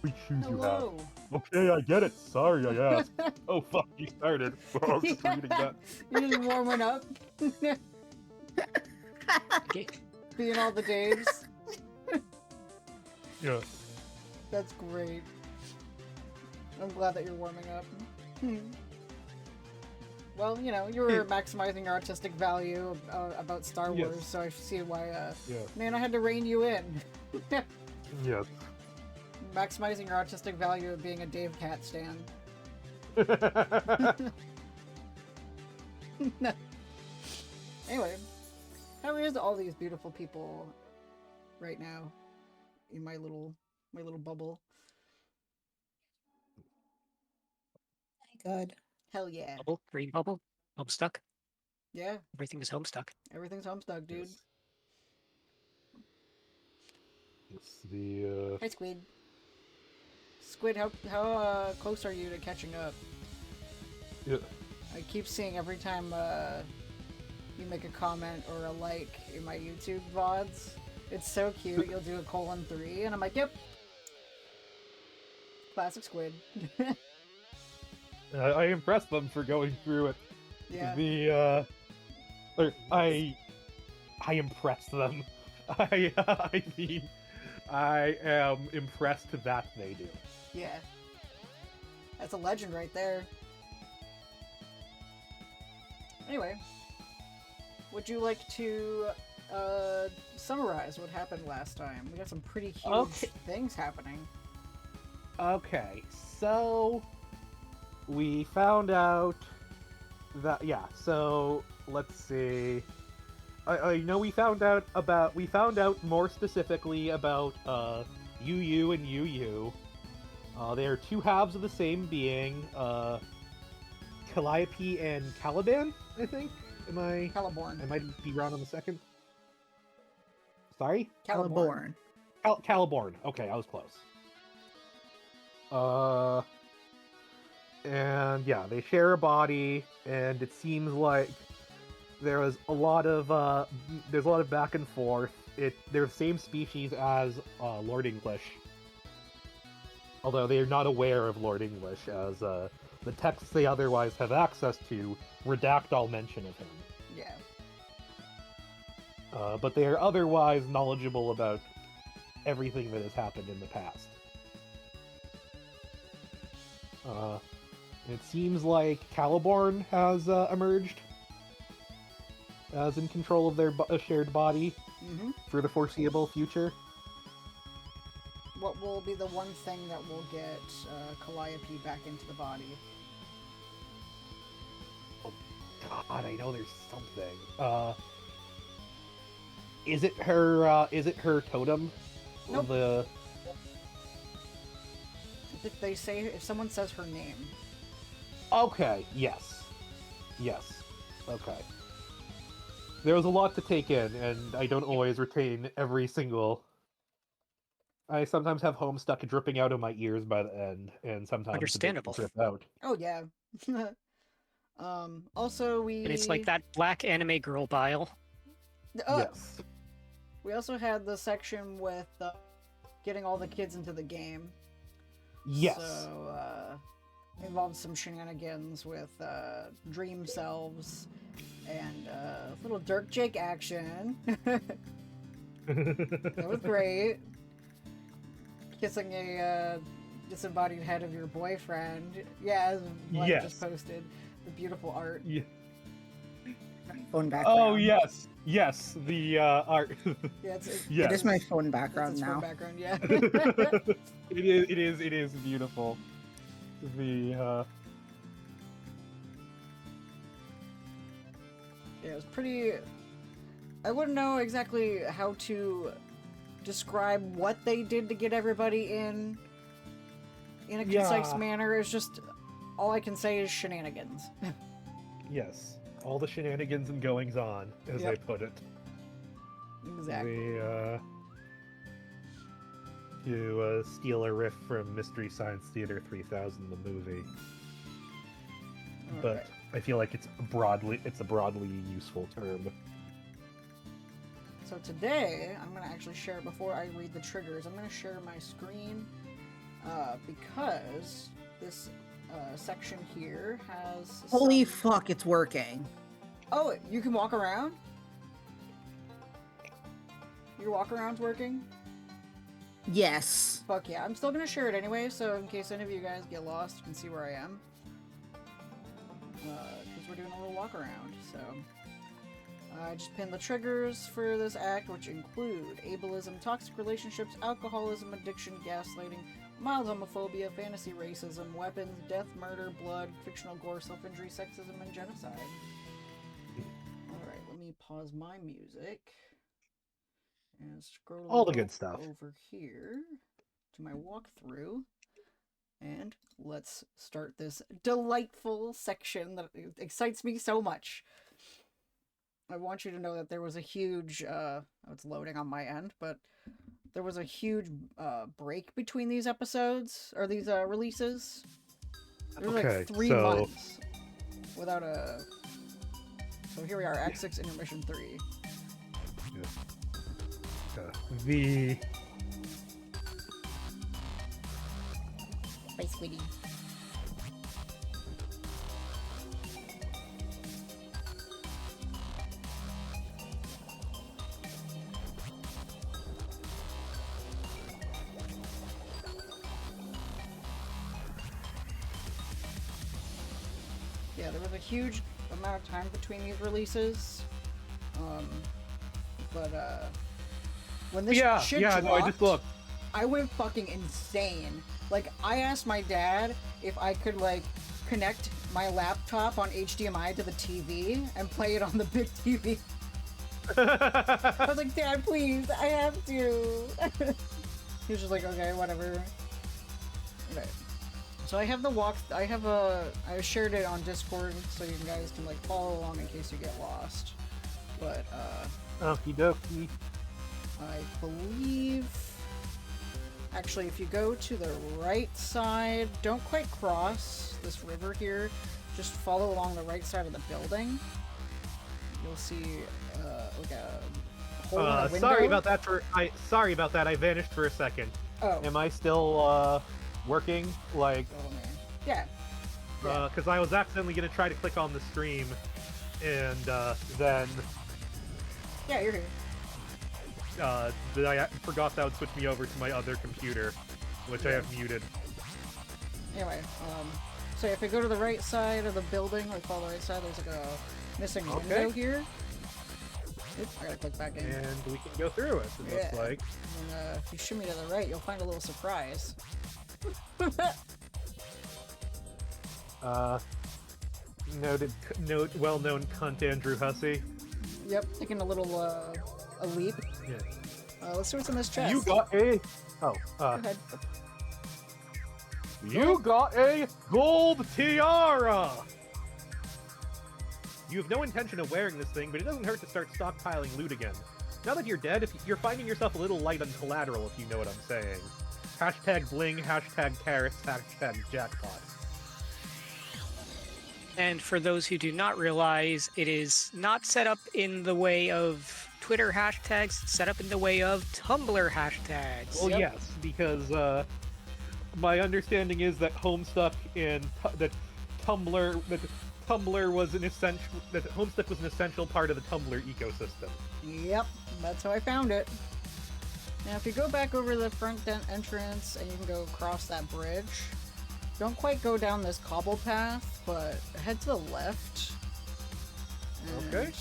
free shoes you have? Hello. Okay, I get it. Sorry, I asked. Oh fuck, you started. I was just reading that. You're just warming up, Okay. being all the Daves. Yeah. That's great. I'm glad that you're warming up. Well, you know, you were maximizing your artistic value about Star Wars, so I see why, man, I had to rein you in. Yes. Maximizing your artistic value of being a Dave Cat stan. Anyway, how is all these beautiful people right now in my little bubble? Good. Hell yeah. Bubble, green bubble, Homestuck. Yeah, Everything is Homestuck. everything's Homestuck, dude. Yes. It's the Hey, Squid. Squid, how close are you to catching up? yeah. I keep seeing every time you make a comment or a like in my YouTube VODs. It's so cute. You'll do a :3, and I'm like, yep. Classic Squid. I impressed them for going through it. Yeah. The I impressed them. I mean, I am impressed that they do. Yeah. That's a legend right there. Anyway, would you like to summarize what happened last time? We got some pretty huge things happening. Okay, so we found out that so let's see. I know we found out more specifically about UU and UU. They are two halves of the same being, Calliope and Caliban, I think. Caliborn. I might be wrong on the second. Sorry? Caliborn. Caliborn. Okay, I was close. And yeah, they share a body, and it seems like there's a lot of back and forth. They're the same species as Lord English, although they are not aware of Lord English, as the texts they otherwise have access to redact all mention of him. Yeah. But they are otherwise knowledgeable about everything that has happened in the past. It seems like Caliborn has emerged as in control of their shared body for the foreseeable future. What will be the one thing that will get Calliope back into the body? Oh God, I know there's something. Is it her totem? Nope. If someone says her name. Okay, yes. Okay. There was a lot to take in, and I don't always retain every single... I sometimes have Homestuck dripping out of my ears by the end, and sometimes Understandable. it drip out. Oh, yeah. Also, And it's like that black anime girl bile. Yes. We also had the section with getting all the kids into the game. Yes. So, involved some shenanigans with dream selves and little Dirk Jake action. That was great. Kissing a disembodied head of your boyfriend. Yeah, as Vlad just posted. The beautiful art. Yeah. Phone background. Oh, yes. Yes, the art. Yeah, It is my phone background now. Phone background, yeah. It is beautiful. Yeah, it was pretty... I wouldn't know exactly how to describe what they did to get everybody in a concise manner. It's just... all I can say is shenanigans. Yes. All the shenanigans and goings on, as I put it. Exactly. To steal a riff from Mystery Science Theater 3000, the movie. But I feel like it's a broadly useful term. So today, I'm going to actually share, before I read the triggers, I'm going to share my screen. because this section here has. Holy some... fuck, it's working. Oh, you can walk around? Your walk around's working? Yes. Fuck yeah. I'm still gonna share it anyway, so in case any of you guys get lost, you can see where I am. Because we're doing a little walk around, so. I just pinned the triggers for this act, which include ableism, toxic relationships, alcoholism, addiction, gaslighting, mild homophobia, fantasy racism, weapons, death, murder, blood, fictional gore, self-injury, sexism, and genocide. Alright, let me pause my music and scroll All the good stuff. over here to my walkthrough. And let's start this delightful section that excites me so much. I want you to know that there was a huge, it's loading on my end, but there was a huge break between these episodes, or these releases. There was like 3 months without a... So here we are, Act 6, Intermission 3. The... Bye, sweetie. Yeah, there was a huge amount of time between these releases. When this shit dropped, I just looked. I went fucking insane. Like, I asked my dad if I could, like, connect my laptop on HDMI to the TV and play it on the big TV. I was like, Dad, please, I have to. He was just like, okay, whatever. Okay. So I have the walk, I shared it on Discord so you guys can, like, follow along in case you get lost. But, Okie dokie. I believe... Actually, if you go to the right side, don't quite cross this river here. Just follow along the right side of the building. You'll see like a hole in a window. Sorry about that. I vanished for a second. Oh. Am I still working? Like, Oh man. Yeah. because I was accidentally gonna try to click on the stream, and then Yeah, you're here. I forgot that would switch me over to my other computer, which I have muted. Anyway, so if you go to the right side of the building, like follow the right side, there's like a missing window here. Oops, I gotta click back in. And we can go through it, it looks like. And if you shimmy to the right, you'll find a little surprise. Well-known cunt Andrew Hussey. Yep, taking a little, a leap. Yeah. Let's see what's in this chest. You got a... Go ahead. You got a gold tiara! You have no intention of wearing this thing, but it doesn't hurt to start stockpiling loot again. Now that you're dead, you're finding yourself a little light on collateral, if you know what I'm saying. Hashtag bling, hashtag carrots, hashtag jackpot. And for those who do not realize, it is not set up in the way of Twitter hashtags, it's set up in the way of Tumblr hashtags. Well, yes, because my understanding is that Homestuck and Tumblr was an essential. That Homestuck was an essential part of the Tumblr ecosystem. Yep, that's how I found it. Now, if you go back over the front entrance and you can go across that bridge, don't quite go down this cobble path, but head to the left. And Okay.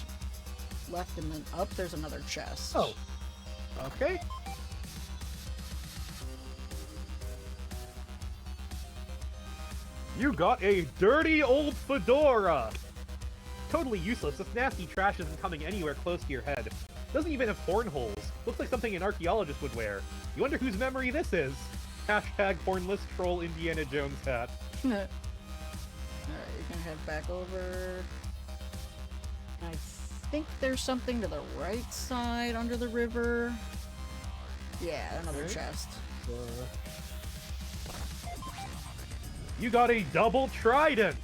Left and then up, there's another chest. Oh. Okay. You got a dirty old fedora! Totally useless. This nasty trash isn't coming anywhere close to your head. Doesn't even have horn holes. Looks like something an archaeologist would wear. You wonder whose memory this is. Hashtag hornless troll Indiana Jones hat. Alright, you can head back over. I think there's something to the right side under the river. Yeah, another Okay. chest. You got a double trident!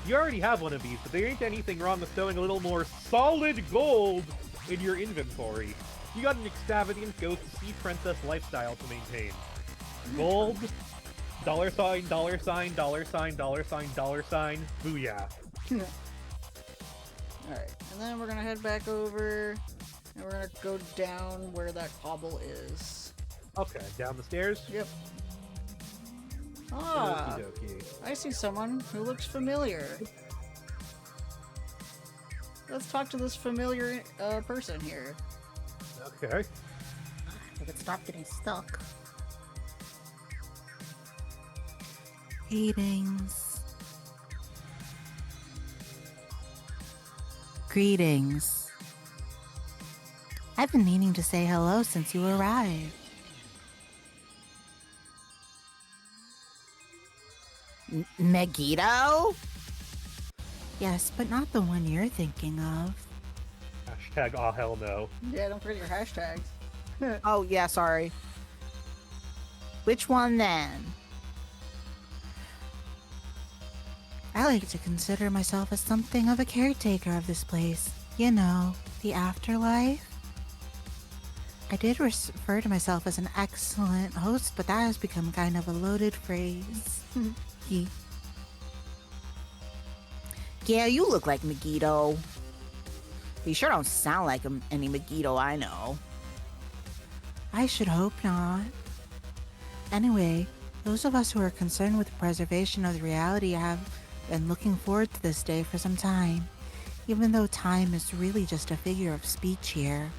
You already have one of these, but there ain't anything wrong with throwing a little more solid gold in your inventory. You got an extravagant ghost sea princess lifestyle to maintain. Gold, Dollar sign, dollar sign, dollar sign, dollar sign, dollar sign. Booyah. Alright, and then we're gonna head back over, and we're gonna go down where that cobble is. Okay, down the stairs. Yep. Ah, Okey-dokey. I see someone who looks familiar. Let's talk to this familiar person here. Okay. I could stop getting stuck. Greetings. Greetings. I've been meaning to say hello since you arrived. Megiddo? Yes, but not the one you're thinking of. Hashtag oh hell no. Yeah, don't forget your hashtags. Oh, yeah, sorry. Which one then? I like to consider myself as something of a caretaker of this place. You know, the afterlife. I did refer to myself as an excellent host, but that has become kind of a loaded phrase. Yeah, you look like Megiddo. You sure don't sound like any Megiddo I know. I should hope not. Anyway, those of us who are concerned with the preservation of the reality have been looking forward to this day for some time, even though time is really just a figure of speech here.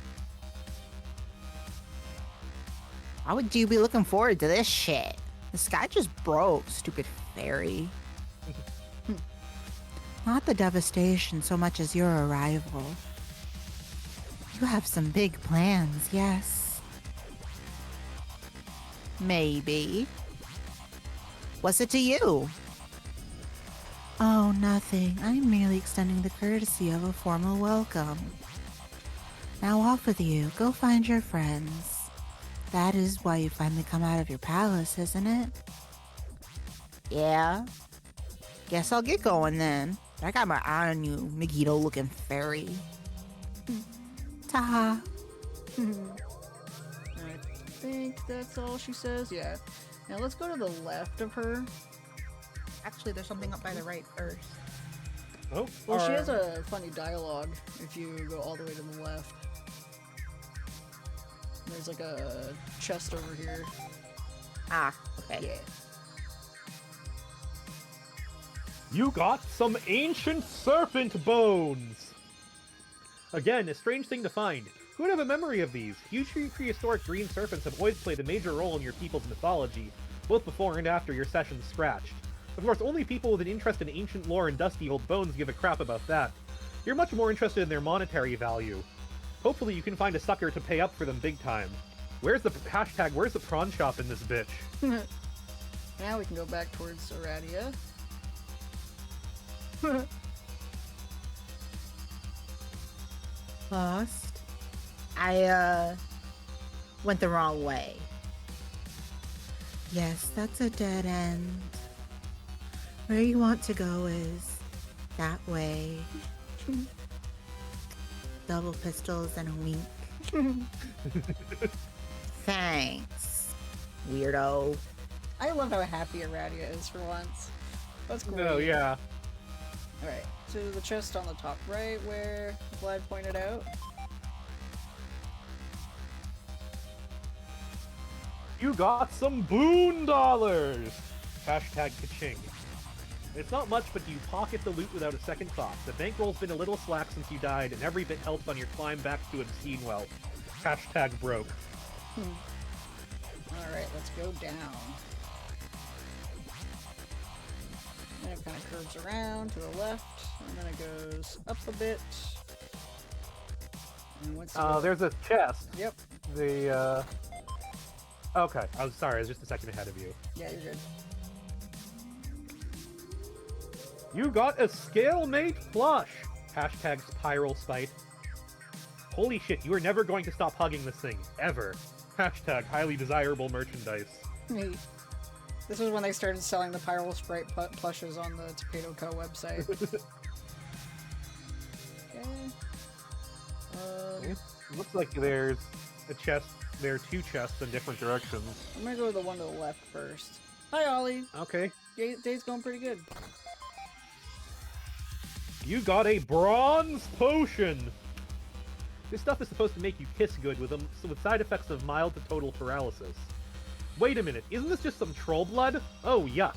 Why would you be looking forward to this shit? The sky just broke, stupid fairy. Not the devastation so much as your arrival. You have some big plans, yes. Maybe. What's it to you? Oh, nothing. I'm merely extending the courtesy of a formal welcome. Now off with you. Go find your friends. That is why you finally come out of your palace, isn't it? Yeah. Guess I'll get going then. I got my eye on you, Megiddo-looking fairy. Ta. I think that's all she says. Yeah. Now let's go to the left of her. Actually, there's something up by the right first. Oh, Well, she has a funny dialogue if you go all the way to the left. There's like a chest over here. Ah, okay. Yeah. You got some ancient serpent bones! Again, a strange thing to find. Who would have a memory of these? Huge prehistoric green serpents have always played a major role in your people's mythology, both before and after your sessions scratched. Of course, only people with an interest in ancient lore and dusty old bones give a crap about that. You're much more interested in their monetary value. Hopefully you can find a sucker to pay up for them big time. Where's the prawn shop in this bitch? Now we can go back towards Aradia. Lost? I, went the wrong way. Yes, that's a dead end. Where you want to go is that way. Double pistols and a wink. Thanks, weirdo. I love how happy Aradia is for once. That's great. No, yeah. Alright, to the chest on the top right where Vlad pointed out. You got some boon dollars! Hashtag ka-ching. It's not much, but you pocket the loot without a second thought. The bankroll's been a little slack since you died, and every bit helps on your climb back to obscene wealth. Hashtag broke. Alright, let's go down. And it kind of curves around to the left, and then it goes up a bit. And once you There's a chest. Yep. The, Okay, I was sorry, I was just a second ahead of you. Yeah, you're good. You got a Scalemate plush! Hashtag spiral spite. Holy shit, you are never going to stop hugging this thing. Ever. Hashtag highly desirable merchandise. Neat. This was when they started selling the Pyro Sprite plushes on the Tomato Co. website. Okay. Looks like there's a chest. There are two chests in different directions. I'm gonna go to the one to the left first. Hi, Ollie. Okay. Day's going pretty good. You got a bronze potion! This stuff is supposed to make you kiss good with side effects of mild to total paralysis. Wait a minute, isn't this just some troll blood? Oh, yuck.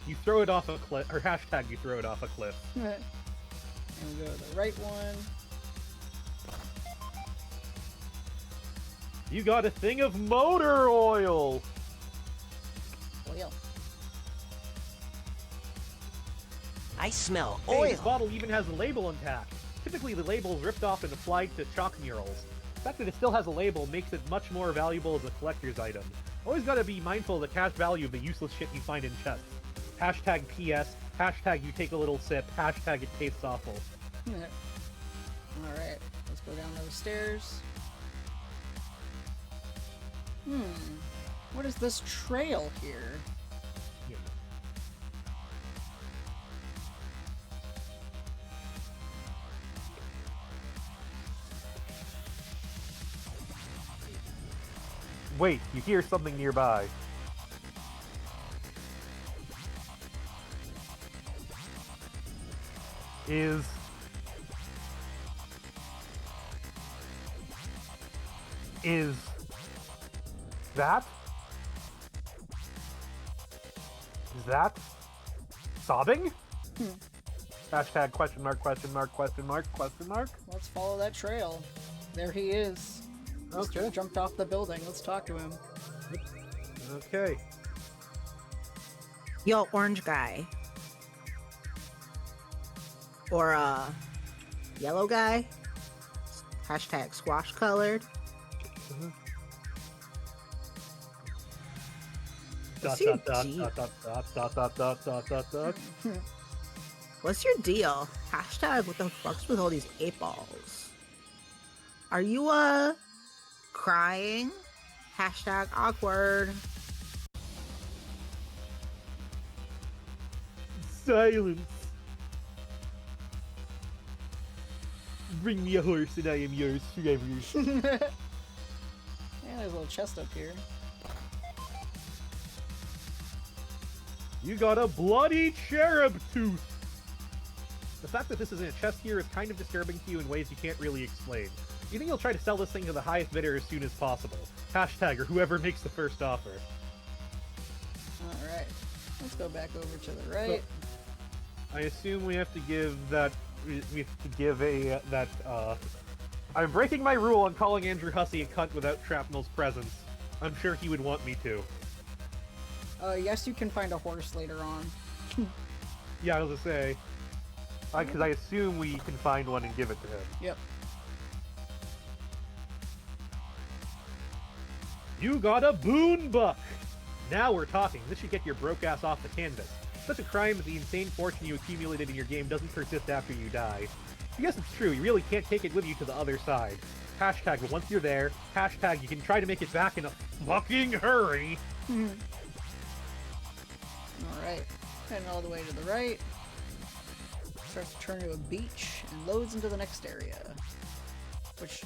You throw it off a cliff, or hashtag you throw it off a cliff. And we go to the right one. You got a thing of motor oil! Oil. I smell Hey, oil. this bottle even has a label intact. Typically the label is ripped off and applied to chalk murals. The fact that it still has a label makes it much more valuable as a collector's item. Always gotta be mindful of the cash value of the useless shit you find in chests. Hashtag PS, hashtag you take a little sip, hashtag it tastes awful. Alright, let's go down those stairs. What is this trail here? Yeah. Wait, you hear something nearby. Is that? Is that sobbing? Hashtag question mark, question mark, question mark, question mark. Let's follow that trail. There he is. Okay. Just jumped off the building. Let's talk to him. Okay. Yo, orange guy. Or, yellow guy. Hashtag squash colored. Dot, What's your dot, dot, deal? dot, dot, dot, dot, dot, dot, dot, dot. What's your deal? Hashtag what the fuck's with all these 8 balls? Are you, crying? Hashtag awkward. Silence. Bring me a horse and I am yours forever. Yeah, there's a little chest up here. You got a bloody cherub tooth! The fact that this is in a chest here is kind of disturbing to you in ways you can't really explain. You think you'll try to sell this thing to the highest bidder as soon as possible. Hashtag or whoever makes the first offer. Alright. Let's go back over to the right. I assume we have to give that... We have to give a... I'm breaking my rule on calling Andrew Hussey a cunt without Shrapnel's presence. I'm sure he would want me to. Yes, you can find a horse later on. Yeah, I was gonna say... Because I assume we can find one and give it to him. Yep. You got a boon buck! Now we're talking. This should get your broke ass off the canvas. Such a crime that the insane fortune you accumulated in your game doesn't persist after you die. I guess it's true, you really can't take it with you to the other side. Hashtag, but once you're there, hashtag, you can try to make it back in a fucking hurry! Alright. Heading all the way to the right. Starts to turn to a beach and loads into the next area. Which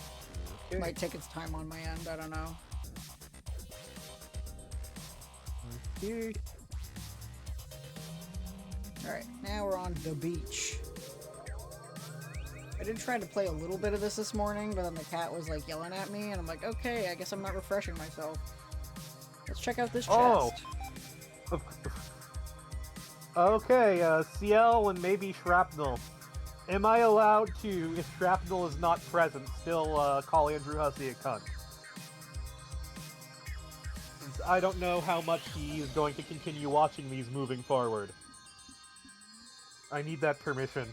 might take its time on my end, I don't know. Okay. Alright, now we're on the beach. I did try to play a little bit of this morning, but then the cat was like yelling at me, and I'm like, okay, I guess I'm not refreshing myself. Let's check out this chest. Oh. Okay, CL and maybe Shrapnel. Am I allowed to, if Shrapnel is not present, still call Andrew Hussey a cunt? Since I don't know how much he is going to continue watching these moving forward. I need that permission.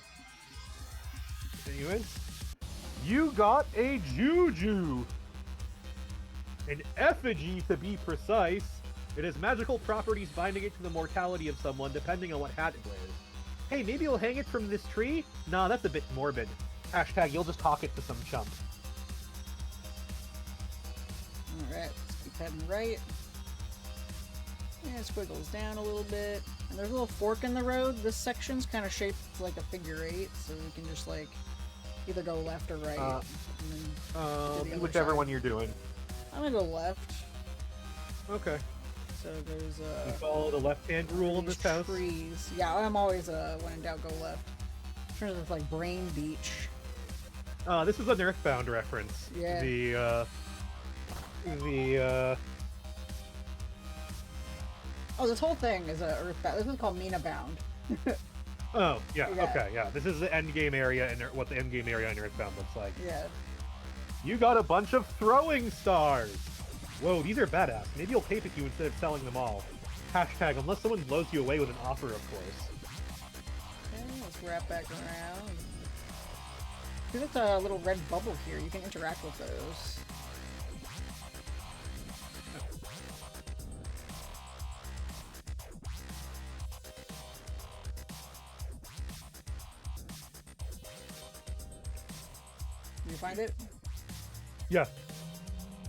Anyways, you got a Juju! An effigy, to be precise. It has magical properties binding it to the mortality of someone, depending on what hat it wears. Hey, maybe you'll hang it from this tree? Nah, that's a bit morbid. Hashtag, you'll just hawk it to some chump. Alright, let's keep heading right. And it squiggles down a little bit. And there's a little fork in the road. This section's kind of shaped like a figure 8, so we can just like either go left or right. And then to the other Whichever side. one you're doing. I'm gonna go left. Okay. So there's You follow the left-hand rule in these this house. trees. Yeah, I'm always when in doubt, go left. I'm trying to look like Brain Beach. This is an Earthbound reference. Yeah. Oh, this whole thing is a Earthbound. This is called Mina Bound. Oh, yeah, Yeah. okay, yeah. This is the end game area and what the end game area in Earthbound looks like. Yeah. You got a bunch of throwing stars! Whoa, these are badass. Maybe you'll pay for you instead of selling them all. Hashtag, unless someone blows you away with an offer, of course. Okay, let's wrap back around. See, there's a little red bubble here. You can interact with those. Did you find it? Yeah.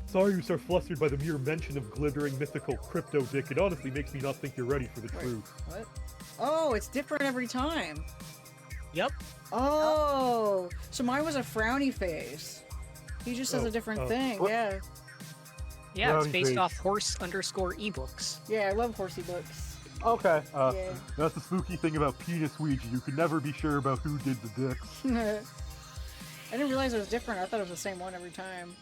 Sorry you're so flustered by the mere mention of glittering mythical crypto dick. It honestly makes me not think you're ready for the Wait, truth. what? Oh, it's different every time. Yep. Oh, so mine was a frowny face. He just says a different thing. what- Yeah. Yeah, it's Brownie based face. off horse_ebooks. Yeah, I love horsey books. Okay, Yeah. that's the spooky thing about penis Ouija. You can never be sure about who did the dicks. I didn't realize it was different. I thought it was the same one every time.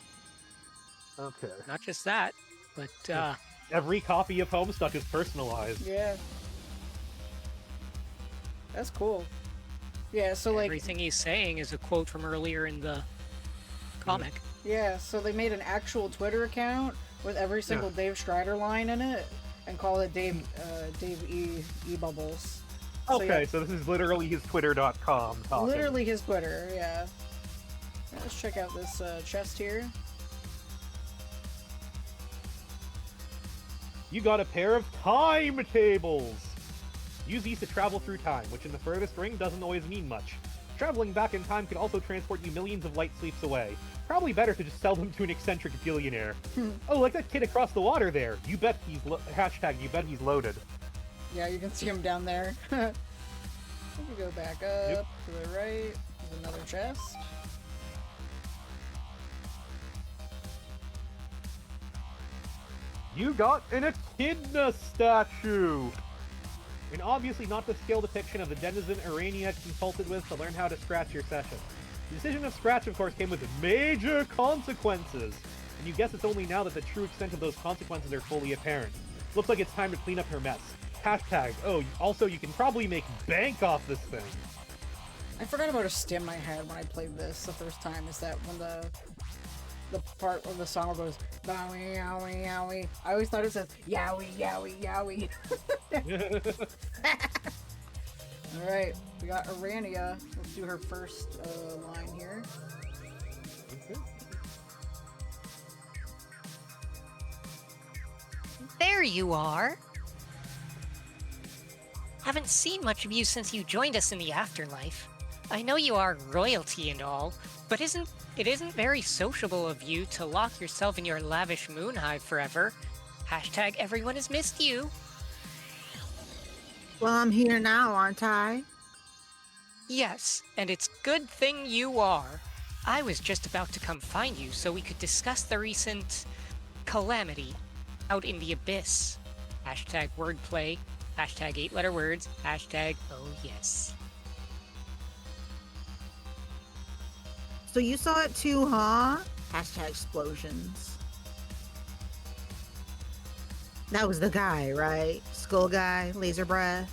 Okay. Not just that, but Every copy of Homestuck is personalized. Yeah. That's cool. Yeah, so like, everything he's saying is a quote from earlier in the comic. yeah, so they made an actual Twitter account with every single Dave Strider line in it and call it Dave E Bubbles. So, Okay, yeah, so this is literally his twitter.com talking. literally his Twitter, yeah. Let's check out this chest here. You got a pair of time tables! Use these to travel through time, which in the furthest ring doesn't always mean much. Traveling back in time could also transport you millions of light sleeps away. Probably better to just sell them to an eccentric billionaire. Oh, like that kid across the water there. You bet he's hashtag, you bet he's loaded. Yeah, you can see him down there. Let me go back up Yep. to the right. There's another chest. You got an echidna statue! And obviously not the scale depiction of the denizen Urania consulted with to learn how to scratch your session. The decision of scratch, of course, came with major consequences, and you guess it's only now that the true extent of those consequences are fully apparent. Looks like it's time to clean up her mess. Hashtag, oh, also you can probably make bank off this thing. I forgot about a stim I had when I played this the first time. Is that when the part of the song goes yowie yowie yowie? I always thought it says yowie yowie yowie. All right, we got Urania. Let's do her first line here. There you are. Haven't seen much of you since you joined us in the afterlife. I know you are royalty and all, but it isn't very sociable of you to lock yourself in your lavish moon hive forever. Hashtag everyone has missed you. Well, I'm here now, aren't I? Yes, and it's good thing you are. I was just about to come find you so we could discuss the recent calamity out in the abyss. Hashtag wordplay. Hashtag 8-letter words. Hashtag oh yes. So you saw it too, huh? Hashtag explosions. That was the guy, right? Skull guy, laser breath.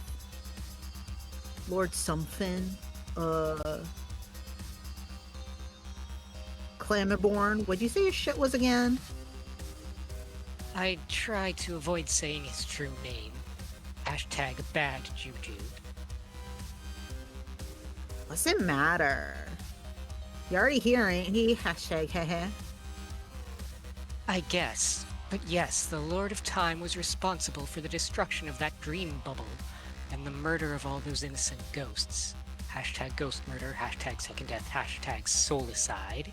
Lord something. Clamaborn. What'd you say his shit was again? I try to avoid saying his true name. Hashtag bad juju. What's it matter? You're already here, ain't he? Hashtag hehe. I guess. But yes, the Lord of Time was responsible for the destruction of that dream bubble and the murder of all those innocent ghosts. Hashtag ghost murder, hashtag second death, hashtag soulicide.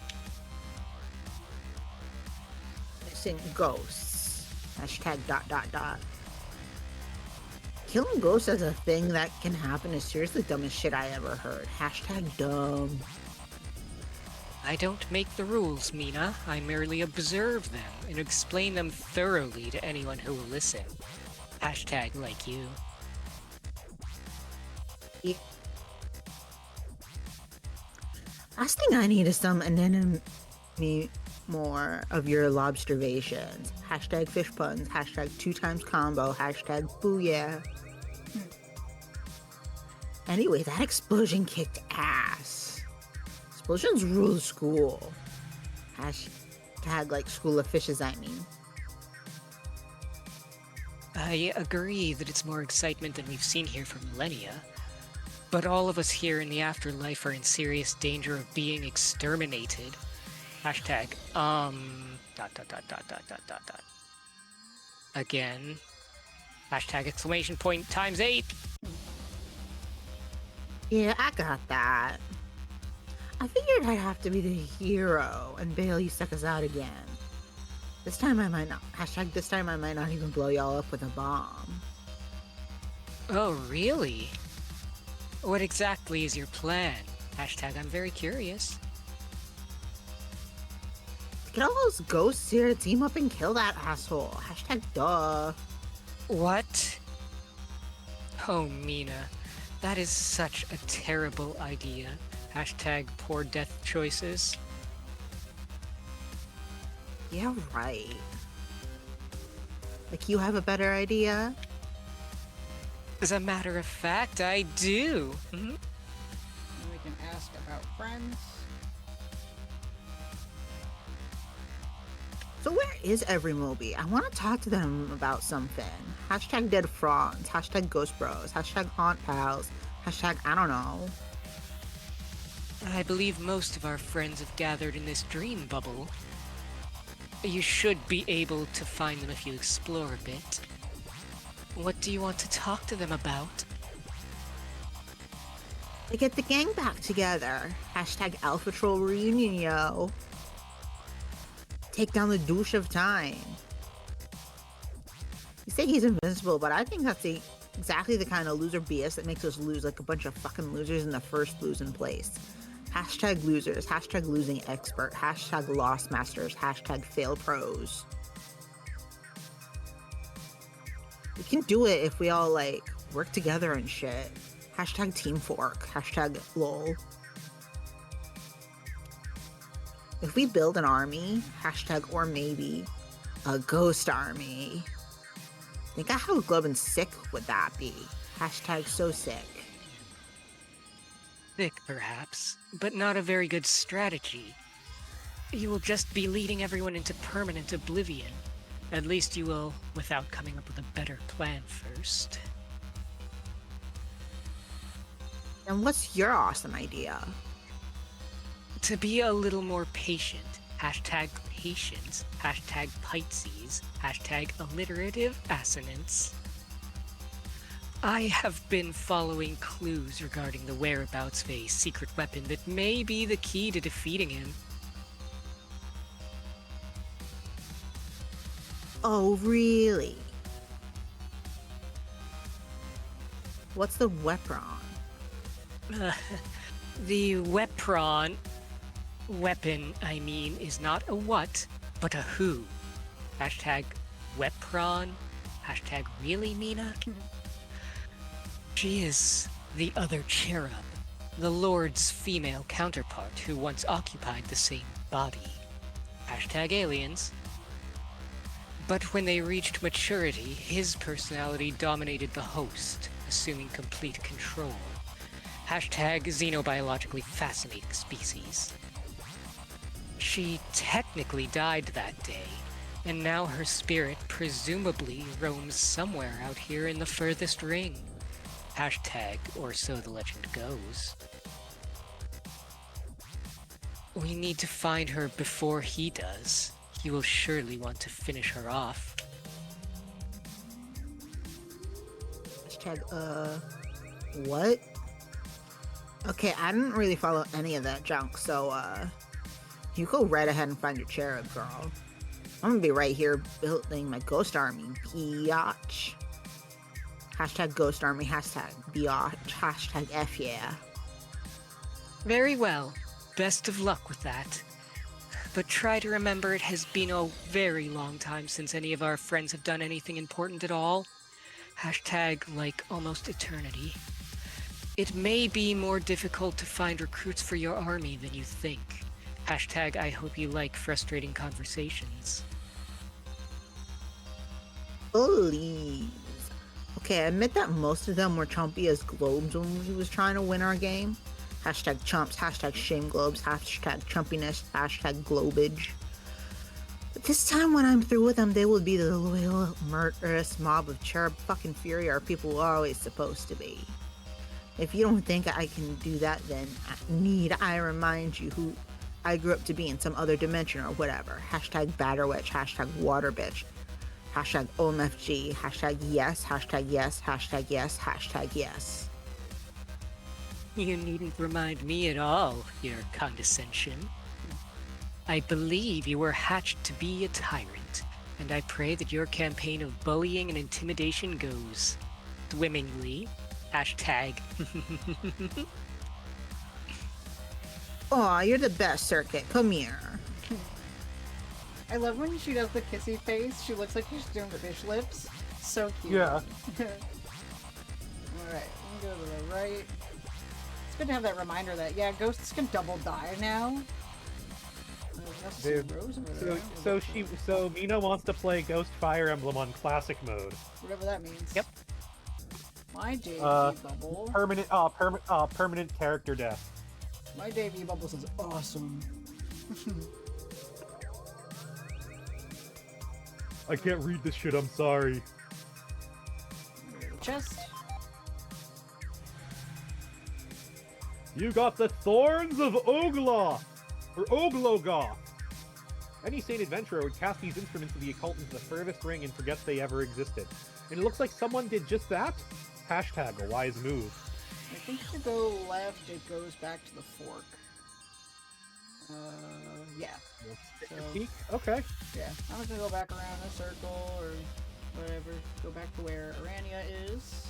Missing ghosts. Hashtag ... Killing ghosts as a thing that can happen is seriously the dumbest shit I ever heard. Hashtag dumb. I don't make the rules, Mina. I merely observe them and explain them thoroughly to anyone who will listen. Hashtag like you. Last thing I need is some anemone more of your lobstervations. Hashtag fish puns. Hashtag 2x combo. Hashtag booyah. Anyway, that explosion kicked ass. Explosions rule the school. Hashtag like school of fishes, I mean. I agree that it's more excitement than we've seen here for millennia. But all of us here in the afterlife are in serious danger of being exterminated. Hashtag, Again. Hashtag exclamation point times 8. Yeah, I got that. I figured I'd have to be the hero and bail you suckers out again. This time I might not. Hashtag this time I might not even blow y'all up with a bomb. Oh, really? What exactly is your plan? Hashtag I'm very curious. Get all those ghosts here to team up and kill that asshole. Hashtag duh. What? Oh, Mina. That is such a terrible idea. Hashtag poor death choices. Yeah, right. Like you have a better idea? As a matter of fact, I do. Mhm. We can ask about friends. So where is every Moby? I want to talk to them about something. Hashtag dead frogs. Hashtag ghost bros. Hashtag haunt pals. Hashtag I don't know. I believe most of our friends have gathered in this dream bubble. You should be able to find them if you explore a bit. What do you want to talk to them about? To get the gang back together. Hashtag Alpha Troll reunion, yo. Take down the douche of time. You say he's invincible, but I think that's exactly the kind of loser BS that makes us lose like a bunch of fucking losers in the first losing place. Hashtag losers. Hashtag losing expert. Hashtag lost masters. Hashtag fail pros. We can do it if we all like work together and shit. Hashtag team fork. Hashtag lol. If we build an army, hashtag or maybe a ghost army. Think of how glub and sick would that be? Hashtag so sick. Thick, perhaps, but not a very good strategy. You will just be leading everyone into permanent oblivion. At least you will, without coming up with a better plan first. And what's your awesome idea? To be a little more patient. Hashtag patience. Hashtag Pisces. Hashtag alliterative assonance. I have been following clues regarding the whereabouts of a secret weapon that may be the key to defeating him. Oh, really? What's the weapon? The weapon, I mean, is not a what, but a who. Hashtag Wepron. Hashtag really, Mina? She is the other cherub, the Lord's female counterpart who once occupied the same body. Hashtag aliens. But when they reached maturity, his personality dominated the host, assuming complete control. Hashtag xenobiologically fascinating species. She technically died that day, and now her spirit presumably roams somewhere out here in the furthest ring. Hashtag, or so the legend goes. We need to find her before he does. He will surely want to finish her off. Hashtag, what? Okay, I didn't really follow any of that junk, so, you go right ahead and find your cherub, girl. I'm gonna be right here building my ghost army, biatch. Hashtag ghost army, hashtag biatch, hashtag F yeah. Very well. best of luck with that. But try to remember it has been a very long time since any of our friends have done anything important at all. Hashtag like almost eternity. It may be more difficult to find recruits for your army than you think. Hashtag I hope you like frustrating conversations. Please. Okay, I admit that most of them were chumpy as globes when we was trying to win our game. Hashtag chumps, hashtag shame globes, hashtag chumpiness, hashtag globage. But this time when I'm through with them, they will be the loyal, murderous mob of cherub fucking fury our people are always supposed to be. If you don't think I can do that, then need I remind you who I grew up to be in some other dimension or whatever. Hashtag batterwitch, hashtag water bitch, hashtag OMFG, hashtag yes, hashtag yes, hashtag yes, hashtag yes. You needn't remind me at all, your condescension. I believe you were hatched to be a tyrant, and I pray that your campaign of bullying and intimidation goes swimmingly. Hashtag. Aw, you're the best, Circuit. Come here. I love when she does the kissy face. She looks like she's doing the fish lips. So cute. Yeah. Alright, we can go to the right. It's good to have that reminder that, yeah, ghosts can double die now. Dude, so Mina wants to play Ghost Fire Emblem on classic mode. Whatever that means. Yep. My Davy Bubble. Permanent character death. My Davy Bubble says awesome. I can't read this shit, I'm sorry. Chest. You got the Thorns of Ogla! Or Oglogoth! Any sane adventurer would cast these instruments of the occult into the furthest ring and forget they ever existed. And it looks like someone did just that? Hashtag a wise move. I think if you go left, it goes back to the fork. Yeah. So, Peek? Okay. yeah, I'm just gonna go back around a circle or whatever. Go back to where Arania is.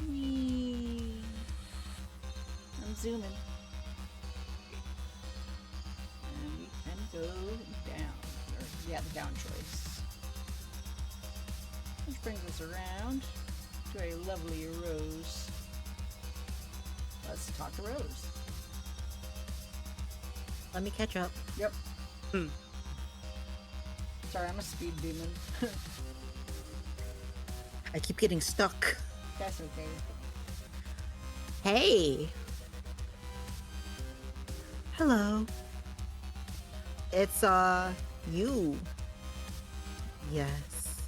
Whee! I'm zooming. And we can go down. Or, yeah, the down choice. Which brings us around to a lovely Rose. Let's talk to Rose. Let me catch up. Yep. Sorry, I'm a speed demon. I keep getting stuck. That's okay. Hey! Hello. It's, you. Yes.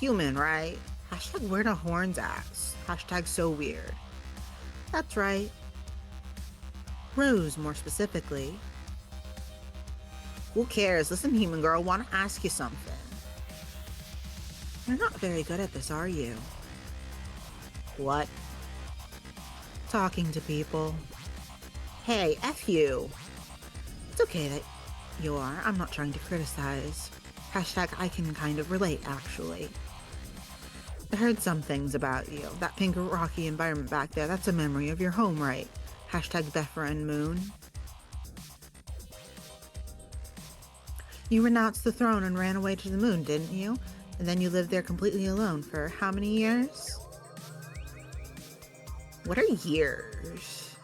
Human, right? Hashtag where the horns at? Hashtag so weird. That's right. Rose, more specifically. Who cares? Listen, human girl, want to ask you something. You're not very good at this, are you? What? Talking to people. Hey, F you. It's okay that you are. I'm not trying to criticize. Hashtag I can kind of relate, actually. I heard some things about you. That pink rocky environment back there, that's a memory of your home, right? Hashtag Befra and Moon. You renounced the throne and ran away to the moon, didn't you? And then you lived there completely alone for how many years? What are years?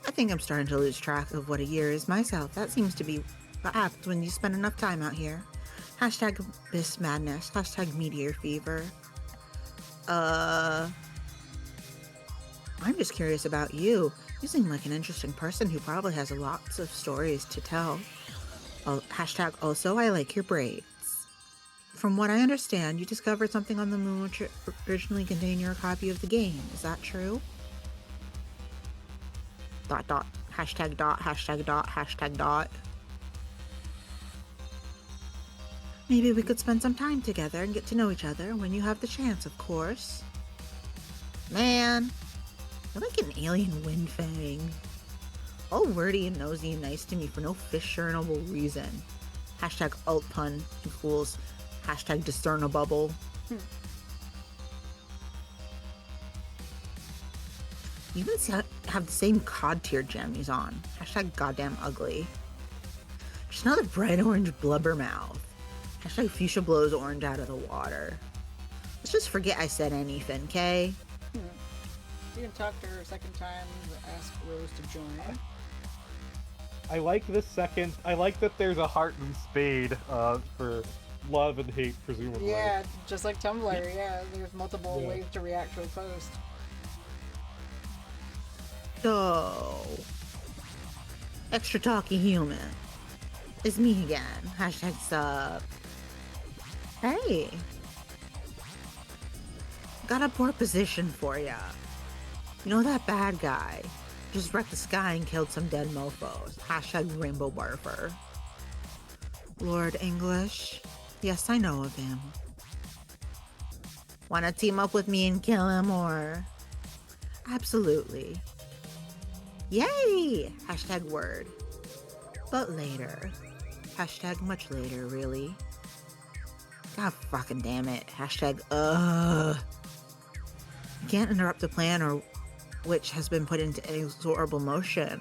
I think I'm starting to lose track of what a year is myself. That seems to be what happens when you spend enough time out here. Hashtag Abyss Madness. Hashtag Meteor Fever. I'm just curious about you. You seem like an interesting person who probably has lots of stories to tell. Hashtag also, I like your braids. From what I understand, you discovered something on the moon which originally contained your copy of the game. Is that true? Dot dot. Hashtag dot. Hashtag dot. Hashtag dot. Maybe we could spend some time together and get to know each other when you have the chance, of course. Man, you're like an alien wind fang. All wordy and nosy and nice to me for no discernible reason. Hashtag alt pun, you fools. Hashtag discernable. You even have the same COD tier jammies on. Hashtag goddamn ugly. Just another bright orange blubber mouth. Hashtag fuchsia blows orange out of the water. Let's just forget I said anything, okay? You can talk to her a second time, ask Rose to join. I like this second. I like that there's a heart and spade for love and hate, presumably. Yeah, just like Tumblr, yeah. There's multiple ways to react to a post. So, extra talky human. It's me again. Hashtag sup. Hey. Got a poor position for ya. You know that bad guy? Just wrecked the sky and killed some dead mofos. Hashtag rainbow barfer. Lord English. Yes, I know of him. Wanna team up with me and kill him, or? Absolutely. Yay! Hashtag word. But later. Hashtag much later, really. God fucking damn it. Hashtag You can't interrupt the plan or which has been put into inexorable motion,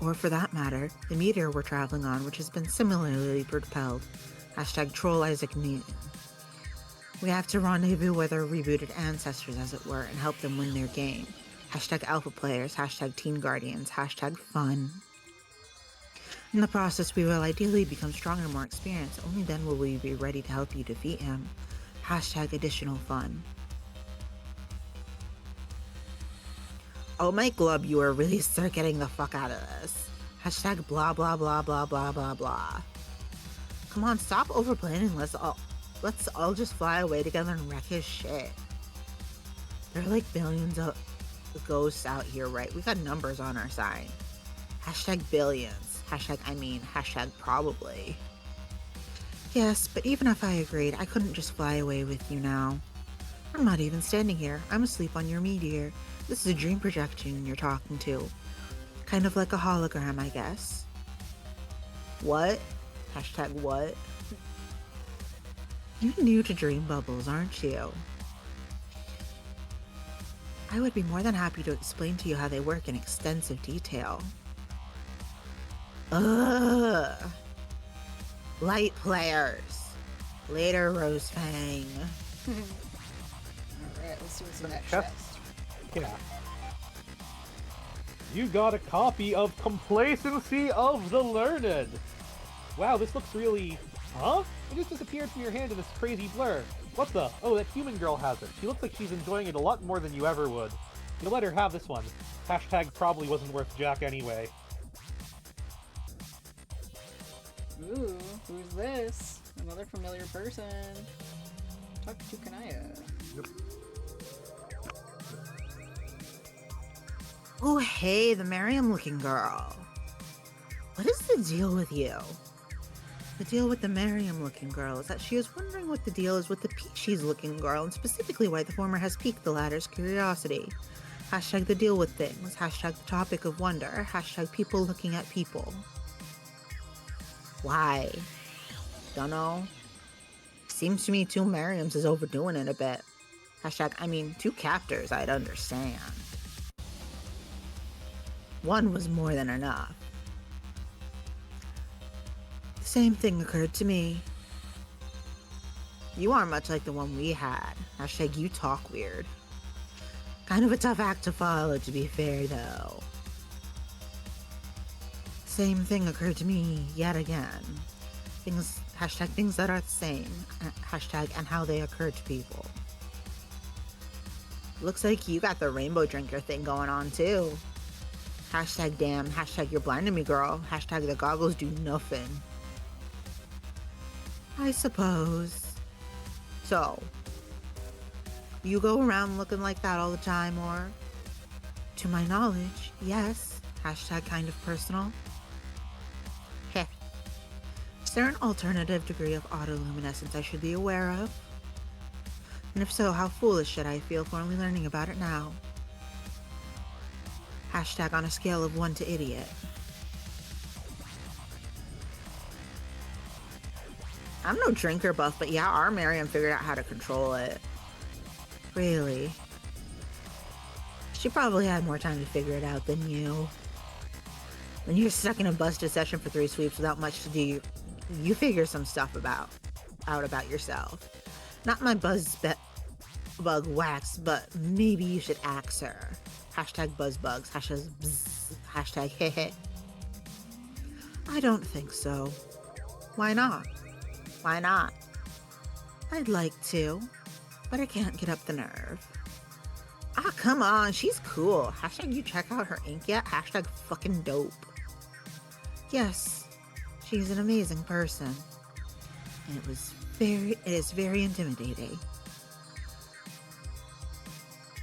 or for that matter, the meteor we're traveling on, which has been similarly propelled. Hashtag troll Isaac Newton. We have to rendezvous with our rebooted ancestors, as it were, and help them win their game. Hashtag alpha players, hashtag teen guardians, hashtag fun. In the process, we will ideally become stronger and more experienced. Only then will we be ready to help you defeat him. Hashtag additional fun. Oh my glub, you are really start getting the fuck out of this. Hashtag blah blah blah blah blah blah blah. Come on, stop overplanning. Let's all just fly away together and wreck his shit. There are like billions of ghosts out here, right? We got numbers on our side. Hashtag billions. Hashtag probably. Yes, but even if I agreed, I couldn't just fly away with you now. I'm not even standing here. I'm asleep on your meteor. This is a dream projection you're talking to. Kind of like a hologram, I guess. What? Hashtag what? You're new to dream bubbles, aren't you? I would be more than happy to explain to you how they work in extensive detail. Ugh. Light players. Later, Rosefang. Alright, let's see what's in that Chest. chest. Yeah. You got a copy of Complacency of the Learned. Wow, this looks really... Huh? It just disappeared from your hand in this crazy blur. What the? Oh, that human girl has it. She looks like she's enjoying it a lot more than you ever would. You'll let her have this one. Hashtag probably wasn't worth jack anyway. Ooh, who's this? Another familiar person. Talk to Kanaya. Yep. Oh, hey, the Miriam-looking girl. What is the deal with you? The deal with the Miriam-looking girl is that she is wondering what the deal is with the Peaches-looking girl, and specifically why the former has piqued the latter's curiosity. Hashtag the deal with things. Hashtag the topic of wonder. Hashtag people looking at people. Why? Dunno. Seems to me two Miriams is overdoing it a bit. Hashtag, two captors, I'd understand. One was more than enough. The same thing occurred to me. You aren't much like the one we had. Hashtag you talk weird. Kind of a tough act to follow, to be fair, though. Same thing occurred to me yet again. Hashtag things that are the same. Hashtag and how they occur to people. Looks like you got the rainbow drinker thing going on, too. Hashtag damn. Hashtag you're blinding me, girl. Hashtag the goggles do nothing. I suppose. So, you go around looking like that all the time, or? To my knowledge, yes. Hashtag kind of personal. Heh. Is there an alternative degree of autoluminescence I should be aware of? And if so, how foolish should I feel for only learning about it now? Hashtag on a scale of 1 to idiot. I'm no drinker buff, but yeah, our Miriam figured out how to control it. Really? She probably had more time to figure it out than you. When you're stuck in a busted session for 3 sweeps without much to do, you figure some stuff out about yourself. Not my bug wax, but maybe you should axe her. Hashtag buzzbugs. Hashtag bzz. Hashtag hehe. I don't think so. Why not? Why not? I'd like to, but I can't get up the nerve. Ah, come on, she's cool. Hashtag you check out her ink yet? Hashtag fucking dope. Yes, she's an amazing person. And it is very intimidating.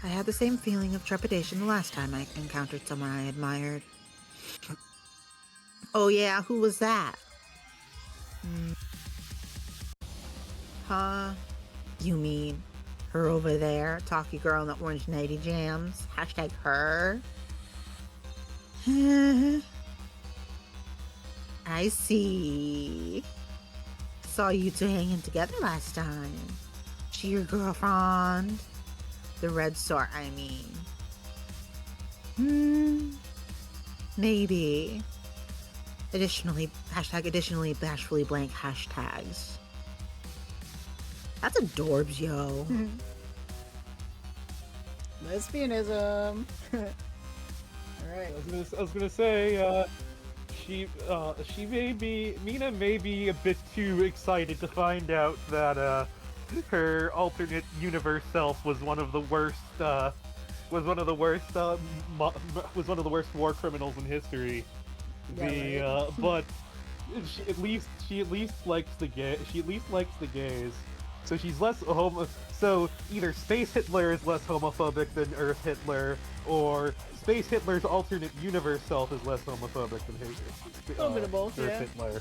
I had the same feeling of trepidation the last time I encountered someone I admired. Oh yeah, who was that? Huh? You mean her over there? Talky girl in the orange nighty jams? Hashtag her? I see. Saw you two hanging together last time. She your girlfriend? The red sort, I mean. Maybe. Additionally, bashfully blank hashtags. That's adorbs, yo. Lesbianism. Alright. I was gonna say, Mina may be a bit too excited to find out that, her alternate universe self was one of the worst war criminals in history. Yeah, But she at least likes the gays. So she's less so either Space Hitler is less homophobic than Earth Hitler, or Space Hitler's alternate universe self is less homophobic than A little bit of both, Earth yeah. Hitler.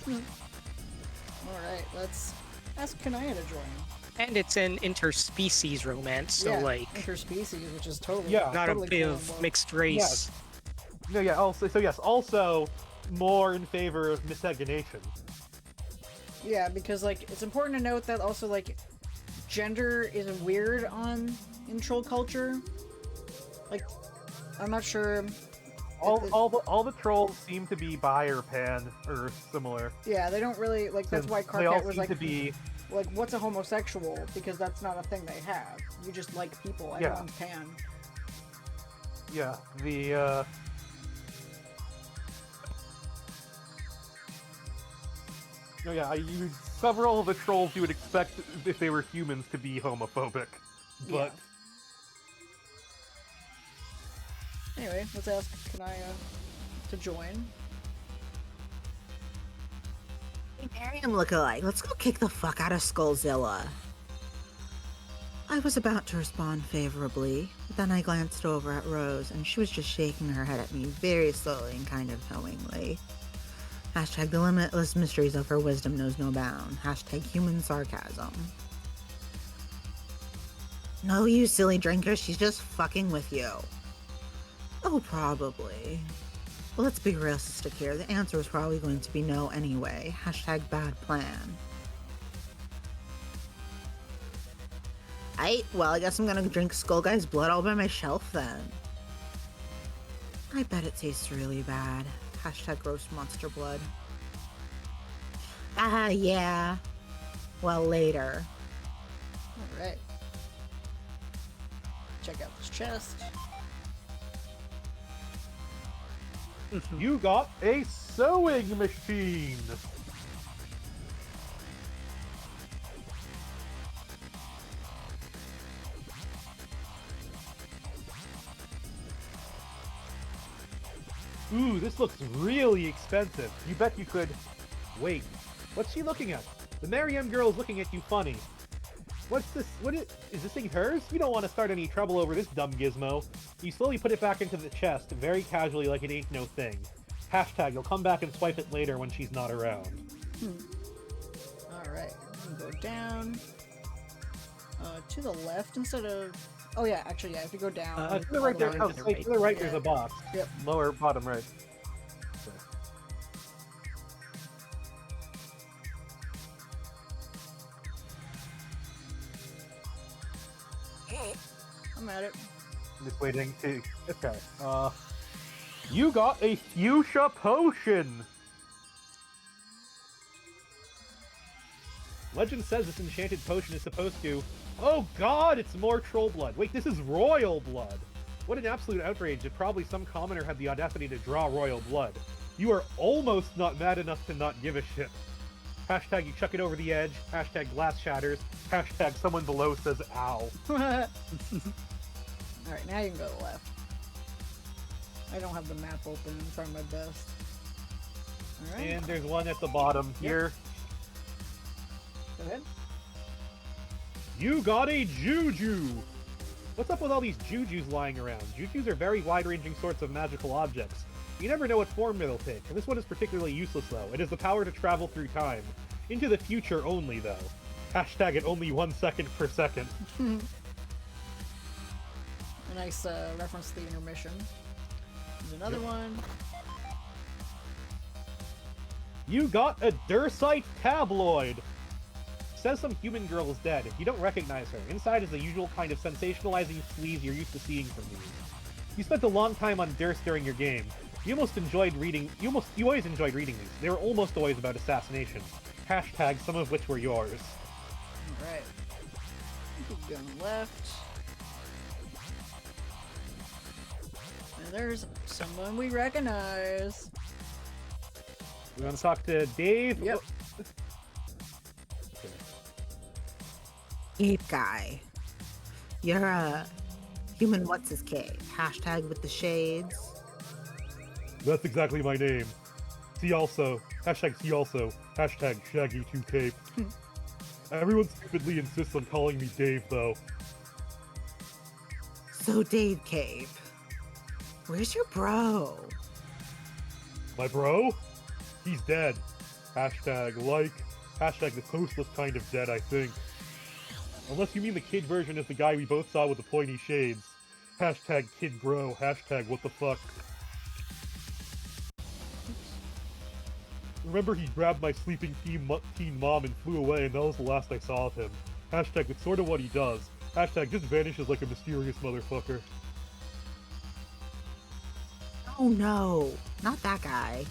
Alright, let's ask Kanaya to join. And it's an interspecies romance, so Yeah, like interspecies, which is totally Yeah. not totally a bit cool of and mixed race. Yes. No, yeah. Also more in favor of miscegenation. Yeah, because like it's important to note that also like gender is weird in troll culture. Like, I'm not sure. All the trolls seem to be bi or pan or similar. Yeah, they don't really like. That's why They all Carcat was seem like, to be. like, what's a homosexual? Because that's not a thing they have. You just like people. Yeah. Everyone's pan. Yeah, No, yeah, I used several of the trolls you would expect if they were humans to be homophobic, but Anyway, let's ask Kanaya to join. Hey, Miriam lookalike, let's go kick the fuck out of Skullzilla. I was about to respond favorably, but then I glanced over at Rose, and she was just shaking her head at me very slowly and kind of knowingly. Hashtag the limitless mysteries of her wisdom knows no bound. Hashtag human sarcasm. No, you silly drinker, she's just fucking with you. Oh, probably. Well, let's be realistic here. The answer is probably going to be no anyway. Hashtag bad plan. Well, I guess I'm gonna drink Skull Guy's blood all by myself then. I bet it tastes really bad. Hashtag gross monster blood. Ah, yeah. Well, later. Alright. Check out this chest. you got a sewing machine. Ooh, this looks really expensive. You bet you could... Wait, what's she looking at? The Mariam girl is looking at you funny. What's this? Is this thing hers? You don't want to start any trouble over this dumb gizmo. You slowly put it back into the chest, very casually like it ain't no thing. Hashtag, you'll come back and swipe it later when she's not around. Alright, we can go down. To the left instead of... Oh yeah, actually, yeah, if you go down... to the right there. all the Oh, way wait, to the right Yeah. there's a box. Yep. Lower, bottom right. I'm at it. I'm just waiting to... Okay, you got a fuchsia potion! Legend says this enchanted potion is supposed to... Oh god, it's more troll blood! Wait, this is royal blood! What an absolute outrage if probably some commoner had the audacity to draw royal blood. You are almost not mad enough to not give a shit. Hashtag you chuck it over the edge, hashtag glass shatters, hashtag someone below says ow. Alright, now you can go to the left. I don't have the map open, I'm trying my best. Alright. And there's one at the bottom here. Go ahead. You got a juju! What's up with all these jujus lying around? Jujus are very wide-ranging sorts of magical objects. You never know what form it'll take, and this one is particularly useless though. It has the power to travel through time. Into the future only though. Hashtag at only 1 second per second. A nice reference to the intermission. There's another one. You got a Dursite tabloid! Says some human girl is dead. You don't recognize her. Inside is the usual kind of sensationalizing sleaze you're used to seeing from these. You spent a long time on Durst during your game. You always enjoyed reading these. They were almost always about assassination. Hashtag some of which were yours. Alright. Keep going left. And there's someone we recognize. We want to talk to Dave? Yep. Ape guy. You're a human what's his cave. Hashtag with the shades. That's exactly my name. See also. Hashtag see also. Hashtag Shaggy2Cape. Everyone stupidly insists on calling me Dave, though. So Dave Cave. Where's your bro? My bro? He's dead. Hashtag like. Hashtag the postless kind of dead, I think. Unless you mean the kid version is the guy we both saw with the pointy shades. Hashtag kid bro. Hashtag what the fuck. Remember he grabbed my sleeping teen mom and flew away, and that was the last I saw of him. Hashtag it's sort of what he does. Hashtag just vanishes like a mysterious motherfucker. Oh no, not that guy.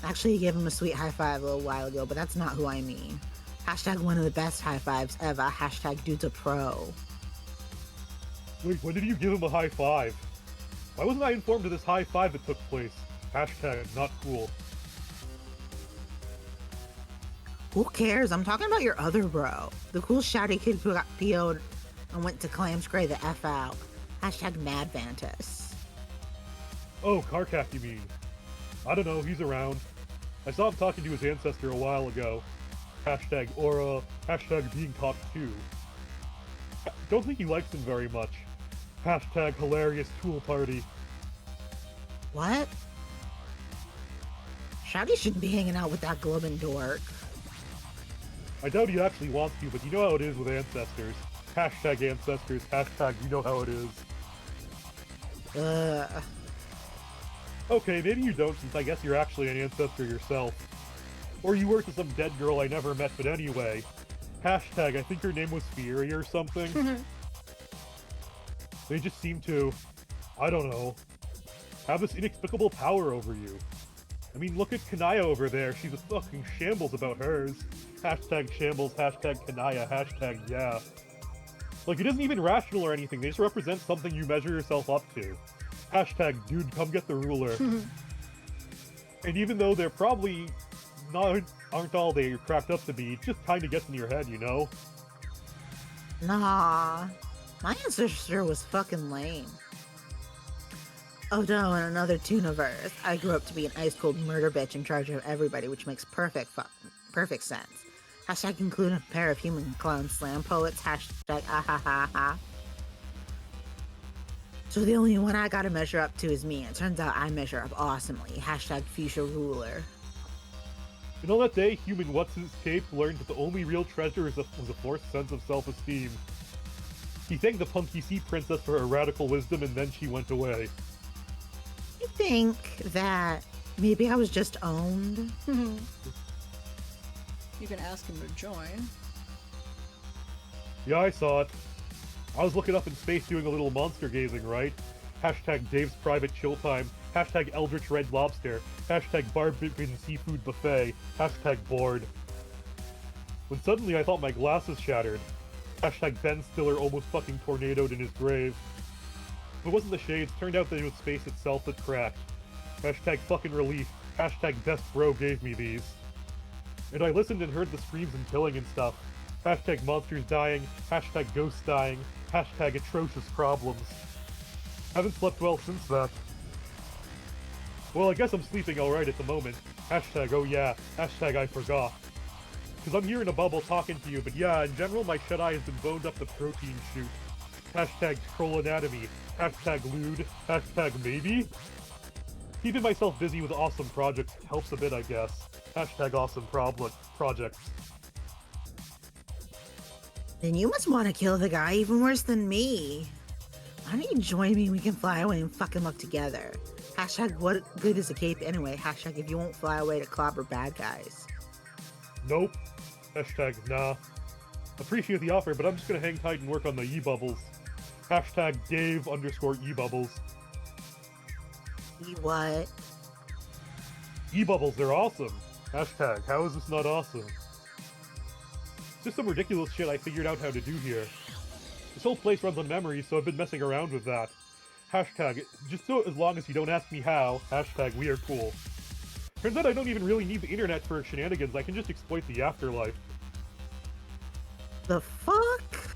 Actually, you gave him a sweet high five a little while ago, but that's not who I mean. Hashtag one of the best high fives ever. Hashtag dude's a pro. Wait, when did you give him a high five? Why wasn't I informed of this high five that took place? Hashtag not cool. Who cares? I'm talking about your other bro. The cool shouty kid who got PO'd and went to Clamscray the F out. Hashtag Mad Vantus. Oh, Karkak you mean. I don't know, he's around. I saw him talking to his ancestor a while ago. Hashtag aura, hashtag being talked to. Don't think he likes him very much. Hashtag hilarious tool party. What? Shouty shouldn't be hanging out with that glowing dork. I doubt he actually wants to, but you know how it is with ancestors. Hashtag ancestors, hashtag you know how it is. Okay, maybe you don't, since I guess you're actually an ancestor yourself. Or you were to some dead girl I never met, but anyway. Hashtag, I think her name was Fury or something. They just seem to, I don't know, have this inexplicable power over you. I mean, look at Kanaya over there. She's a fucking shambles about hers. Hashtag shambles, hashtag Kanaya, hashtag yeah. Like, it isn't even rational or anything. They just represent something you measure yourself up to. Hashtag dude, come get the ruler. And even though they're probably aren't all they're cracked up to be, it just kind of gets in your head, you know? Nah. My ancestor was fucking lame. Oh no, in another Tooniverse, I grew up to be an ice-cold murder bitch in charge of everybody, which makes perfect sense. Hashtag include a pair of human clown slam poets. Hashtag ahahaha. So the only one I gotta measure up to is me. It turns out I measure up awesomely. Hashtag fuchsia ruler. And on that day, human what's-his-cape learned that the only real treasure was a forced sense of self-esteem. He thanked the punky sea princess for her radical wisdom, and then she went away. I think that maybe I was just owned. You can ask him to join. Yeah, I saw it. I was looking up in space doing a little monster gazing, right? Hashtag Dave's private chill time. Hashtag Eldritch Red Lobster. Hashtag Barbecue Seafood Buffet. Hashtag bored. When suddenly I thought my glasses shattered. Hashtag Ben Stiller almost fucking tornadoed in his grave. If it wasn't the shades, turned out that it was space itself that cracked. Hashtag fucking relief. Hashtag best bro gave me these. And I listened and heard the screams and killing and stuff. Hashtag monsters dying. Hashtag ghosts dying. Hashtag atrocious problems. Haven't slept well since that. Well, I guess I'm sleeping alright at the moment. Hashtag oh yeah. Hashtag I forgot. Cause I'm here in a bubble talking to you, but yeah, in general my shut-eye has been boned up the protein shoot. Hashtag troll anatomy. Hashtag lewd. Hashtag maybe? Keeping myself busy with awesome projects helps a bit, I guess. Hashtag awesome projects. Then you must want to kill the guy even worse than me. Why don't you join me and we can fly away and fucking look together? Hashtag what good is a cape anyway? Hashtag if you won't fly away to clobber bad guys. Nope. Hashtag nah. Appreciate the offer, but I'm just gonna hang tight and work on the e-bubbles. Hashtag Dave underscore e-bubbles. What? E-bubbles, they're awesome. Hashtag, how is this not awesome? Just some ridiculous shit I figured out how to do here. This whole place runs on memory, so I've been messing around with that. Hashtag, just so as long as you don't ask me how, hashtag we are cool. Turns out I don't even really need the internet for shenanigans, I can just exploit the afterlife. The fuck?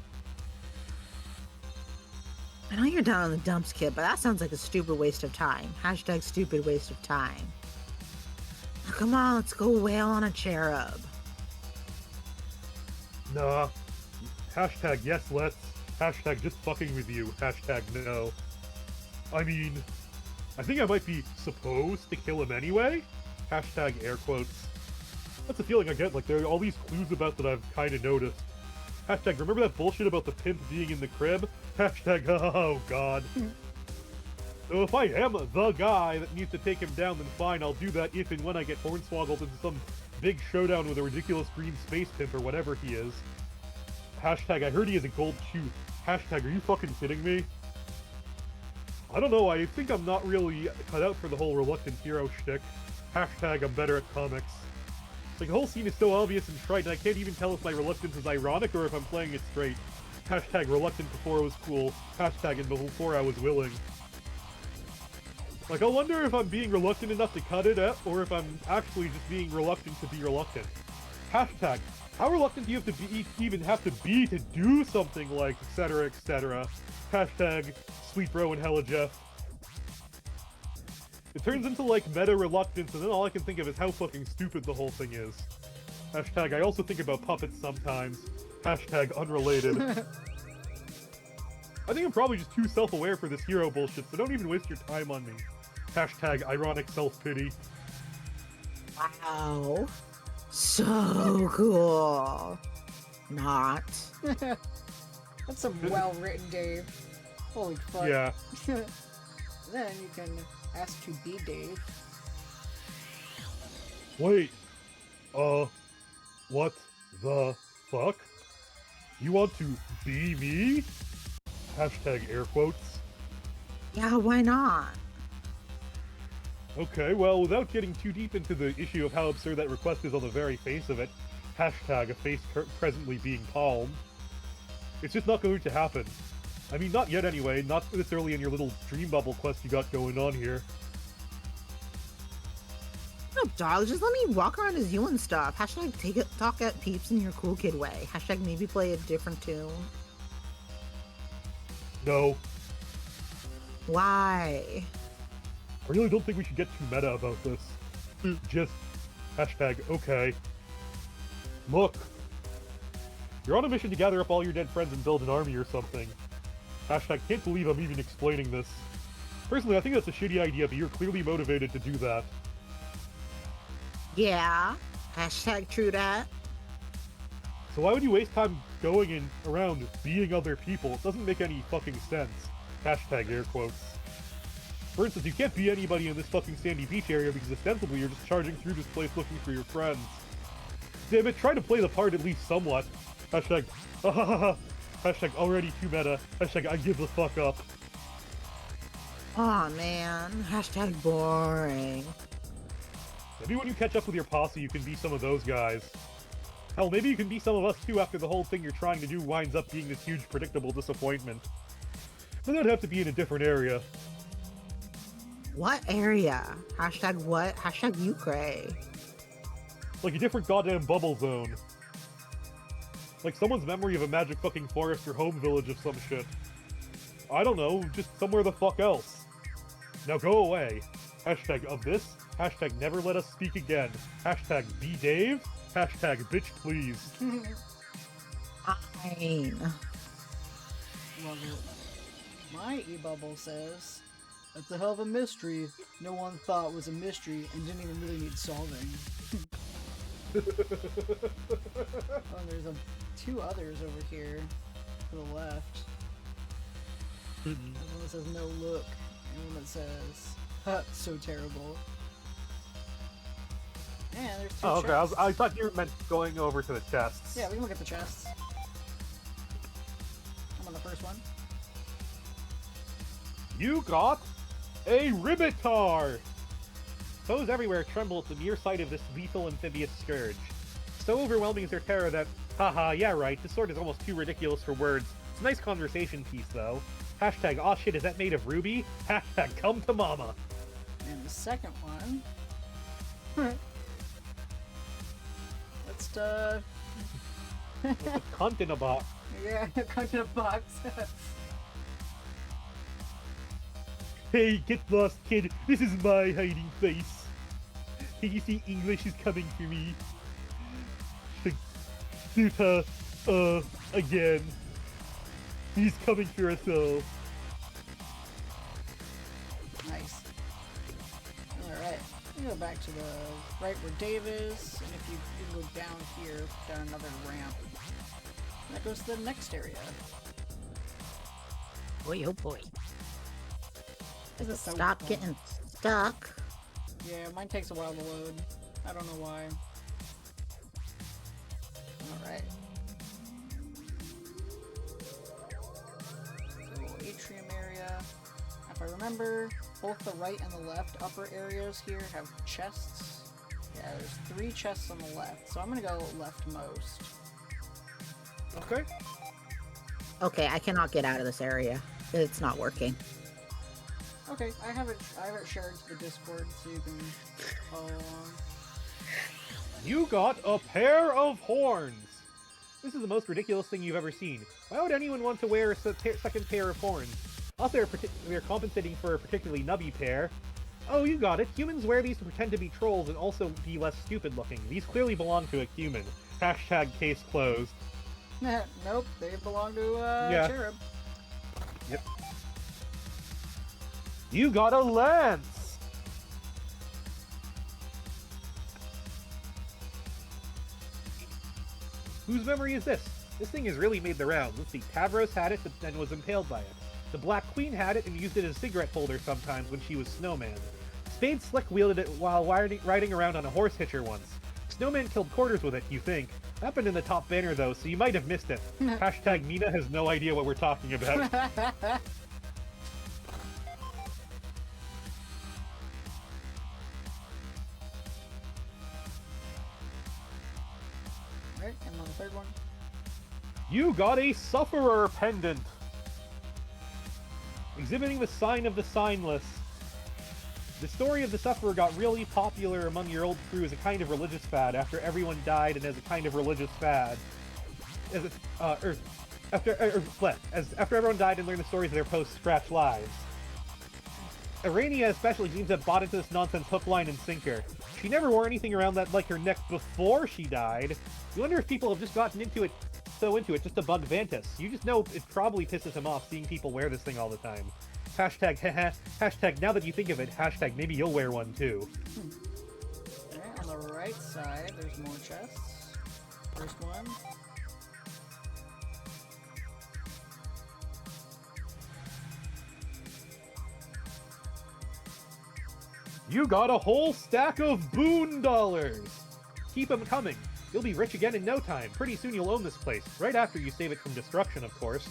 I know you're down in the dumps, kid, but that sounds like a stupid waste of time. Hashtag stupid waste of time. Now come on, let's go wail on a cherub. Nah. Hashtag yes let's. Hashtag just fucking with you. Hashtag no. I mean, I think I might be supposed to kill him anyway? Hashtag air quotes. That's the feeling I get, like there are all these clues about that I've kinda noticed. Hashtag remember that bullshit about the pimp being in the crib? Hashtag oh god. So if I am the guy that needs to take him down, then fine, I'll do that if and when I get hornswoggled into some big showdown with a ridiculous green space pimp or whatever he is. Hashtag I heard he has a gold tooth. Hashtag are you fucking kidding me? I don't know, I think I'm not really cut out for the whole reluctant hero shtick. Hashtag I'm better at comics. Like the whole scene is so obvious and trite and I can't even tell if my reluctance is ironic or if I'm playing it straight. Hashtag reluctant before I was cool. Hashtag and before I was willing. Like, I wonder if I'm being reluctant enough to cut it out, or if I'm actually just being reluctant to be reluctant. Hashtag, how reluctant do you have to be, even have to be to do something like, etc., etc. Hashtag, sweet bro and hella Jeff. It turns into, like, meta reluctance, and then all I can think of is how fucking stupid the whole thing is. Hashtag, I also think about puppets sometimes. Hashtag, unrelated. I think I'm probably just too self-aware for this hero bullshit, so don't even waste your time on me. Hashtag ironic self-pity. Wow. So cool. Not. That's some well-written, Dave. Holy fuck. Yeah. Then you can ask to be Dave. Wait. What the fuck? You want to be me? Hashtag air quotes. Yeah, why not? Okay, well, without getting too deep into the issue of how absurd that request is on the very face of it, hashtag a face presently being palmed, it's just not going to happen. I mean, not yet anyway, not this early in your little dream bubble quest you got going on here. No, darling, just let me walk around as you and stuff. Hashtag take it, talk at peeps in your cool kid way. Hashtag maybe play a different tune. No. Why? I really don't think we should get too meta about this. Just hashtag okay. Look. You're on a mission to gather up all your dead friends and build an army or something. Hashtag can't believe I'm even explaining this. Personally, I think that's a shitty idea, but you're clearly motivated to do that. Yeah. Hashtag true that. So why would you waste time going and around being other people? It doesn't make any fucking sense. Hashtag air quotes. For instance, you can't be anybody in this fucking sandy beach area because ostensibly you're just charging through this place looking for your friends. Damn it, try to play the part at least somewhat. Hashtag, Hashtag already too meta. Hashtag I give the fuck up. Aw, man. Hashtag boring. Maybe when you catch up with your posse, you can be some of those guys. Hell, maybe you can be some of us too after the whole thing you're trying to do winds up being this huge, predictable disappointment. But that'd have to be in a different area. What area? Hashtag what? Hashtag you cray. Like a different goddamn bubble zone. Like someone's memory of a magic fucking forest or home village of some shit. I don't know, just somewhere the fuck else. Now go away. Hashtag of this. Hashtag never let us speak again. Hashtag be Dave. Hashtag bitch please. Fine. Love it. My e-bubble says, that's a hell of a mystery no one thought was a mystery and didn't even really need solving. Oh, there's two others over here to the left. There's one that says no look, and one that says, huh, so terrible. And there's two Oh, okay. chests. I thought you meant going over to the chests. Yeah, we can look at the chests. I'm on the first one. You got a Ribbitar! Foes everywhere tremble at the mere sight of this lethal amphibious scourge. So overwhelming is their terror that, haha, yeah right, this sword is almost too ridiculous for words. It's a nice conversation piece, though. Hashtag, aw shit, is that made of ruby? Hashtag, come to mama. And the second one. Let's What's a cunt in a box? yeah, content box. Hey, get lost, kid. This is my hiding place. Can you see English is coming for me? Suta, again. He's coming for us all. Nice. Alright, we go back to the right where Dave is, and if you go down here, down another ramp, that goes to the next area. Boy, oh boy. Is it so Stop fun? getting stuck. Yeah, mine takes a while to load. I don't know why. Alright. So, atrium area. If I remember, both the right and the left upper areas here have chests. Yeah, there's 3 chests on the left, so I'm gonna go leftmost. Okay. Okay, I cannot get out of this area. It's not working. Okay, I have it shared to the Discord so you can follow along. You got a pair of horns! This is the most ridiculous thing you've ever seen. Why would anyone want to wear a second pair of horns? Also, they're compensating for a particularly nubby pair. Oh, you got it. Humans wear these to pretend to be trolls and also be less stupid looking. These clearly belong to a human. Hashtag case closed. Nope, they belong to Yeah. Cherub. Yep. You got a lance! Whose memory is this? This thing has really made the rounds. Let's see, Tavros had it and was impaled by it. The Black Queen had it and used it as a cigarette holder sometimes when she was Snowman. Spade Slick wielded it while riding around on a horse hitcher once. Snowman killed quarters with it, you think. Happened in the top banner though, so you might have missed it. Hashtag Mina has no idea what we're talking about. Alright, and on the third one. You got a Sufferer pendant! Exhibiting the sign of the signless. The story of the Sufferer got really popular among your old crew as a kind of religious fad after everyone died and as a kind of religious fad. After everyone died and learned the stories of their post-scratch lives. Arania especially seems to have bought into this nonsense hook, line, and sinker. She never wore anything around that like her neck before she died. You wonder if people have just gotten into it just to bug Vantus. You just know it probably pisses him off seeing people wear this thing all the time. Hashtag haha. Hashtag now that you think of it, hashtag maybe you'll wear one too. Alright, on the right side, there's more chests. First one. You got a whole stack of boon dollars! Keep them coming. You'll be rich again in no time. Pretty soon you'll own this place. Right after you save it from destruction, of course.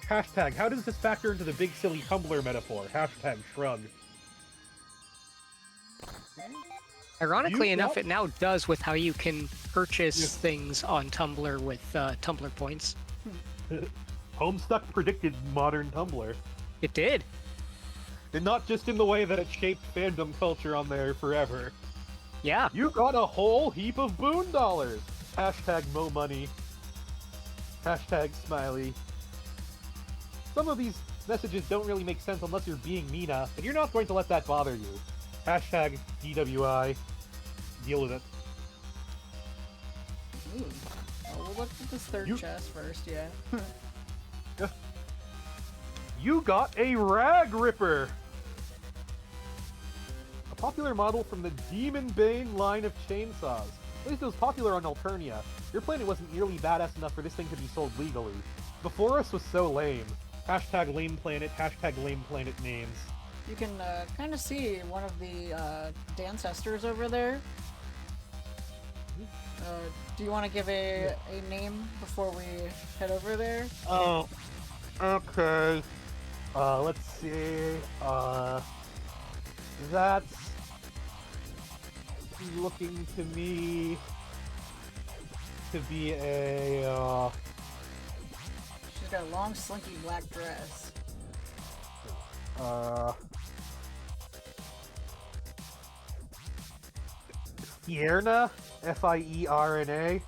Hashtag, how does this factor into the big silly Tumblr metaphor? Hashtag shrug. Ironically You enough, got- it now does with how you can purchase things on Tumblr with Tumblr points. Homestuck predicted modern Tumblr. It did. And not just in the way that it shaped fandom culture on there forever. Yeah. You got a whole heap of boon dollars! Hashtag mo money. Hashtag smiley. Some of these messages don't really make sense unless you're being Mina, and you're not going to let that bother you. Hashtag DWI. Deal with it. Ooh. Oh, we'll look at this third You- chest first, yeah. You got a Rag Ripper! A popular model from the Demon Bane line of chainsaws. At least it was popular on Alternia. Your planet wasn't nearly badass enough for this thing to be sold legally. Before us was so lame. Hashtag lame planet names. You can kind of see one of the Dancestors over there. Do you want to give a name before we head over there? Oh, okay. Let's see. That's looking to me to be a, She's got a long, slinky black dress. Fierna? Fierna?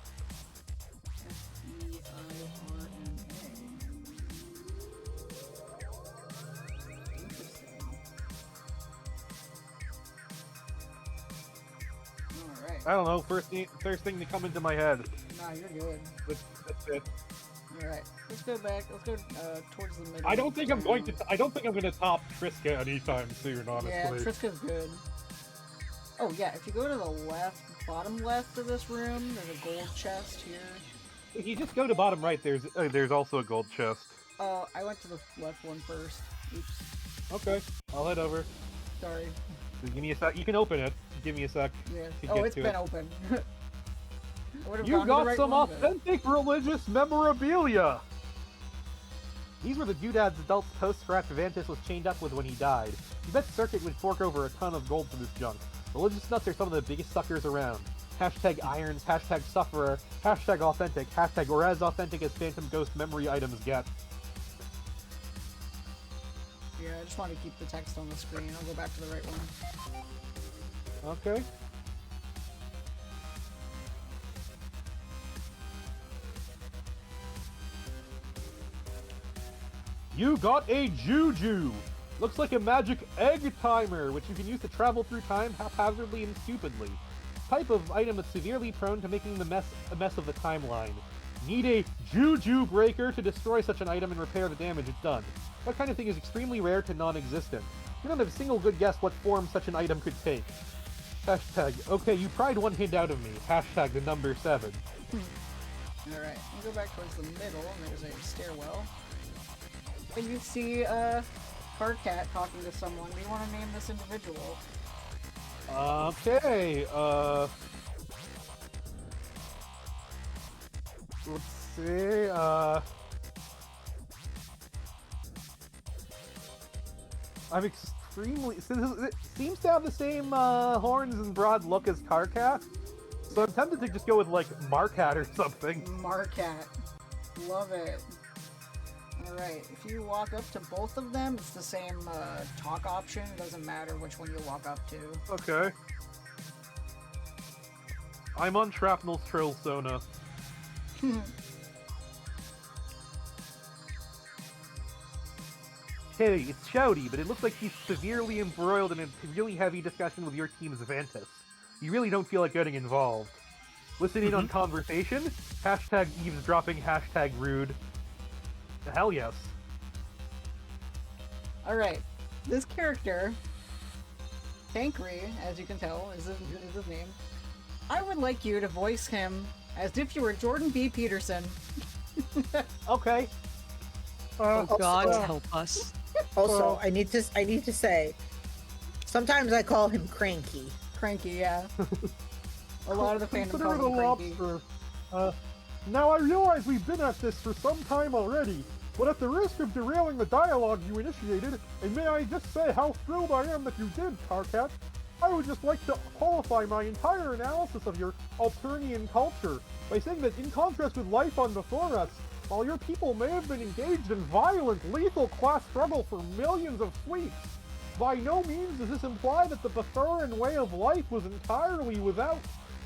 Alright. I don't know, first thing to come into my head. Nah, you're good. That's it. Alright. Let's go back. Let's go towards the middle. I don't think I'm going to top Triska anytime soon, honestly. Yeah, Triska's good. Oh yeah, if you go to the left, bottom left of this room, there's a gold chest here. If you just go to bottom right, there's also a gold chest. Oh, I went to the left one first. Oops. Okay, I'll head over. Sorry. Just give me a sec. You can open it. Give me a sec. Yeah. to Oh, get it's to been it. open. I would've You gone to the got right some one, but- authentic religious memorabilia! These were the Doodad's adult post-scratch Vantis was chained up with when he died. You bet Circuit would fork over a ton of gold for this junk. Religious nuts are some of the biggest suckers around. Hashtag irons, hashtag sufferer, hashtag authentic, hashtag or as authentic as Phantom Ghost memory items get. Yeah, I just want to keep the text on the screen. I'll go back to the right one. Okay. You got a Juju! Looks like a magic egg timer, which you can use to travel through time haphazardly and stupidly. Type of item that's severely prone to making a mess of the timeline. Need a Juju breaker to destroy such an item and repair the damage it's done. That kind of thing is extremely rare to non-existent. You don't have a single good guess what form such an item could take. Hashtag, okay, you pried one hint out of me. Hashtag the number 7. Alright, we'll go back towards the middle, and there's a stairwell. And you see Cardcat talking to someone. Do you want to name this individual? Okay, let's see, I'm extremely, since it seems to have the same, horns and broad look as Karkat, so I'm tempted to just go with, like, Markat or something. Marcat. Love it. Alright, if you walk up to both of them, it's the same talk option. Doesn't matter which one you walk up to. Okay. I'm on Shrapnel's Trill Sona. Hey, it's Shouty, but it looks like he's severely embroiled in a really heavy discussion with your team's Ventus. You really don't feel like getting involved. Listen in on conversation? Hashtag eavesdropping, hashtag rude. Hell yes. Alright, this character, Tankry, as you can tell, is his name. I would like you to voice him as if you were Jordan B. Peterson. Okay. Oh God, also- help us. Also, I need to say, sometimes I call him Cranky. Cranky, yeah. A lot of the fandom Consider calls it a him Cranky. lobster. Now I realize we've been at this for some time already, but at the risk of derailing the dialogue you initiated, and may I just say how thrilled I am that you did, Karkat, I would just like to qualify my entire analysis of your Alternian culture by saying that in contrast with life on before us, while your people may have been engaged in violent, lethal class struggle for millions of sweeps, by no means does this imply that the Bethuran way of life was entirely without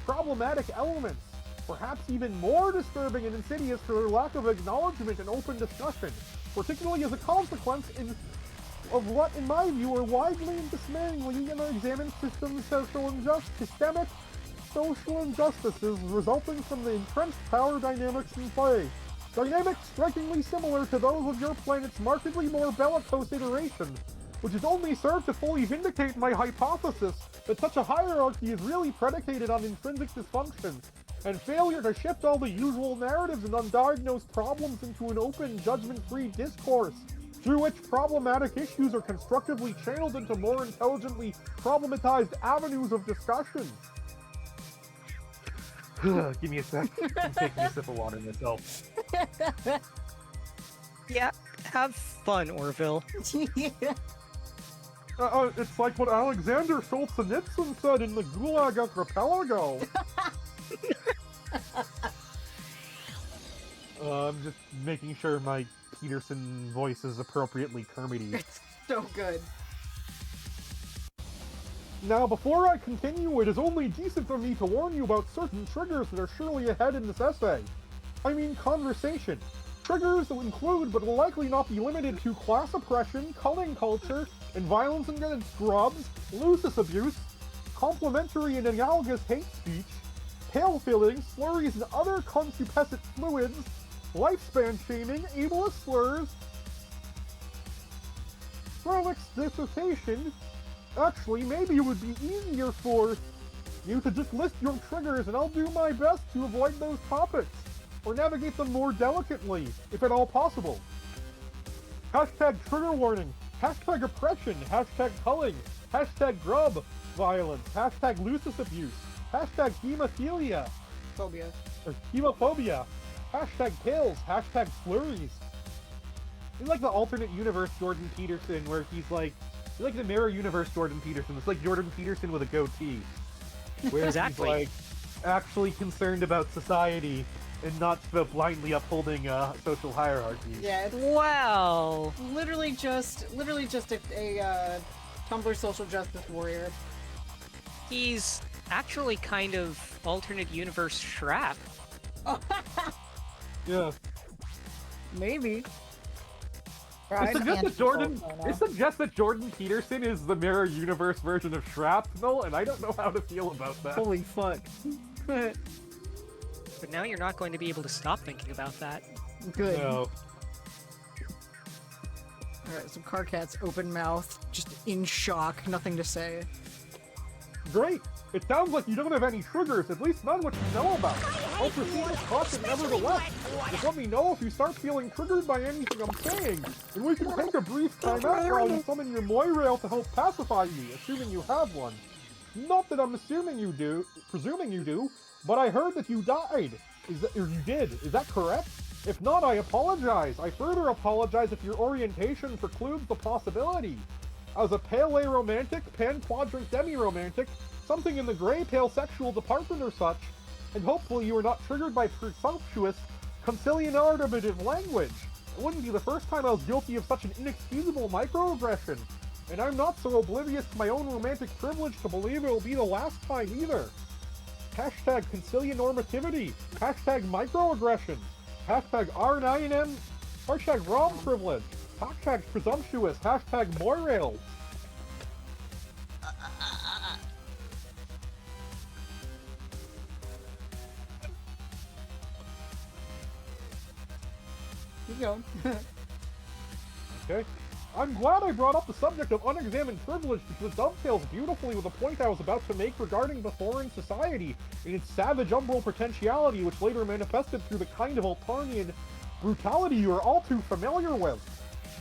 problematic elements, perhaps even more disturbing and insidious for their lack of acknowledgement and open discussion, particularly as a consequence of what, in my view, are widely and dismayingly unexamined systemic social injustices resulting from the entrenched power dynamics in play. Dynamics strikingly similar to those of your planet's markedly more bellicose iteration, which has only served to fully vindicate my hypothesis that such a hierarchy is really predicated on intrinsic dysfunction, and failure to shift all the usual narratives and undiagnosed problems into an open, judgment-free discourse, through which problematic issues are constructively channeled into more intelligently problematized avenues of discussion. Give me a sec. I'm taking a sip of water myself. Yeah, have fun, Orville. It's like what Alexander Solzhenitsyn said in the Gulag Archipelago. I'm just making sure my Peterson voice is appropriately Kermity. It's so good. Now, before I continue, it is only decent for me to warn you about certain triggers that are surely ahead in this essay. I mean conversation. Triggers that include, but will likely not be limited to, class oppression, culling culture, and violence against grubs, lusus abuse, complementary and analogous hate speech, pale filling, slurries and other concupiscent fluids, lifespan shaming, ableist slurs, Frolics dissertation. Actually, maybe it would be easier for you to just list your triggers and I'll do my best to avoid those topics, or navigate them more delicately, if at all possible. Hashtag trigger warning, hashtag oppression, hashtag culling, hashtag grub violence, hashtag lusus abuse, hashtag hemophilia, Phobia. or hemophobia, hashtag pills, hashtag slurries. He's like the alternate universe Jordan Peterson, where he's like the mirror universe Jordan Peterson. It's like Jordan Peterson with a goatee. Where Exactly. he's like actually concerned about society and not about blindly upholding social hierarchies. Yeah, it's Wow. literally just a Tumblr social justice warrior. He's actually kind of alternate universe Shrap. Yeah. Maybe. It suggests that Jordan Peterson is the mirror universe version of Shrapnel, and I don't know how to feel about that. Holy fuck. But now you're not going to be able to stop thinking about that. Good. No. Alright, so Karkat's open mouth, just in shock, nothing to say. Great! It sounds like you don't have any triggers, at least none which you know about. I'll proceed with caution nevertheless. Just let me know if you start feeling triggered by anything I'm saying, and we can take a brief time out while you summon your Moirail to help pacify me, assuming you have one. Not that I'm presuming you do, but I heard that you died. You did. Is that correct? If not, I apologize. I further apologize if your orientation precludes the possibility. As a pale aromantic, pan-quadrant demi-romantic, something in the gray-pale sexual department or such, and hopefully you are not triggered by presumptuous, conciliatorative language. It wouldn't be the first time I was guilty of such an inexcusable microaggression, and I'm not so oblivious to my own romantic privilege to believe it will be the last time either. Hashtag concilianormativity, hashtag microaggression, hashtag R9M, hashtag ROM privilege, hashtag presumptuous, hashtag Moirails. Keep going. Okay. I'm glad I brought up the subject of unexamined privilege because it dovetails beautifully with the point I was about to make regarding Bethuran society and its savage umbral potentiality, which later manifested through the kind of Altarnian brutality you are all too familiar with.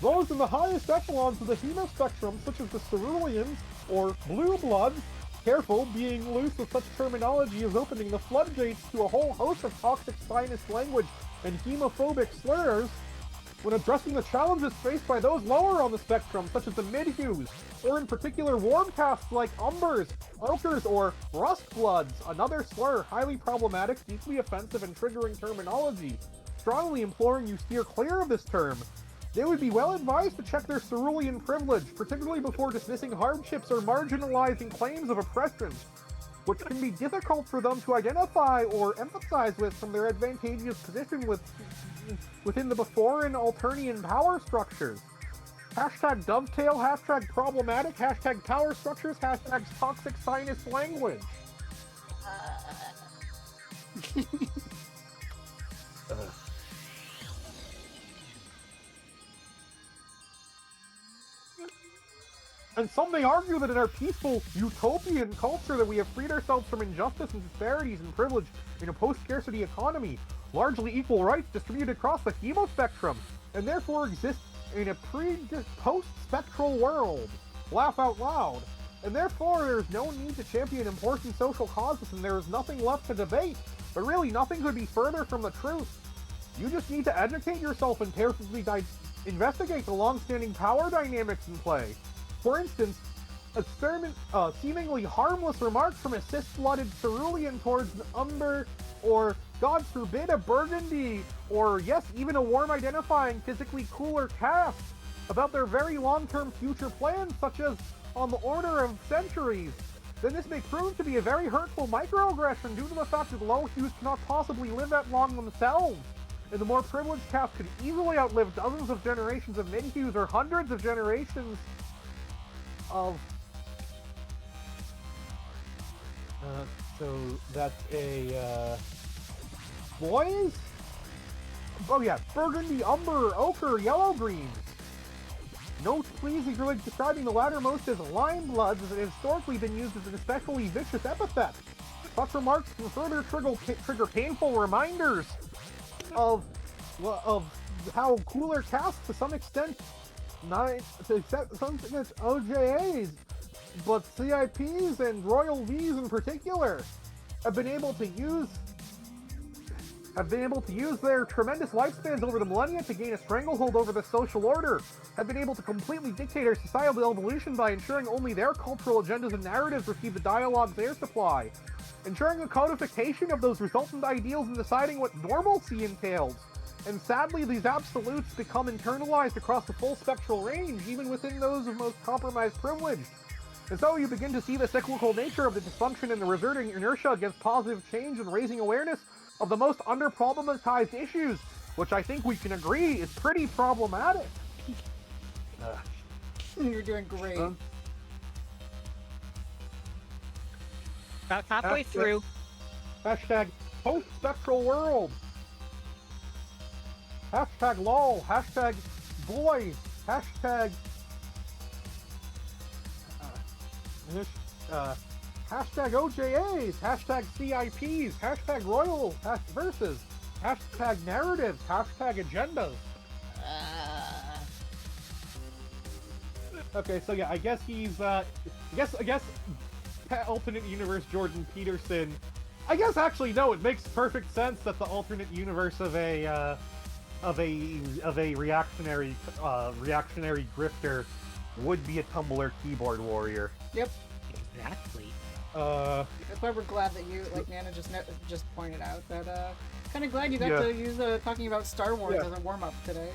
Those in the highest echelons of the hemo spectrum, such as the Ceruleans, or Blue Bloods, Careful, being loose with such terminology is opening the floodgates to a whole host of toxic spinous language and hemophobic slurs when addressing the challenges faced by those lower on the spectrum, such as the mid-hues, or in particular warm castes like umbers, ochres, or rustbloods, another slur, highly problematic, deeply offensive, and triggering terminology. Strongly imploring you steer clear of this term. They would be well advised to check their cerulean privilege, particularly before dismissing hardships or marginalizing claims of oppression, which can be difficult for them to identify or empathize with from their advantageous position within the before and Alternian power structures. Hashtag dovetail, hashtag problematic, hashtag power structures, hashtag toxic sinus language. And some may argue that in our peaceful, utopian culture that we have freed ourselves from injustice and disparities and privilege in a post-scarcity economy, largely equal rights distributed across the hemospectrum, and therefore exist in a post-spectral world. Laugh out loud. And therefore there is no need to champion important social causes and there is nothing left to debate. But really, nothing could be further from the truth. You just need to educate yourself and carefully investigate the long-standing power dynamics in play. For instance, a seemingly harmless remark from a cis-blooded cerulean towards an umber, or God forbid a burgundy, or yes, even a warm-identifying, physically cooler caste about their very long-term future plans, such as on the order of centuries, then this may prove to be a very hurtful microaggression due to the fact that low hues cannot possibly live that long themselves, and the more privileged caste could easily outlive dozens of generations of mid-hues or hundreds of generations of... so that's a, boys? Oh yeah, burgundy, umber, ochre, yellow green. Note please that you're describing the lattermost as lime bloods, as it has historically been used as an especially vicious epithet. Such remarks can further trigger painful reminders of how cooler castes to some extent, OJAs, but CIPs and Royal Vs in particular have been able to use their tremendous lifespans over the millennia to gain a stranglehold over the social order, have been able to completely dictate our societal evolution by ensuring only their cultural agendas and narratives receive the dialogue's air supply, ensuring the codification of those resultant ideals and deciding what normalcy entails. And sadly, these absolutes become internalized across the full spectral range, even within those of most compromised privilege. And so you begin to see the cyclical nature of the dysfunction and the reverting inertia against positive change and raising awareness of the most under-problematized issues, which I think we can agree is pretty problematic. You're doing great. About halfway through. Hashtag post-spectral world. Hashtag lol. Hashtag boys. Hashtag... hashtag OJAs, hashtag CIPs, hashtag royal versus, hashtag narratives, hashtag agendas. Okay, so yeah, I guess he's, I guess alternate universe Jordan Peterson. I guess actually no, it makes perfect sense that the alternate universe of a reactionary grifter would be a Tumblr keyboard warrior. Yep. Exactly. That's why we're glad that you, like Nana just pointed out, that kind of glad you got to use talking about Star Wars as a warm-up today.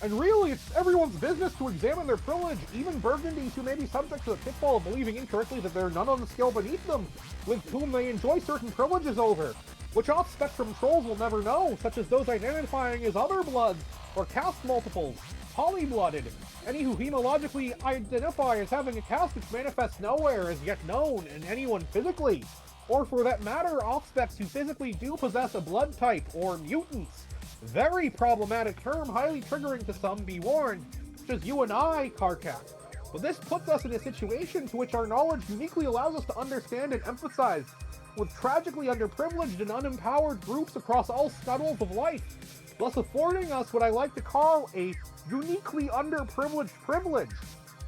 And really, it's everyone's business to examine their privilege, even Burgundies who may be subject to the pitfall of believing incorrectly that there are none on the scale beneath them, with whom they enjoy certain privileges over, which off-spectrum trolls will never know, such as those identifying as other bloods, or caste multiples, polyblooded, any who hemologically identify as having a caste which manifests nowhere as yet known in anyone physically, or for that matter, off-specs who physically do possess a blood type, or mutants. Very problematic term, highly triggering to some, be warned, such as you and I, Karkat. But this puts us in a situation to which our knowledge uniquely allows us to understand and empathize with tragically underprivileged and unempowered groups across all scuttles of life, thus affording us what I like to call a uniquely underprivileged privilege.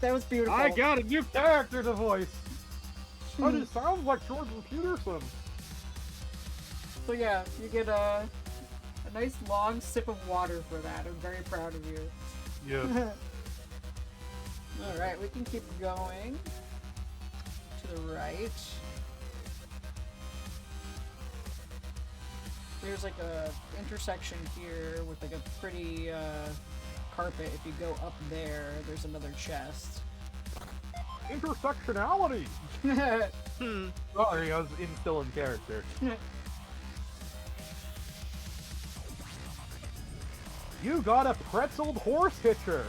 That was beautiful. I got a new character to voice. Oh, it sounds like Jordan Peterson. So yeah, you get a nice long sip of water for that. I'm very proud of you. Yes. Alright, we can keep going. To the right. There's like a intersection here with like a pretty carpet. If you go up there, there's another chest. Intersectionality. Sorry, I was still in character. You got a pretzeled horse hitcher.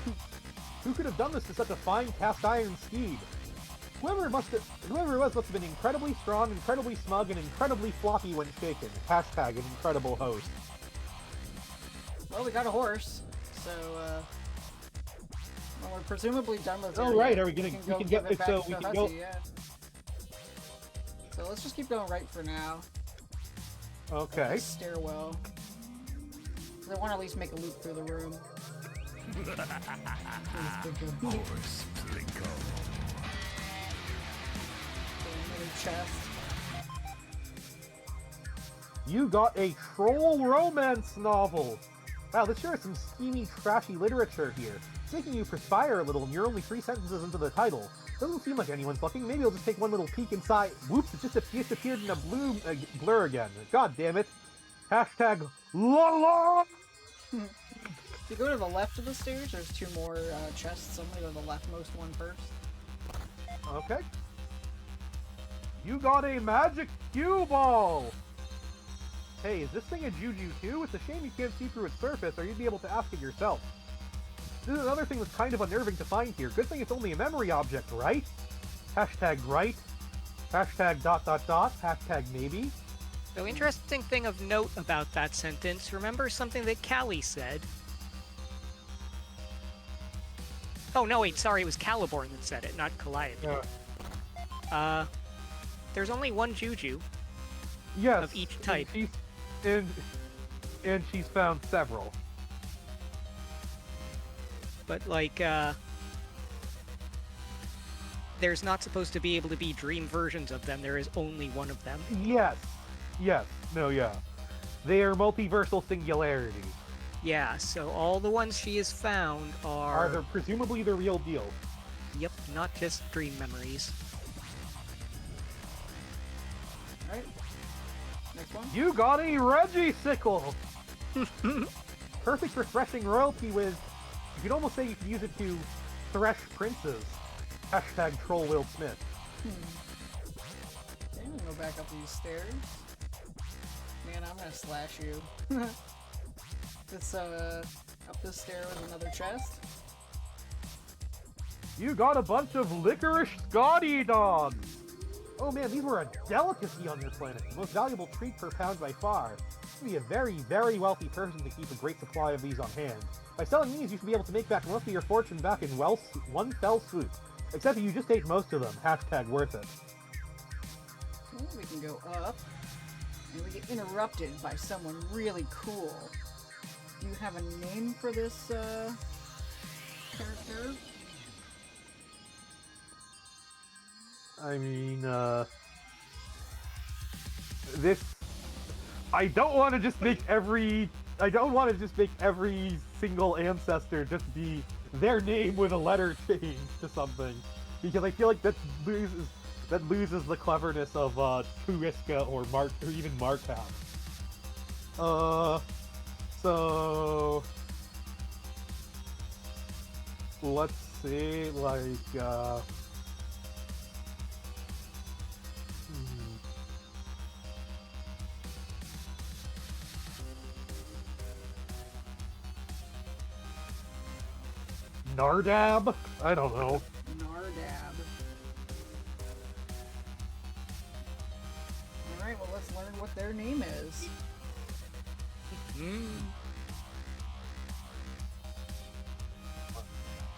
Who could have done this to such a fine cast iron steed? Whoever it was must have been incredibly strong, incredibly smug, and incredibly floppy when shaken. Hashtag an incredible host. Well, we got a horse, so well, we're presumably done with it. Oh right, are we gonna? We We can give get it back so to we can Huzzy, go. yeah. So let's just keep going right for now. Okay. This stairwell. 'Cause I want to at least make a loop through the room. Horse Plinko. Another chest. You got a troll romance novel. Wow, this sure is some steamy, trashy literature here. It's making you perspire a little, and you're only 3 sentences into the title. Doesn't seem like anyone's fucking. Maybe I'll just take one little peek inside. Whoops, it just appeared in a blur again. God damn it. Hashtag LOLA! If you go to the left of the stairs, there's 2 more chests. I'm gonna go to the leftmost one first. Okay. You got a magic cue ball! Hey, is this thing a juju too? It's a shame you can't see through its surface, or you'd be able to ask it yourself. This is another thing that's kind of unnerving to find here. Good thing it's only a memory object, right? Hashtag right. Hashtag ... Hashtag maybe. So interesting thing of note about that sentence, remember something that Callie said? Oh no, wait, sorry, it was Caliborn that said it, not Calliope. There's only one Juju Yes. of each type. And she's found several. But like, there's not supposed to be able to be dream versions of them, there is only one of them. Yes. Yes. No, yeah. They are multiversal singularities. Yeah, so all the ones she has found Are they presumably the real deal? Yep, not just dream memories. Alright. Next one. You got a Regisicle! Perfect for threshing royalty with... You could almost say you could use it to thresh princes. Hashtag troll Will Smith. Okay, I'm gonna go back up these stairs. Man, I'm gonna slash you. It's up this stair with another chest. You got a bunch of licorice Scotty dogs! Oh man, these were a delicacy on your planet. The most valuable treat per pound by far. You'd be a very, very wealthy person to keep a great supply of these on hand. By selling these, you should be able to make back most of your fortune back in one fell swoop. Except if you just ate most of them. Hashtag worth it. Well, we can go up. And we get interrupted by someone really cool. Do you have a name for this, character? I mean, this... I don't want to just make every single ancestor just be their name with a letter change to something. Because I feel like that loses the cleverness of, Tuiska or even Markow. So... Let's see, like, Nardab? I don't know. Nardab. Alright, well let's learn what their name is.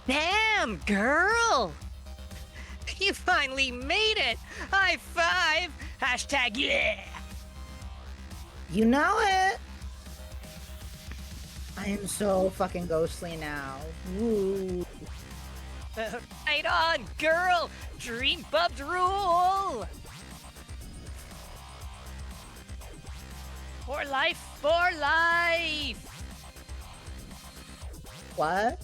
Damn, girl! You finally made it! High five! Hashtag yeah! You know it. I am so fucking ghostly now. Woo. Right on, girl! Dream bubs rule! For life, for life! What?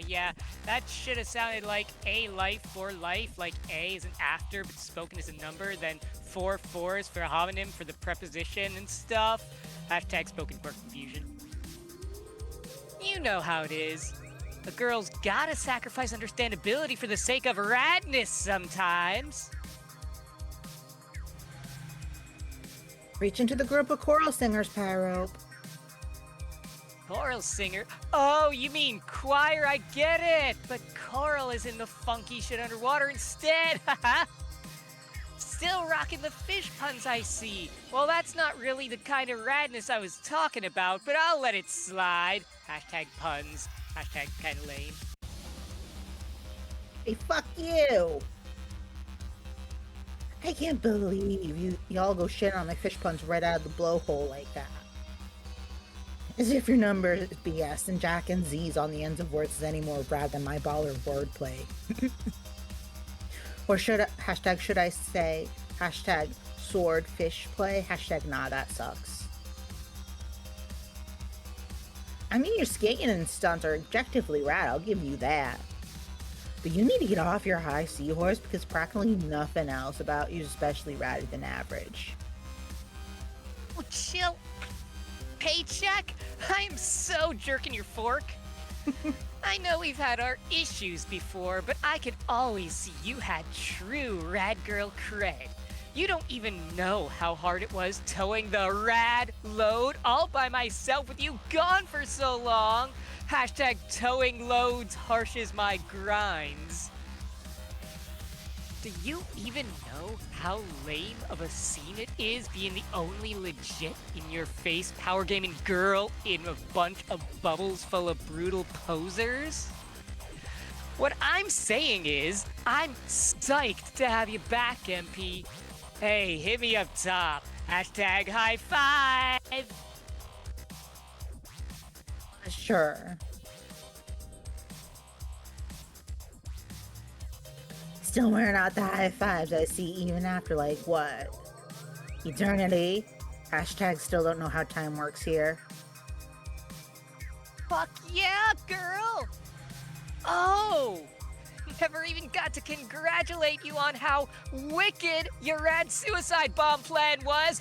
Yeah, that should have sounded like a life for life, like A is an after but spoken as a number, then 4 4s for a homonym for the preposition and stuff. Hashtag spoken word confusion. You know how it is. A girl's gotta sacrifice understandability for the sake of radness sometimes. Reach into the group of choral singers, Pyro. Choral singer? Oh, you mean choir, I get it! But choral is in the funky shit underwater instead, haha! Still rocking the fish puns, I see. Well, that's not really the kind of radness I was talking about, but I'll let it slide. Hashtag puns. Hashtag kinda lame. Hey, fuck you! I can't believe y'all go shit on my fish puns right out of the blowhole like that. As if your number is BS and Jack and Z's on the ends of words is any more rad than my baller wordplay. Or should I say, hashtag swordfish play, hashtag nah, that sucks. I mean, your skating and stunts are objectively rad, I'll give you that. But you need to get off your high seahorse because practically nothing else about you is especially radder than average. Oh, chill. Paycheck? I am so jerking your fork. I know we've had our issues before, but I could always see you had true rad girl cred. You don't even know how hard it was towing the rad load all by myself with you gone for so long. Hashtag towing loads harsh as my grinds. Do you even know how lame of a scene it is being the only legit in-your-face power gaming girl in a bunch of bubbles full of brutal posers? What I'm saying is, I'm psyched to have you back, MP. Hey, hit me up top. Hashtag high five. Sure. Still wearing out the high fives I see even after, like, what? Eternity? Hashtag still don't know how time works here. Fuck yeah, girl! Oh! Never even got to congratulate you on how wicked your rad suicide bomb plan was!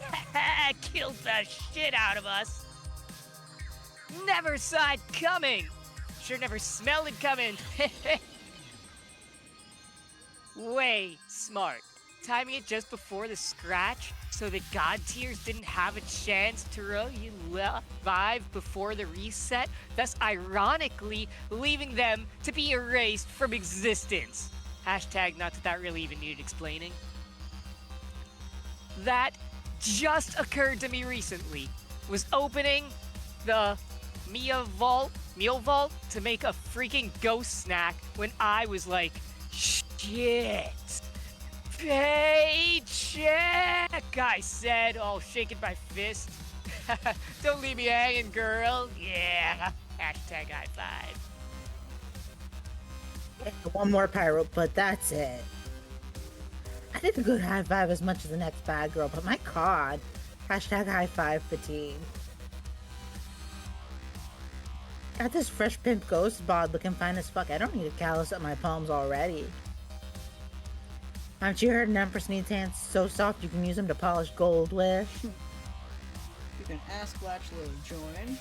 Killed the shit out of us! Never saw it coming! Sure never smelled it coming! Way smart. Timing it just before the scratch so that God tiers didn't have a chance to revive before the reset, thus ironically leaving them to be erased from existence. Hashtag not that that really even needed explaining. That just occurred to me recently. Was opening the meal vault to make a freaking ghost snack when I was like, shit. Paycheck, I said, all shaking my fist. Don't leave me hanging, girl. Yeah. Hashtag high five. One more pyro, but that's it. I did a good high five as much as the next bad girl, but my god. Hashtag high five fatigue. Got this fresh pimp ghost bod looking fine as fuck. I don't need a callus up my palms already. Haven't you heard an empress needs hands so soft you can use them to polish gold with? You can ask Latchlow to join.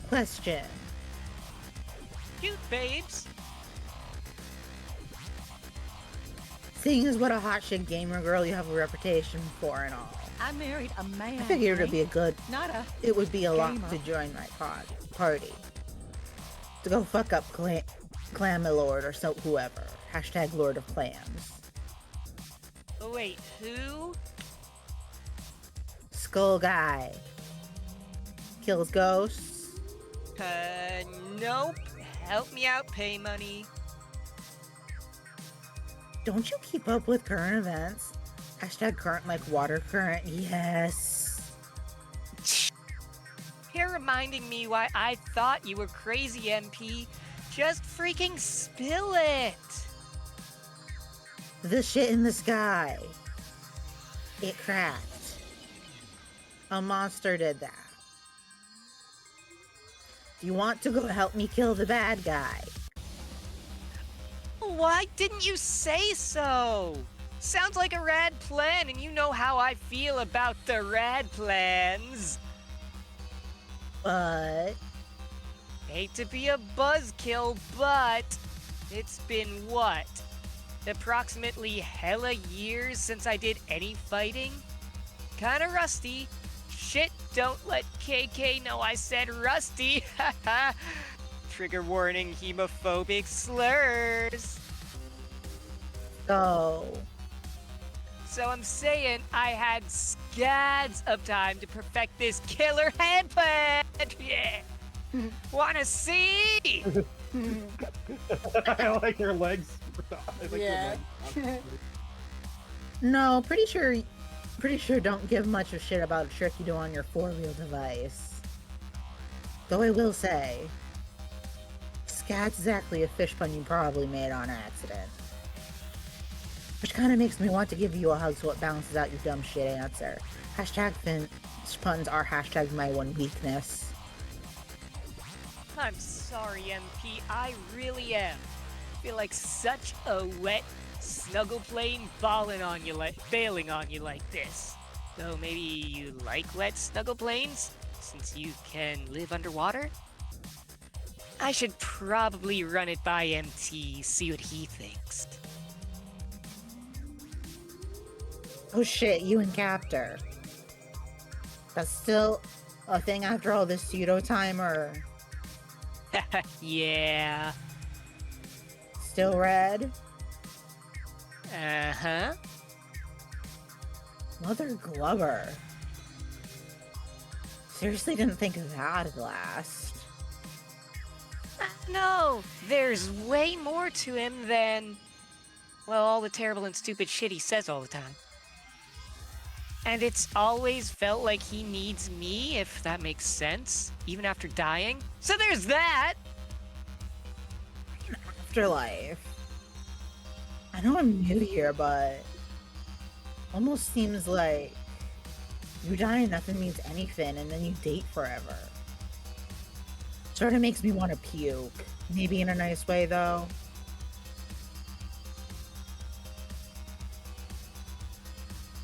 Question. Cute babes. Seeing as what a hot shit gamer girl you have a reputation for and all, I married a man. I figured it'd be it would be a lot gamer. to join my party. To go fuck up Clamilord or so whoever. Hashtag Lord of Clams. Oh, wait, who? Skull guy. Kills ghosts. Nope. Help me out, pay money. Don't you keep up with current events? Hashtag current like water current, yes. Pair of reminding me why I thought you were crazy, MP. Just freaking spill it. The shit in the sky. It cracked. A monster did that. Do you want to go help me kill the bad guy? Why didn't you say so? Sounds like a rad plan, and you know how I feel about the rad plans. But... Hate to be a buzzkill, but it's been what? Approximately hella years since I did any fighting? Kinda rusty. Shit, don't let KK know I said rusty. Trigger warning, homophobic slurs. So I'm saying I had scads of time to perfect this killer hand plan. Yeah. Wanna see? I like your legs. Yeah. no, pretty sure don't give much of shit about a trick you do on your 4-wheel device. Though I will say, scat's exactly a fish pun you probably made on accident. Which kind of makes me want to give you a hug so it balances out your dumb shit answer. Hashtag fish puns are hashtag my one weakness. I'm sorry, MP. I really am. Feel like such a wet snuggle plane bailing on you like this. Though maybe you like wet snuggle planes, since you can live underwater? I should probably run it by MT, see what he thinks. Oh shit, you and Captor. That's still a thing after all this pseudo time, or Yeah. still red? Uh-huh. Mother Glover. Seriously didn't think that'd last. No, there's way more to him than, well, all the terrible and stupid shit he says all the time. And it's always felt like he needs me, if that makes sense, even after dying. So there's that! Afterlife. I know I'm new here, but almost seems like you die and nothing means anything, and then you date forever. Sort of makes me want to puke. Maybe in a nice way, though.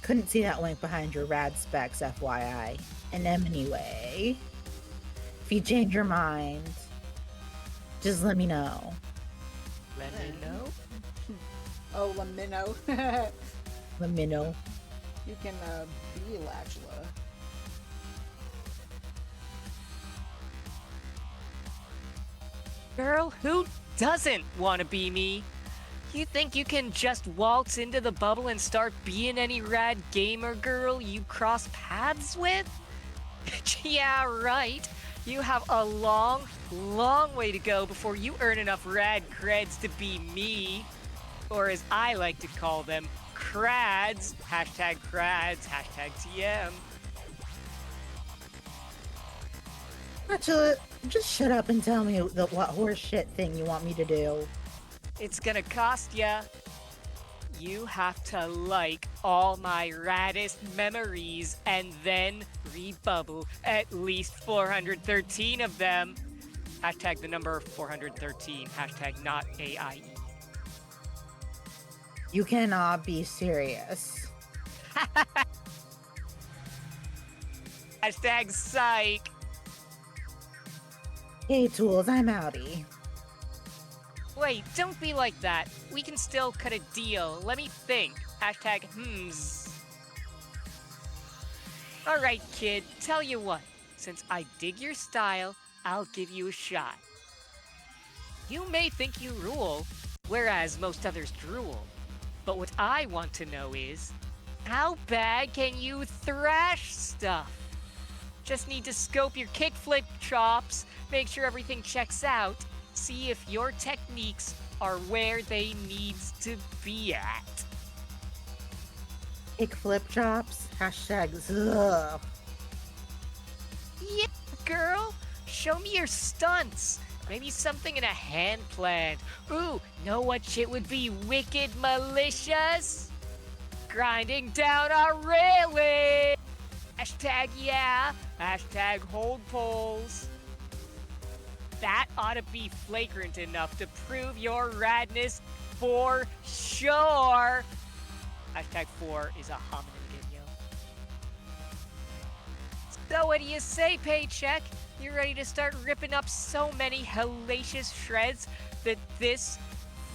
Couldn't see that link behind your rad specs, FYI. And anyway, if you change your mind, just let me know. Let me know? Oh, Lamino. Let me know. You can be Latchla. Girl, who doesn't want to be me? You think you can just waltz into the bubble and start being any rad gamer girl you cross paths with? Yeah, right. You have a long, long way to go before you earn enough rad creds to be me. Or as I like to call them, crads. Hashtag crads, hashtag TM. Actually, just shut up and tell me what horse shit thing you want me to do. It's gonna cost ya. You have to like all my raddest memories and then rebubble at least 413 of them. Hashtag the number 413. Hashtag not AIE. You cannot be serious. Hashtag psych. Hey, Tools, I'm outie. Wait, don't be like that. We can still cut a deal. Let me think. Hashtag hmms. Alright, kid, tell you what. Since I dig your style, I'll give you a shot. You may think you rule, whereas most others drool. But what I want to know is, how bad can you thrash stuff? Just need to scope your kickflip chops, make sure everything checks out, see if your techniques are where they needs to be at. Kick flip chops. Hashtag ugh. Yeah, girl? Show me your stunts. Maybe something in a hand plant. Ooh, know what shit would be wicked malicious? Grinding down our railing. Hashtag yeah. Hashtag hold poles. That ought to be flagrant enough to prove your radness for sure. Hashtag 4 is a homonym again, yo. So what do you say, Paycheck? You ready to start ripping up so many hellacious shreds that this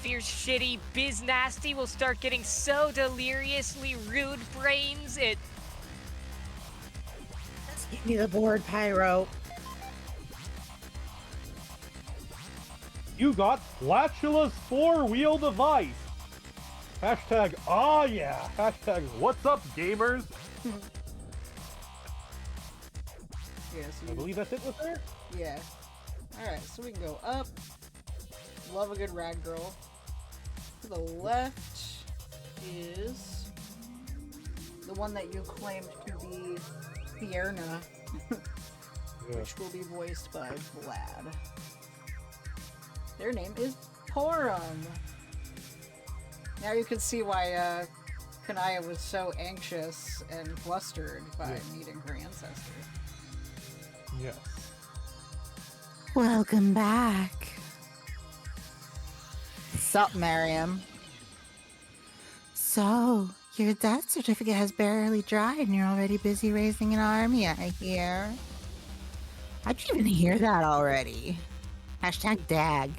fierce shitty biz nasty will start getting so deliriously rude brains it... Give me the board, Pyro. You got Latula's 4-wheel device. Hashtag, ah yeah. Hashtag, what's up, gamers? Yes, I believe that's it with her? Yeah. Alright, so we can go up. Love a good rad girl. To the left is the one that you claimed to be Fierna, which will be voiced by Vlad. Their name is Porum. Now you can see why Kanaya was so anxious and flustered by meeting her ancestor. Yes. Welcome back. Sup, Miriam? So, your death certificate has barely dried and you're already busy raising an army, I hear. How'd you even hear that already? Hashtag dag.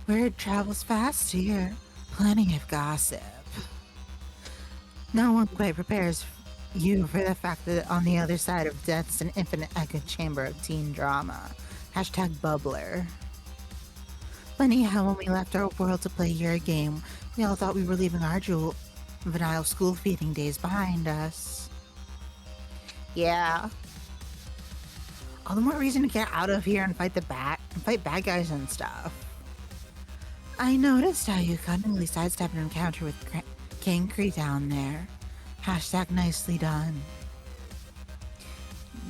Word travels fast here. Plenty of gossip. No one quite prepares you for the fact that on the other side of death's an infinite echo chamber of teen drama. Hashtag bubbler. Funny how when we left our world to play your game, we all thought we were leaving our juvenile school feeding days behind us. Yeah. All the more reason to get out of here and fight bad guys and stuff. I noticed how you cunningly sidestepped an encounter with Cankry down there. Hashtag nicely done.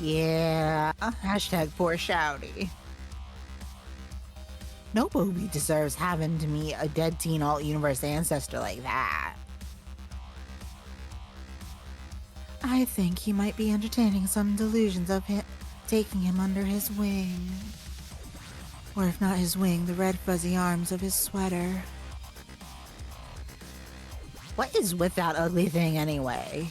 Yeah. Hashtag poor Shouty. Nobody deserves having to meet a dead teen alt-universe ancestor like that. I think he might be entertaining some delusions of taking him under his wing. Or if not his wing, the red fuzzy arms of his sweater. What is with that ugly thing anyway?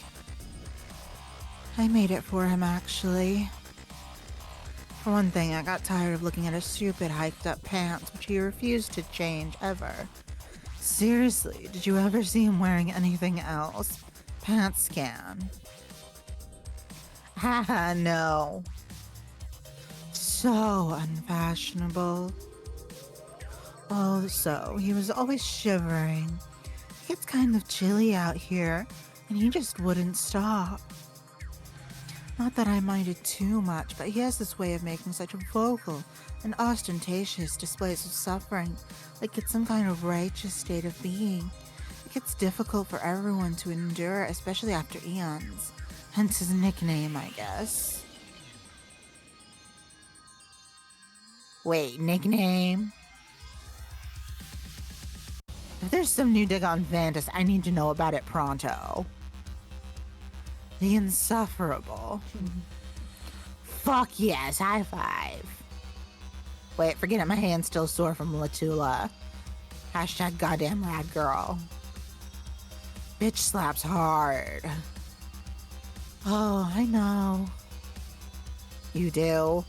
I made it for him, actually. For one thing, I got tired of looking at his stupid hiked-up pants, which he refused to change ever. Seriously, did you ever see him wearing anything else? Pants scan. Haha, no. So unfashionable. Also, he was always shivering. It gets kind of chilly out here, and he just wouldn't stop. Not that I minded too much, but he has this way of making such vocal and ostentatious displays of suffering, like it's some kind of righteous state of being. It gets difficult for everyone to endure, especially after eons. Hence his nickname, I guess. Wait, nickname? If there's some new dig on Vantis, I need to know about it pronto. The insufferable. Fuck yes, high five. Wait, forget it, my hand's still sore from Latula. Hashtag goddamn rad girl. Bitch slaps hard. Oh, I know. You do?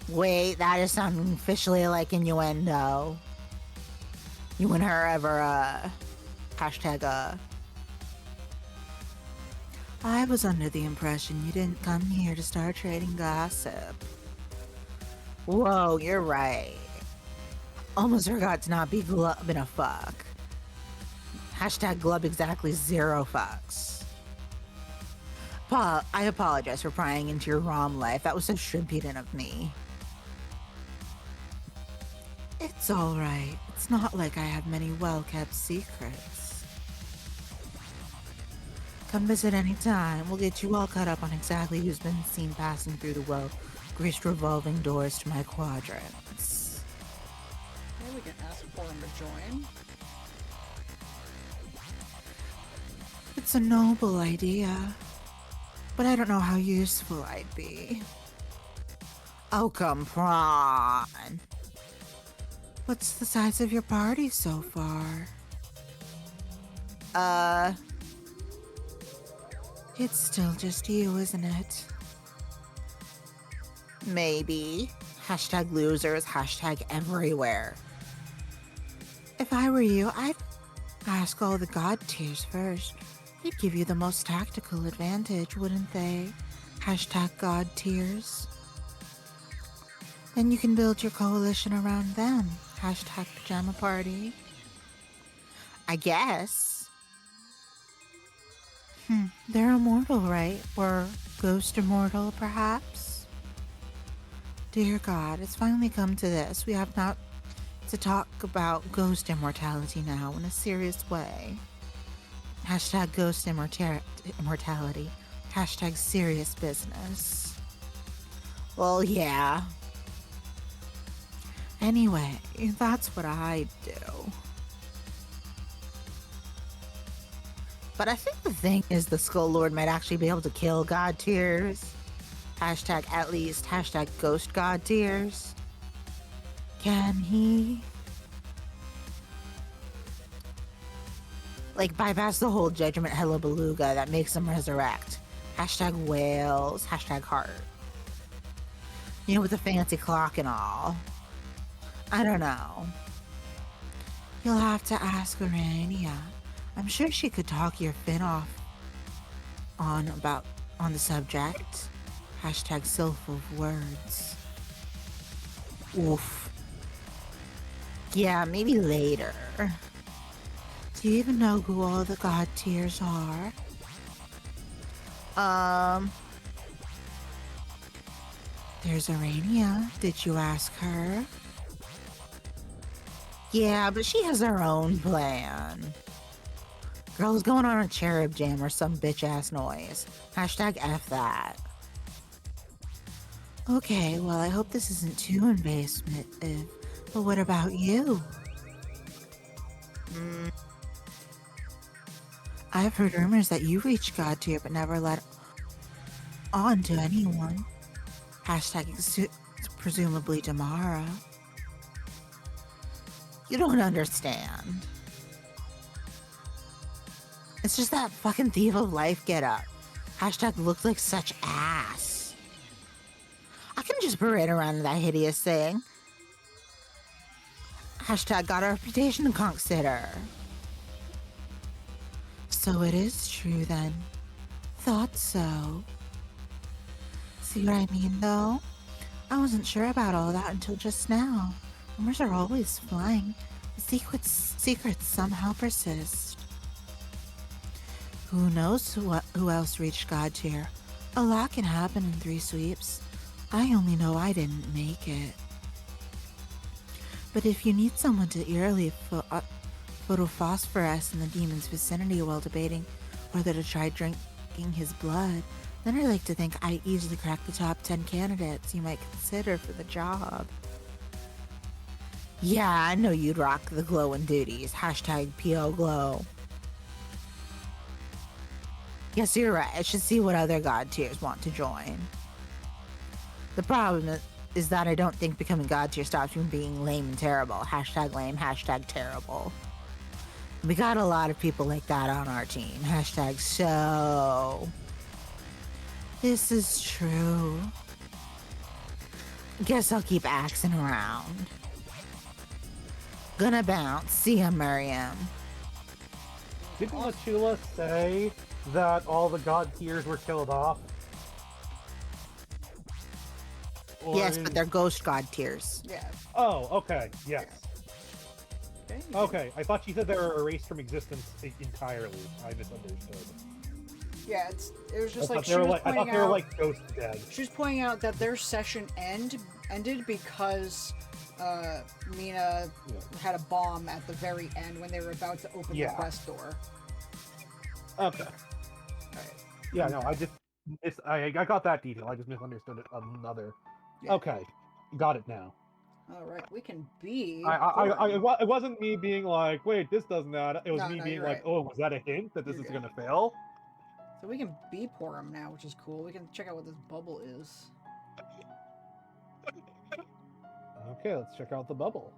Wait, that is sounding officially like innuendo. You and her ever, hashtag, I was under the impression you didn't come here to start trading gossip. Whoa, you're right. Almost forgot to not be glubbing a fuck. Hashtag glub exactly 0 fucks. I apologize for prying into your ROM life. That was so impudent of me. It's alright. It's not like I have many well-kept secrets. Come visit any time. We'll get you all caught up on exactly who's been seen passing through the well-graced revolving doors to my quadrants. Maybe we can ask for him to join. It's a noble idea, but I don't know how useful I'd be. Oh, come on. What's the size of your party so far? It's still just you, isn't it? Maybe. Hashtag losers, hashtag everywhere. If I were you, I'd ask all the god tiers first. They'd give you the most tactical advantage, wouldn't they? Hashtag god tiers. Then you can build your coalition around them. Hashtag pajama party. I guess. They're immortal, right? Or ghost immortal, perhaps? Dear God, it's finally come to this. We have not to talk about ghost immortality now in a serious way. Hashtag ghost immortality. Hashtag serious business. Well, yeah. Anyway, that's what I do. But I think the thing is the Skull Lord might actually be able to kill god tiers. Hashtag at least. Hashtag ghost god tiers. Can he? Like bypass the whole judgment hello beluga that makes him resurrect. Hashtag whales. Hashtag heart. You know, with the fancy clock and all. I don't know. You'll have to ask Urania. I'm sure she could talk your fin off on the subject. Hashtag so full of words. Oof. Yeah, maybe later. Do you even know who all the god tiers are? There's Urania. Did you ask her? Yeah, but she has her own plan. Girl's going on a cherub jam or some bitch-ass noise. Hashtag F that. Okay, well, I hope this isn't too invasive, but what about you? I've heard rumors that you reached God tier but never let on to anyone. Hashtag presumably tomorrow. You don't understand. It's just that fucking thief of life get up. Hashtag looks like such ass. I can just parade around in that hideous thing. Hashtag got a reputation to consider. So it is true then. Thought so. See what I mean though? I wasn't sure about all that until just now. Rumors are always flying. The secrets somehow persist. Who knows who else reached God tier? A lot can happen in 3 sweeps. I only know I didn't make it. But if you need someone to eerily photophosphoresce in the demon's vicinity while debating whether to try drinking his blood, then I like to think I easily crack the top 10 candidates you might consider for the job. Yeah, I know you'd rock the glowing duties. Hashtag PO glow. Yes, you're right. I should see what other god tiers want to join. The problem is that I don't think becoming god tier stops from being lame and terrible. Hashtag lame, hashtag terrible. We got a lot of people like that on our team. Hashtag so. This is true. Guess I'll keep axing around. Gonna bounce. See ya, Miriam. Didn't Lachula say that all the god tiers were killed off? Or Yes, but they're ghost god tiers. Yeah. Oh, okay, yes. Okay. Okay, I thought she said they were erased from existence entirely. I misunderstood. Yeah, it was just I like thought they were like ghost dead. She was pointing out that their session ended because Mina had a bomb at the very end when they were about to open the quest door. Okay. Yeah, no, I got that detail. I just misunderstood it another. Yeah. Okay, got it now. All right, we can be. It wasn't me being like, wait, this doesn't add. It was No, me no, being you're like, right. oh, was that a hint that this You're is good. gonna fail? So we can be Porum now, which is cool. We can check out what this bubble is. Okay, let's check out the bubble.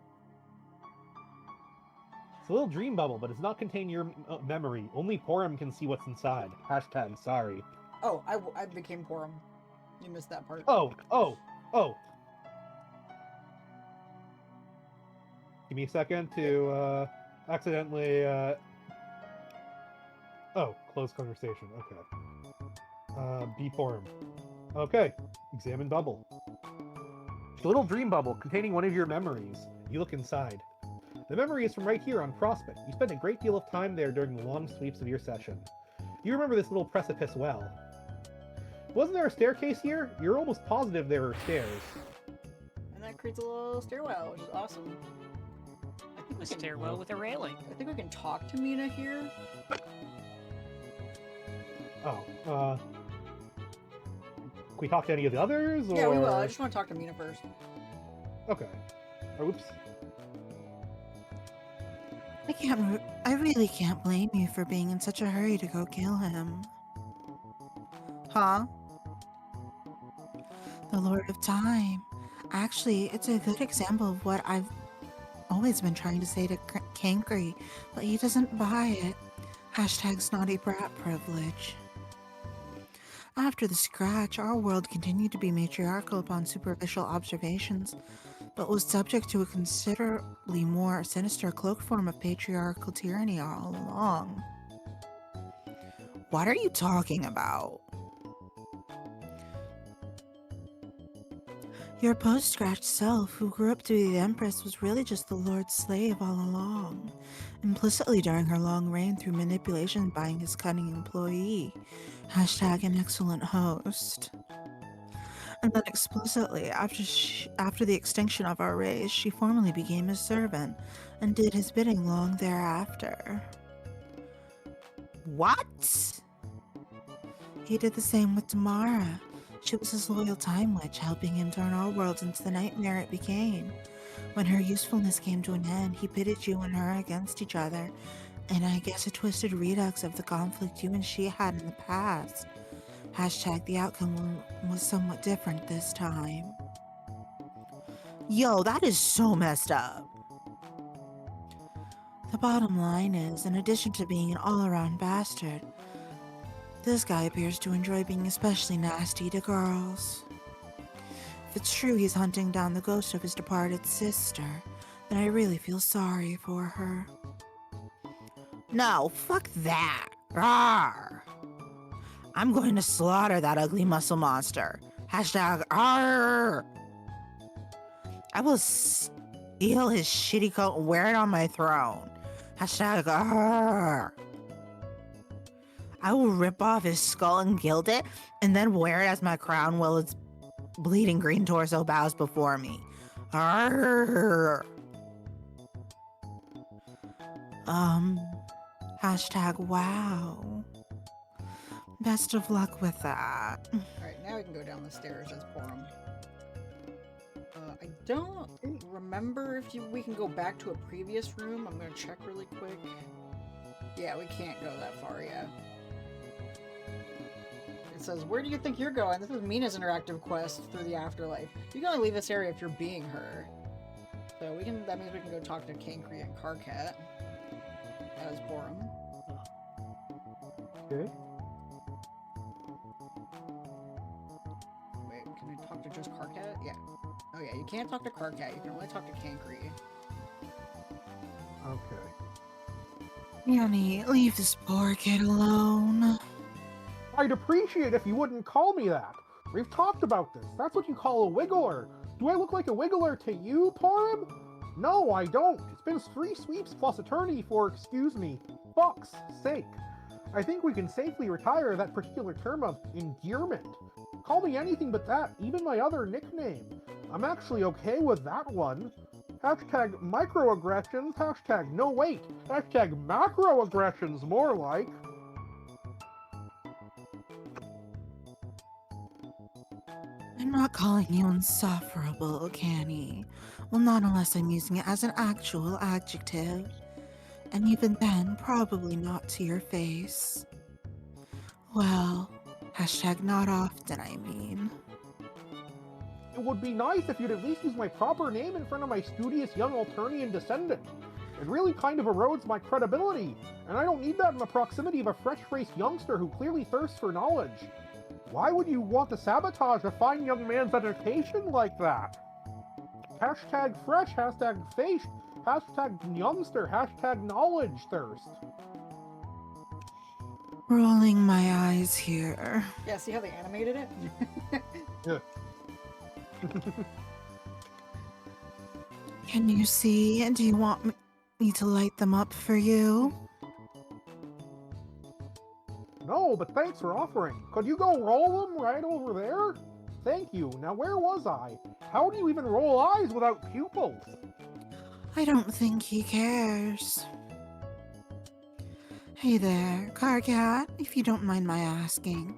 It's a little dream bubble, but it's not contain your memory. Only Porum can see what's inside. Hashtag sorry. Oh, I became Porum. You missed that part. Oh. Give me a second to accidentally. Oh, close conversation. Okay. Be Porum. Okay. Examine bubble. It's a little dream bubble containing one of your memories. You look inside. The memory is from right here on Prospect. You spent a great deal of time there during the long sweeps of your session. You remember this little precipice well. Wasn't there a staircase here? You're almost positive there were stairs. And that creates a little stairwell, which is awesome. I think we A can, stairwell with a railing. I think we can talk to Mina here. Oh, can we talk to any of the others? Or... Yeah, we will. I just want to talk to Mina first. Okay. Oops. I really can't blame you for being in such a hurry to go kill him. Huh? The Lord of Time. Actually, it's a good example of what I've always been trying to say to Kankry, but he doesn't buy it. Hashtag snotty brat privilege. After the scratch, our world continued to be matriarchal upon superficial observations, but was subject to a considerably more sinister cloaked form of patriarchal tyranny all along. What are you talking about? Your post-scratch self, who grew up to be the Empress, was really just the Lord's slave all along, implicitly during her long reign through manipulation by his cunning employee. Hashtag an excellent host. And then explicitly, after the extinction of our race, she formally became his servant and did his bidding long thereafter. What? He did the same with Tamara. She was his loyal time witch, helping him turn our world into the nightmare it became. When her usefulness came to an end, he pitted you and her against each other, and I guess a twisted redux of the conflict you and she had in the past. Hashtag the outcome was somewhat different this time. Yo, that is so messed up. The bottom line is, in addition to being an all-around bastard, this guy appears to enjoy being especially nasty to girls. If it's true he's hunting down the ghost of his departed sister, then I really feel sorry for her. No, fuck that. Rawr. I'm going to slaughter that ugly muscle monster. Hashtag rawr. I will steal his shitty coat and wear it on my throne. Hashtag rawr. I will rip off his skull and gild it, and then wear it as my crown while its bleeding green torso bows before me. Arrgh. Hashtag wow. Best of luck with that. Alright, now we can go down the stairs as Porum. I don't remember if we can go back to a previous room. I'm gonna check really quick. Yeah, we can't go that far yet. It says, where do you think you're going? This is Mina's interactive quest through the afterlife. You can only leave this area if you're being her. So that means we can go talk to Kankry and Karkat as Porum. Okay. Wait, can I talk to just Karkat? Yeah. Oh yeah, you can't talk to Karkat, you can only talk to Kankry. Okay. Yanni, leave this poor kid alone. I'd appreciate if you wouldn't call me that. We've talked about this. That's what you call a wiggler. Do I look like a wiggler to you, Porum? No, I don't. It's been 3 sweeps plus eternity for, excuse me, fuck's sake. I think we can safely retire that particular term of endearment. Call me anything but that, even my other nickname. I'm actually okay with that one. Hashtag microaggressions, hashtag no wait, hashtag macroaggressions more like. I'm not calling you insufferable, Canny. Well, not unless I'm using it as an actual adjective. And even then, probably not to your face. Well, hashtag not often, I mean. It would be nice if you'd at least use my proper name in front of my studious young Alternian descendant. It really kind of erodes my credibility, and I don't need that in the proximity of a fresh-faced youngster who clearly thirsts for knowledge. Why would you want to sabotage a fine young man's education like that? Hashtag fresh, hashtag face, hashtag youngster, hashtag knowledge thirst. Rolling my eyes here. Yeah, see how they animated it? Yeah. Can you see? Do you want me to light them up for you? No, but thanks for offering. Could you go roll them right over there? Thank you. Now where was I? How do you even roll eyes without pupils? I don't think he cares. Hey there, Carcat, if you don't mind my asking.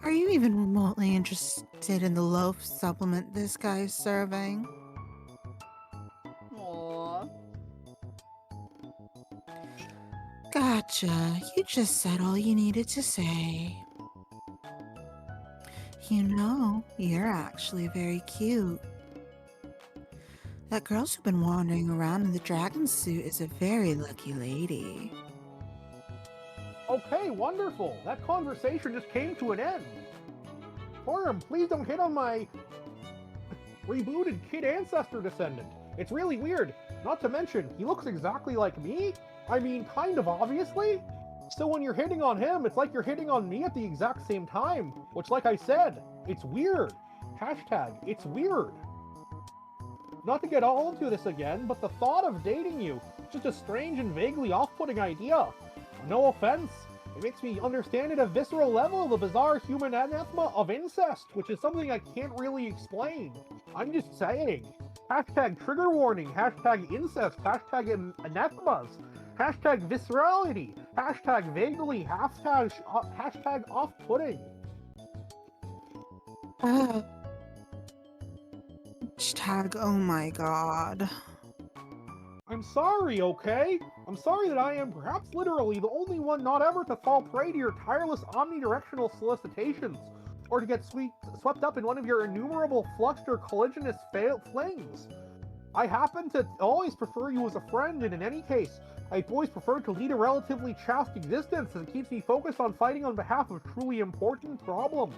Are you even remotely interested in the loaf supplement this guy's serving? Aww. Gotcha. You just said all you needed to say. You know, you're actually very cute. That girl who's been wandering around in the dragon suit is a very lucky lady. Okay, wonderful. That conversation just came to an end. Forum, please don't hit on my rebooted kid ancestor descendant. It's really weird. Not to mention, he looks exactly like me. I mean, kind of obviously. So when you're hitting on him, it's like you're hitting on me at the exact same time. Which, like I said, it's weird. Hashtag, it's weird. Not to get all into this again, but the thought of dating you is just a strange and vaguely off-putting idea. No offense, it makes me understand at a visceral level the bizarre human anathema of incest, which is something I can't really explain. I'm just saying. Hashtag trigger warning, hashtag incest, hashtag anathemas, hashtag viscerality, hashtag vaguely, hashtag off-putting. Hashtag oh my god. I'm sorry, okay? I'm sorry that I am perhaps literally the only one not ever to fall prey to your tireless omnidirectional solicitations, or to get swept up in one of your innumerable flushed or collisionous flings. I happen to always prefer you as a friend, and in any case, I've always preferred to lead a relatively chaste existence as it keeps me focused on fighting on behalf of truly important problems.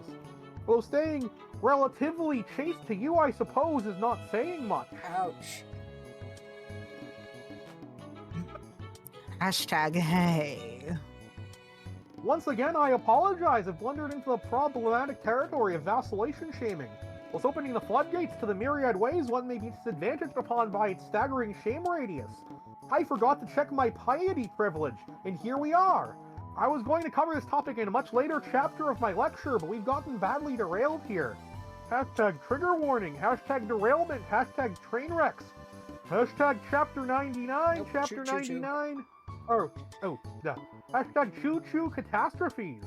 Though staying relatively chaste to you, I suppose, is not saying much. Ouch. Hashtag hey. Once again, I apologize. I've blundered into the problematic territory of vacillation shaming. Whilst opening the floodgates to the myriad ways one may be disadvantaged upon by its staggering shame radius. I forgot to check my piety privilege, and here we are. I was going to cover this topic in a much later chapter of my lecture, but we've gotten badly derailed here. Hashtag trigger warning, hashtag derailment, hashtag train wrecks, hashtag chapter 99, Nope, chapter choo-choo. 99. Yeah. Hashtag choo-choo catastrophes.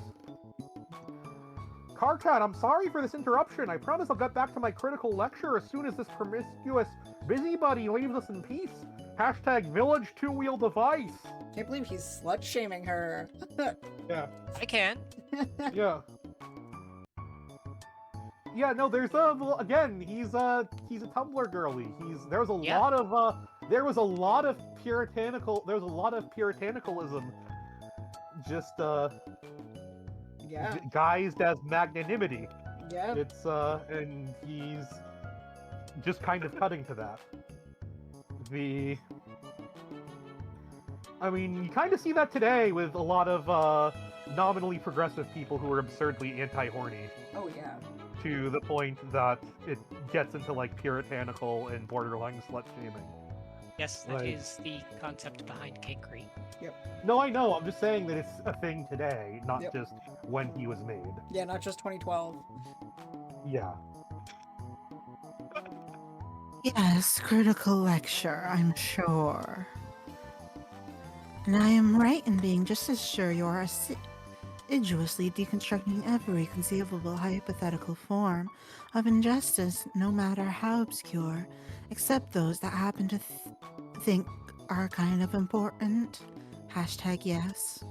Carcat, I'm sorry for this interruption. I promise I'll get back to my critical lecture as soon as this promiscuous busybody leaves us in peace. Hashtag village two-wheel device. Can't believe he's slut-shaming her. Yeah. I can. Yeah. Yeah, no, there's again, he's a Tumblr girly. There was a lot of puritanicism just Yeah. guised as magnanimity. Yeah. It's and he's just kind of cutting to that. I mean, you kind of see that today with a lot of nominally progressive people who are absurdly anti-horny, Oh, yeah. to the point that it gets into like puritanical and borderline slut-shaming. Yes, that Right. is the concept behind cakery. No, I know, I'm just saying that it's a thing today, not Yep. just when he was made. Yeah, not just 2012. Yeah. Yes, critical lecture, I'm sure. And I am right in being just as sure you're assiduously deconstructing every conceivable hypothetical form of injustice, no matter how obscure, except those that happen to think are kind of important. Hashtag yes.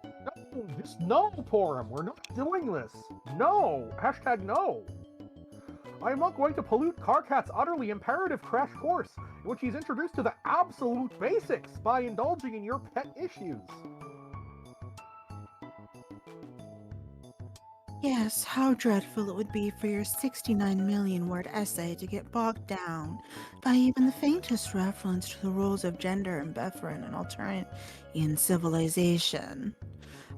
No, just no, Porum. We're not doing this. No. Hashtag no. I am not going to pollute Karkat's utterly imperative crash course, in which he's introduced to the absolute basics by indulging in your pet issues. Yes, how dreadful it would be for your 69 million word essay to get bogged down by even the faintest reference to the rules of gender ambivalent and alternate in civilization.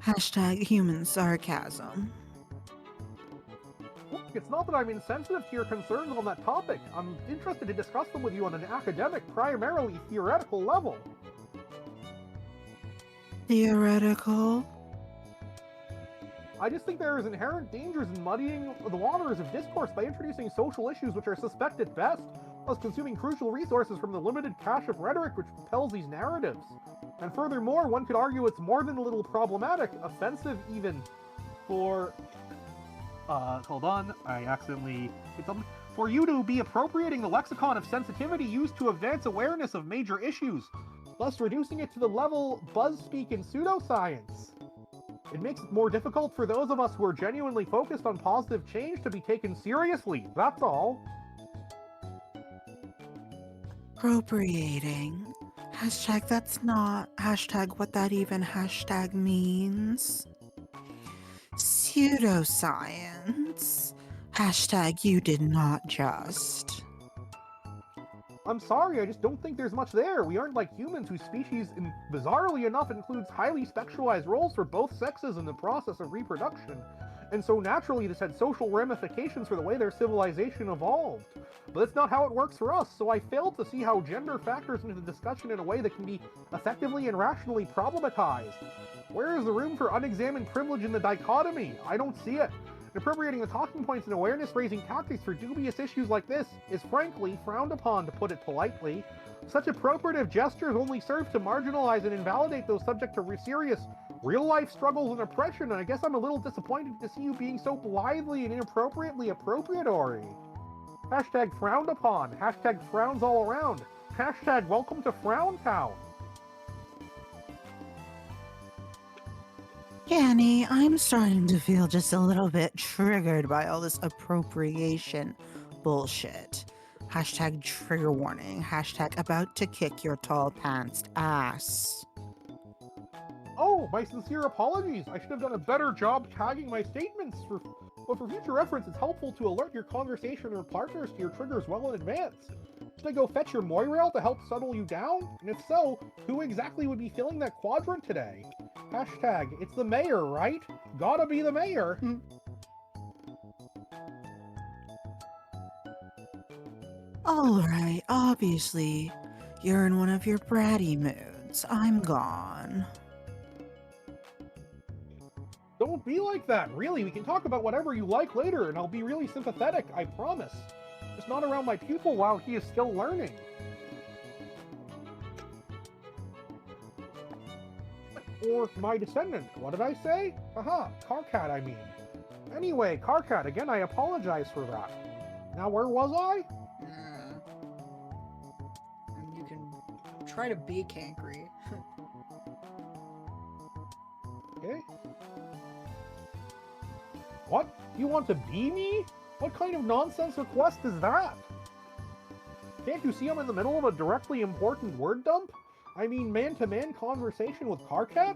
Hashtag human sarcasm. Look, it's not that I'm insensitive to your concerns on that topic. I'm interested to discuss them with you on an academic, primarily theoretical level. Theoretical? I just think there is inherent dangers in muddying the waters of discourse by introducing social issues which are suspect at best, plus consuming crucial resources from the limited cache of rhetoric which propels these narratives. And furthermore, one could argue it's more than a little problematic, offensive even, for... hold on, I accidentally hit something. For you to be appropriating the lexicon of sensitivity used to advance awareness of major issues, thus reducing it to the level buzzspeak in pseudoscience. It makes it more difficult for those of us who are genuinely focused on positive change to be taken seriously, that's all. Appropriating. Hashtag that's not. Hashtag what that even hashtag means. Pseudoscience. Hashtag you did not just. I'm sorry, I just don't think there's much there. We aren't like humans whose species, bizarrely enough, includes highly sexualized roles for both sexes in the process of reproduction. And so naturally this had social ramifications for the way their civilization evolved. But that's not how it works for us, so I fail to see how gender factors into the discussion in a way that can be effectively and rationally problematized. Where is the room for unexamined privilege in the dichotomy? I don't see it. Appropriating the talking points and awareness-raising tactics for dubious issues like this is frankly frowned upon, to put it politely. Such appropriative gestures only serve to marginalize and invalidate those subject to serious, real-life struggles and oppression, and I guess I'm a little disappointed to see you being so blithely and inappropriately appropriatory. Hashtag frowned upon. Hashtag frowns all around. Hashtag welcome to Frown Town. Yanni, I'm starting to feel just a little bit triggered by all this appropriation bullshit. Hashtag trigger warning. Hashtag about to kick your tall pants ass. Oh, my sincere apologies. I should have done a better job tagging my statements. But for future reference, it's helpful to alert your conversation or partners to your triggers well in advance. Should I go fetch your Moirail to help settle you down? And if so, who exactly would be filling that quadrant today? Hashtag, it's the mayor, right? Gotta be the mayor. Alright, obviously, you're in one of your bratty moods. I'm gone. Don't be like that, really. We can talk about whatever you like later, and I'll be really sympathetic, I promise. Just not around my pupil while he is still learning. Or my descendant. What did I say? Haha, Karkat, I mean. Anyway, Karkat, again, I apologize for that. Now, where was I? And you can try to be Cankry. Okay. What? You want to be me? What kind of nonsense request is that? Can't you see I'm in the middle of a directly important word dump? I mean, man-to-man conversation with Karkat?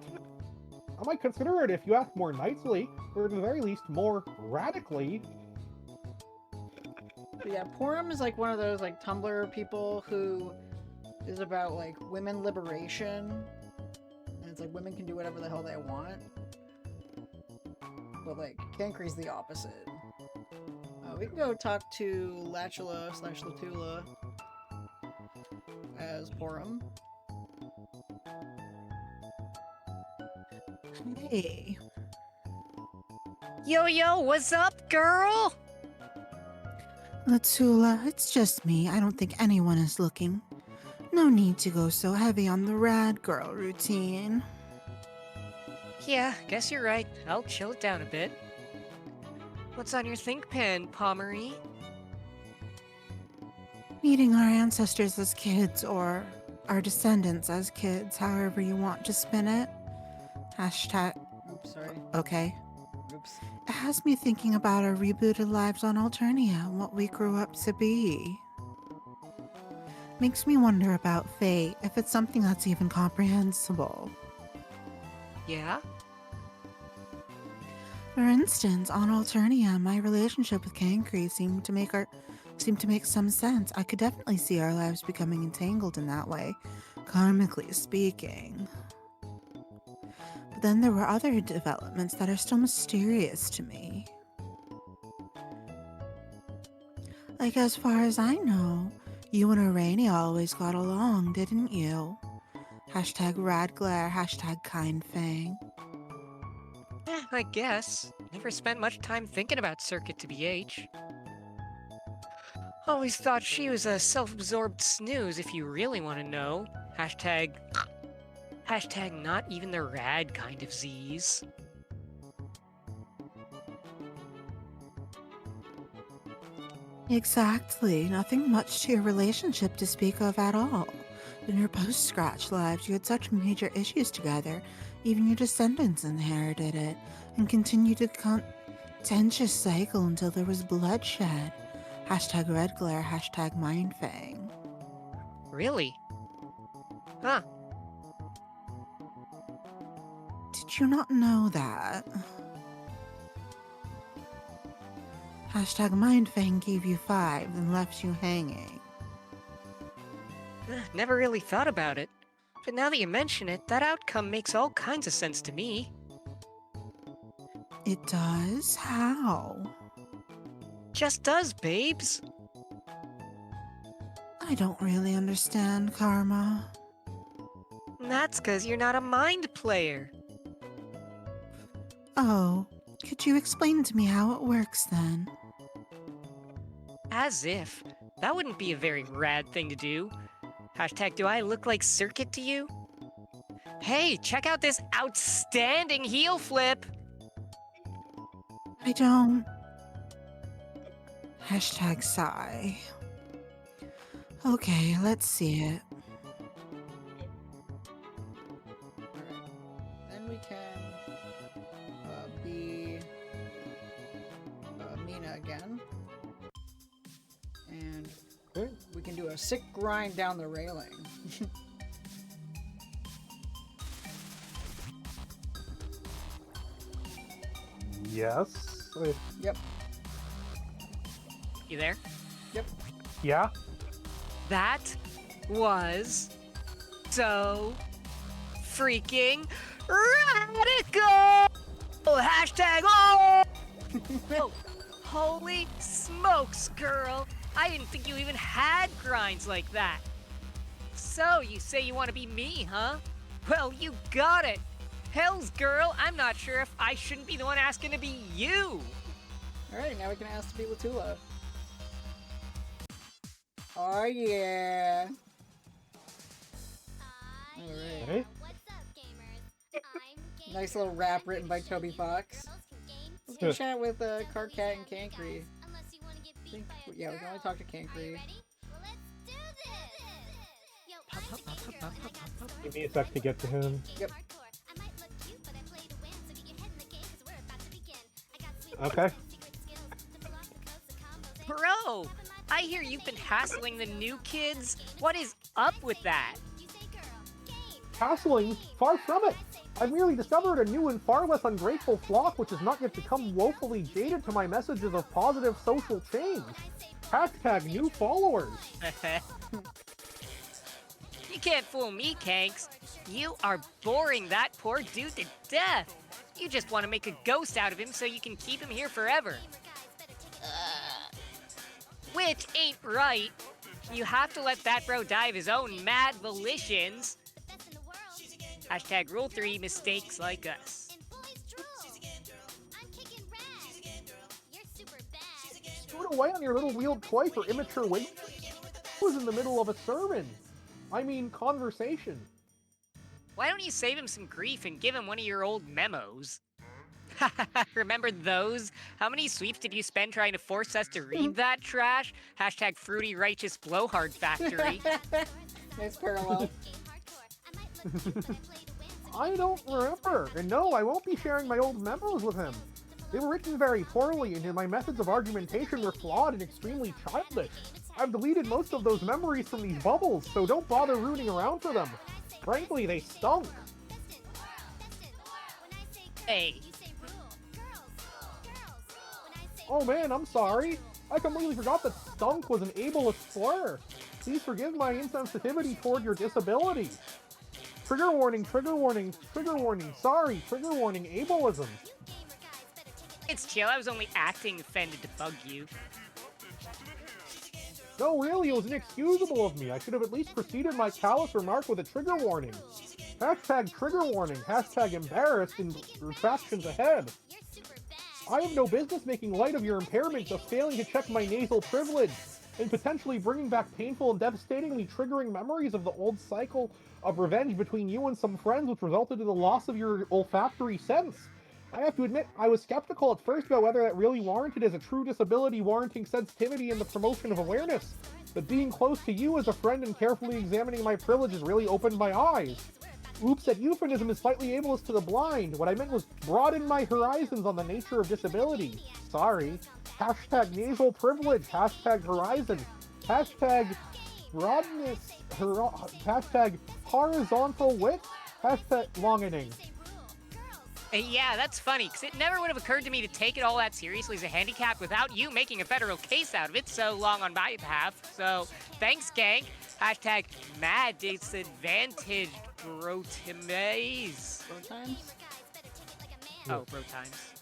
I might consider it if you act more nicely, or at the very least, more radically. But yeah, Porum is like one of those like Tumblr people who is about like women liberation. And it's like women can do whatever the hell they want. But like, Cankry's the opposite. We can go talk to Latula/Latula as Porum. Hey. Yo, what's up, girl? Latula, it's just me. I don't think anyone is looking. No need to go so heavy on the rad girl routine. Yeah, guess you're right. I'll chill it down a bit. What's on your think pen, Pomery? Meeting our ancestors as kids, or our descendants as kids, however you want to spin it. Hashtag. Oops, sorry. Okay. Oops. It has me thinking about our rebooted lives on Alternia and what we grew up to be. Makes me wonder about fate, if it's something that's even comprehensible. Yeah? For instance, on Alternia, my relationship with Cancri seemed to make some sense. I could definitely see our lives becoming entangled in that way, karmically speaking. But then there were other developments that are still mysterious to me. Like, as far as I know, you and Irania always got along, didn't you? Hashtag Radglare, hashtag Kindfang. I guess. Never spent much time thinking about Circuit to BH. Always thought she was a self-absorbed snooze if you really want to know. Hashtag not even the rad kind of Z's. Exactly. Nothing much to your relationship to speak of at all. In your post-Scratch lives, you had such major issues together. Even your descendants inherited it, and continued a contentious cycle until there was bloodshed. Hashtag Red Glare, hashtag Mindfang. Really? Huh. Did you not know that? Hashtag Mindfang gave you 5 and left you hanging. Never really thought about it. But now that you mention it, that outcome makes all kinds of sense to me. It does? How? Just does, babes. I don't really understand, Karma. That's 'cause you're not a mind player. Oh, could you explain to me how it works then? As if. That wouldn't be a very rad thing to do. Hashtag, do I look like Circuit to you? Hey, check out this outstanding heel flip! I don't. Hashtag sigh. Okay, let's see it. Alright. Then we can be Mina again. And Okay. we can do a sick grind down the railing. Yes. Yep. You there? Yeah. That was so freaking radical! Hashtag oh! Oh, holy smokes, girl! I didn't think you even had grinds like that. So, you say you want to be me, huh? Well, you got it. Hells, girl, I'm not sure if I shouldn't be the one asking to be you. Alright, now we can ask to be Latula. Oh yeah! Alright. Hey. Nice little rap written by Toby Fox. Let's go chat with Karkat and Cancri. Yeah, we can only talk to Cancri. Give me a sec to get to him. Yep. Okay. Bro, I hear you've been hassling the new kids. What is up with that? Hassling? Far from it! I've merely discovered a new and far less ungrateful flock which has not yet become woefully jaded to my messages of positive social change. Hashtag new followers. You can't fool me, Kanks. You are boring that poor dude to death. You just want to make a ghost out of him so you can keep him here forever. Which ain't right. You have to let that bro die of his own mad volitions. Hashtag Rule 3, mistakes like us. Throw it away on your little wheeled toy for immature wait. I was in the middle of a sermon. I mean, conversation. Why don't you save him some grief and give him one of your old memos? Remember those? How many sweeps did you spend trying to force us to read that trash? Hashtag fruity righteous blowhard factory. Nice parallel. I don't remember, and no, I won't be sharing my old memos with him. They were written very poorly, and my methods of argumentation were flawed and extremely childish. I've deleted most of those memories from these bubbles, so don't bother rooting around for them. Frankly, they stunk. Hey. Oh man, I'm sorry. I completely forgot that stunk was an ableist slur. Please forgive my insensitivity toward your disability. Trigger warning, trigger warning, trigger warning. Sorry, trigger warning, ableism. It's chill, I was only acting offended to bug you. No, really, it was inexcusable of me. I should have at least preceded my callous remark with a trigger warning. Hashtag trigger warning, hashtag embarrassed, and retractions ahead. I have no business making light of your impairment of failing to check my nasal privilege, and potentially bringing back painful and devastatingly triggering memories of the old cycle of revenge between you and some friends which resulted in the loss of your olfactory sense. I have to admit, I was skeptical at first about whether that really warranted as a true disability warranting sensitivity and the promotion of awareness, but being close to you as a friend and carefully examining my privileges really opened my eyes. Oops, that euphemism is slightly ableist to the blind. What I meant was broaden my horizons on the nature of disability. Sorry. Hashtag nasal privilege, hashtag horizon, hashtag broadness, hashtag horizontal width, hashtag longening. Yeah, that's funny, because it never would have occurred to me to take it all that seriously as a handicap without you making a federal case out of it so long on my behalf. So, thanks, gang. Hashtag mad disadvantaged brotimaze. Bro times? Oh, bro times.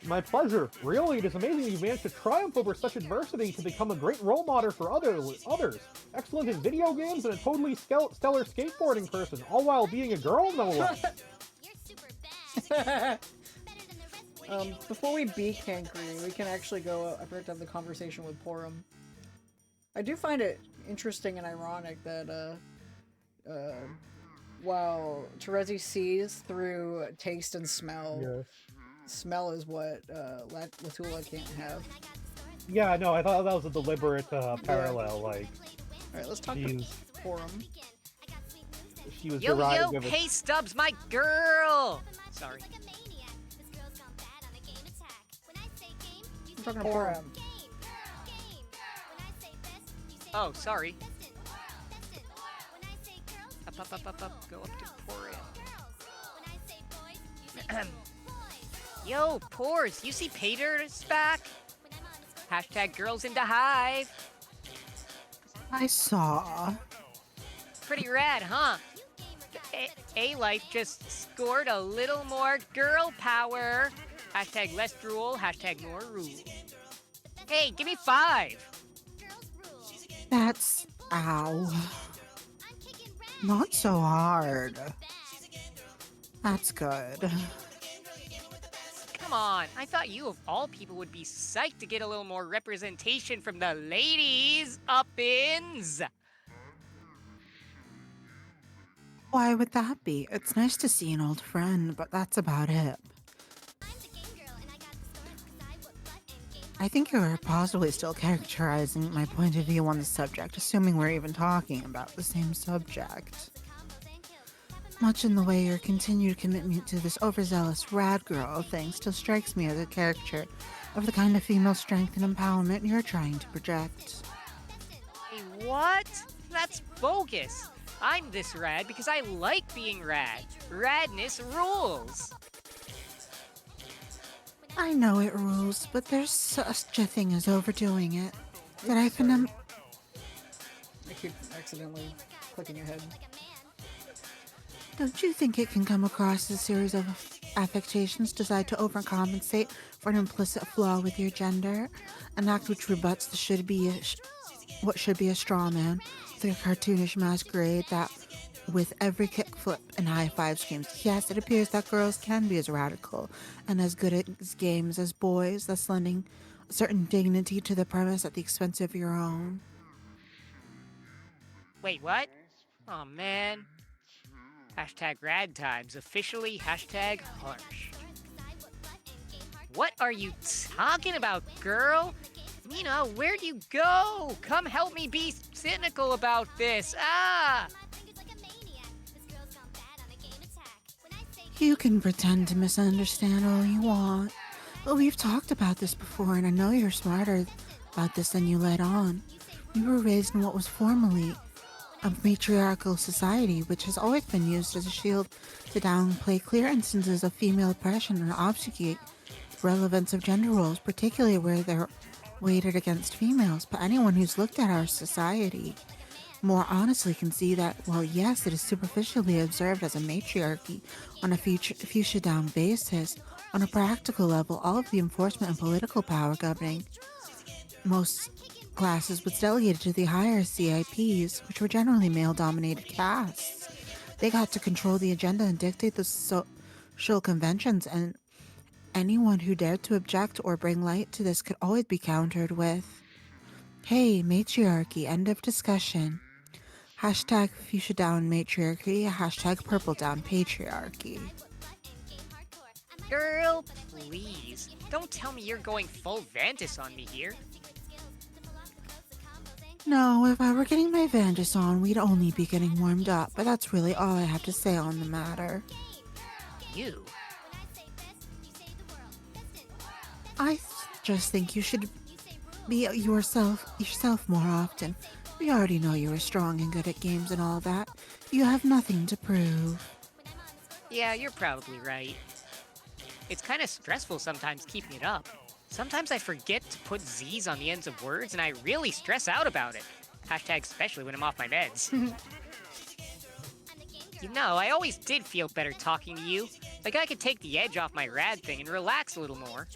My pleasure. Really, it is amazing you managed to triumph over such adversity to become a great role model for others. Excellent in video games and a totally stellar skateboarding person, all while being a girl, no less. Before we beat Cancri, we can actually go have the conversation with Porum. I do find it interesting and ironic that, while Terezi sees through taste and smell, Yes. smell is what, Latula can't have. Yeah, no, I thought that was a deliberate parallel, like... Alright, let's talk to Porum. She was Yo, derived of hey Stubbs, my girl! Sorry. I'm talking to Porum. Oh, sorry. Up. Go up to Porum. Yo, Pores, you see Pater's back? Hashtag girls into hive. I saw. Pretty rad, huh? A-Life just scored a little more girl power. Hashtag less drool, hashtag more rule. Hey, give me 5. That's... ow. Not so hard. That's good. Come on, I thought you of all people would be psyched to get a little more representation from the ladies up-ins. Why would that be? It's nice to see an old friend, but that's about it. I think you're possibly still characterizing my point of view on the subject, assuming we're even talking about the same subject. Much in the way your continued commitment to this overzealous rad girl thing still strikes me as a caricature of the kind of female strength and empowerment you're trying to project. Hey, what? That's bogus. I'm this rad because I like being rad. Radness rules. I know it rules, but there's such a thing as overdoing it. That I keep accidentally clicking ahead. Don't you think it can come across as a series of affectations designed to overcompensate for an implicit flaw with your gender? An act which rebuts what should be a straw man with a cartoonish masquerade that, with every kickflip and high-five screams, yes, it appears that girls can be as radical and as good at games as boys, thus lending a certain dignity to the premise at the expense of your own. Wait, what? Oh man. Hashtag rad times, officially hashtag harsh. What are you talking about, girl? Nina, where'd you go? Come help me be cynical about this. Ah! You can pretend to misunderstand all you want, but we've talked about this before, and I know you're smarter about this than you let on. We were raised in what was formerly a matriarchal society, which has always been used as a shield to downplay clear instances of female oppression and obfuscate the relevance of gender roles, particularly where they're weighted against females. But anyone who's looked at our society more honestly can see that, while yes, it is superficially observed as a matriarchy on a fuchsia-down basis, on a practical level, all of the enforcement and political power governing most classes was delegated to the higher CIPs, which were generally male-dominated castes. They got to control the agenda and dictate the social conventions, and anyone who dared to object or bring light to this could always be countered with, "Hey, matriarchy, end of discussion. Hashtag fuchsia down matriarchy, hashtag purple down patriarchy." Girl, please. Don't tell me you're going full Vantis on me here. No, if I were getting my Vandus on, we'd only be getting warmed up, but that's really all I have to say on the matter. You? I just think you should be yourself more often. We already know you are strong and good at games and all that. You have nothing to prove. Yeah, you're probably right. It's kind of stressful sometimes keeping it up. Sometimes I forget to put Z's on the ends of words, and I really stress out about it. Hashtag especially when I'm off my meds. You know, I always did feel better talking to you. Like I could take the edge off my rad thing and relax a little more.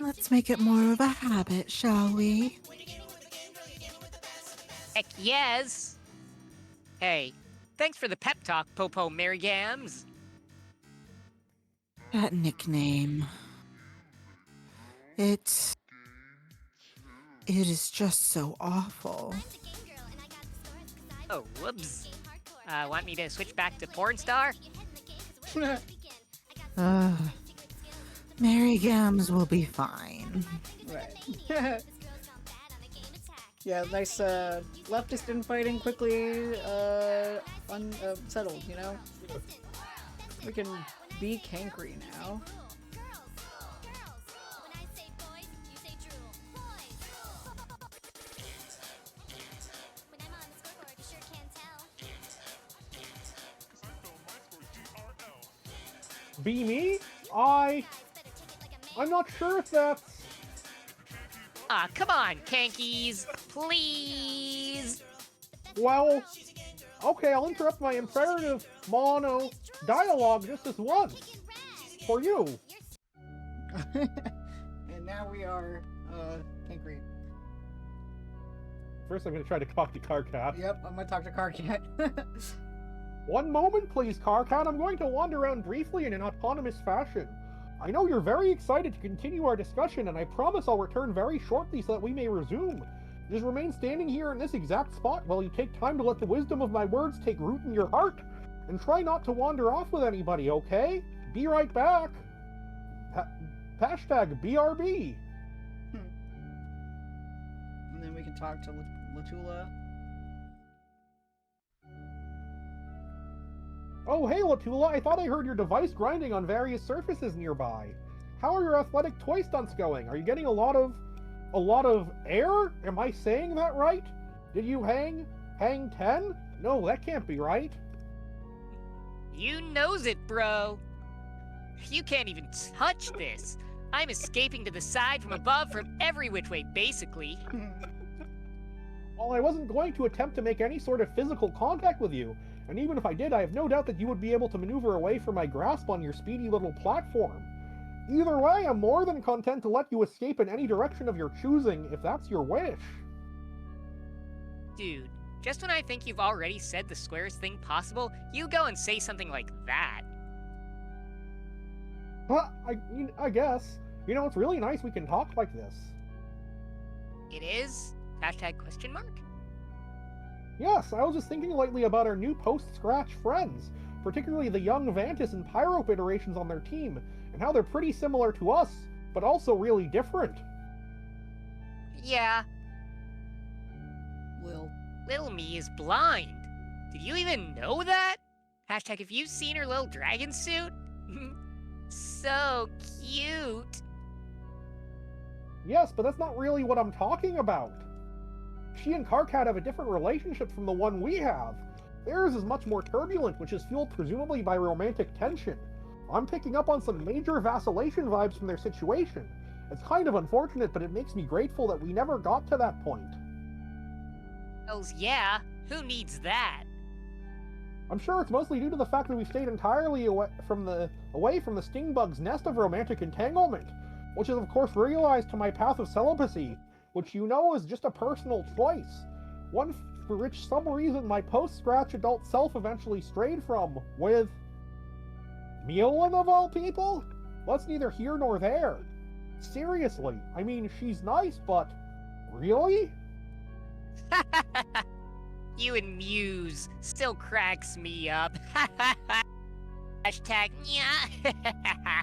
Let's make it more of a habit, shall we? Heck yes! Hey, thanks for the pep talk, Popo Marygams. That nickname. It is just so awful. Oh, whoops. Want me to switch back to porn star? Mary Gams will be fine. Right. Yeah, nice leftist infighting quickly settled, you know? We can be cankry now. Be me? I'm not sure if that's... Ah, come on, Kankies. Please. Well, okay, I'll interrupt my imperative mono dialogue just this once. For you. And now we are, cankry. First, I'm going to try to talk to Carcat. Yep, I'm gonna talk to Carcat. One moment, please, Carcat. I'm going to wander around briefly in an autonomous fashion. I know you're very excited to continue our discussion, and I promise I'll return very shortly so that we may resume. Just remain standing here in this exact spot while you take time to let the wisdom of my words take root in your heart, and try not to wander off with anybody, okay? Be right back. Hashtag BRB. And then we can talk to Latula. Oh, hey, Latula, I thought I heard your device grinding on various surfaces nearby. How are your athletic toy stunts going? Are you getting a lot of air? Am I saying that right? Did you hang 10? No, that can't be right. You knows it, bro. You can't even touch this. I'm escaping to the side, from above, from every which way, basically. Well, I wasn't going to attempt to make any sort of physical contact with you, and even if I did, I have no doubt that you would be able to maneuver away from my grasp on your speedy little platform. Either way, I'm more than content to let you escape in any direction of your choosing, if that's your wish. Dude, just when I think you've already said the squarest thing possible, you go and say something like that. Well, I guess. You know, it's really nice we can talk like this. It is? Hashtag question mark? Yes, I was just thinking lately about our new post-scratch friends, particularly the young Vantis and Pyrope iterations on their team, and how they're pretty similar to us, but also really different. Yeah, Will. little me is blind. Did you even know that? Hashtag, have you seen her little dragon suit? So cute. Yes, but that's not really what I'm talking about. She and Karkat have a different relationship from the one we have. Theirs is much more turbulent, which is fueled presumably by romantic tension. I'm picking up on some major vacillation vibes from their situation. It's kind of unfortunate, but it makes me grateful that we never got to that point. Hells yeah, who needs that? I'm sure it's mostly due to the fact that we've stayed entirely away from the Stingbug's nest of romantic entanglement, which is of course realized to my path of celibacy, which you know is just a personal choice, one for which some reason my post-scratch adult self eventually strayed from, with Mulan of all people? That's neither here nor there. Seriously, I mean, she's nice, but really? You and Muse still cracks me up. Hashtag, yeah.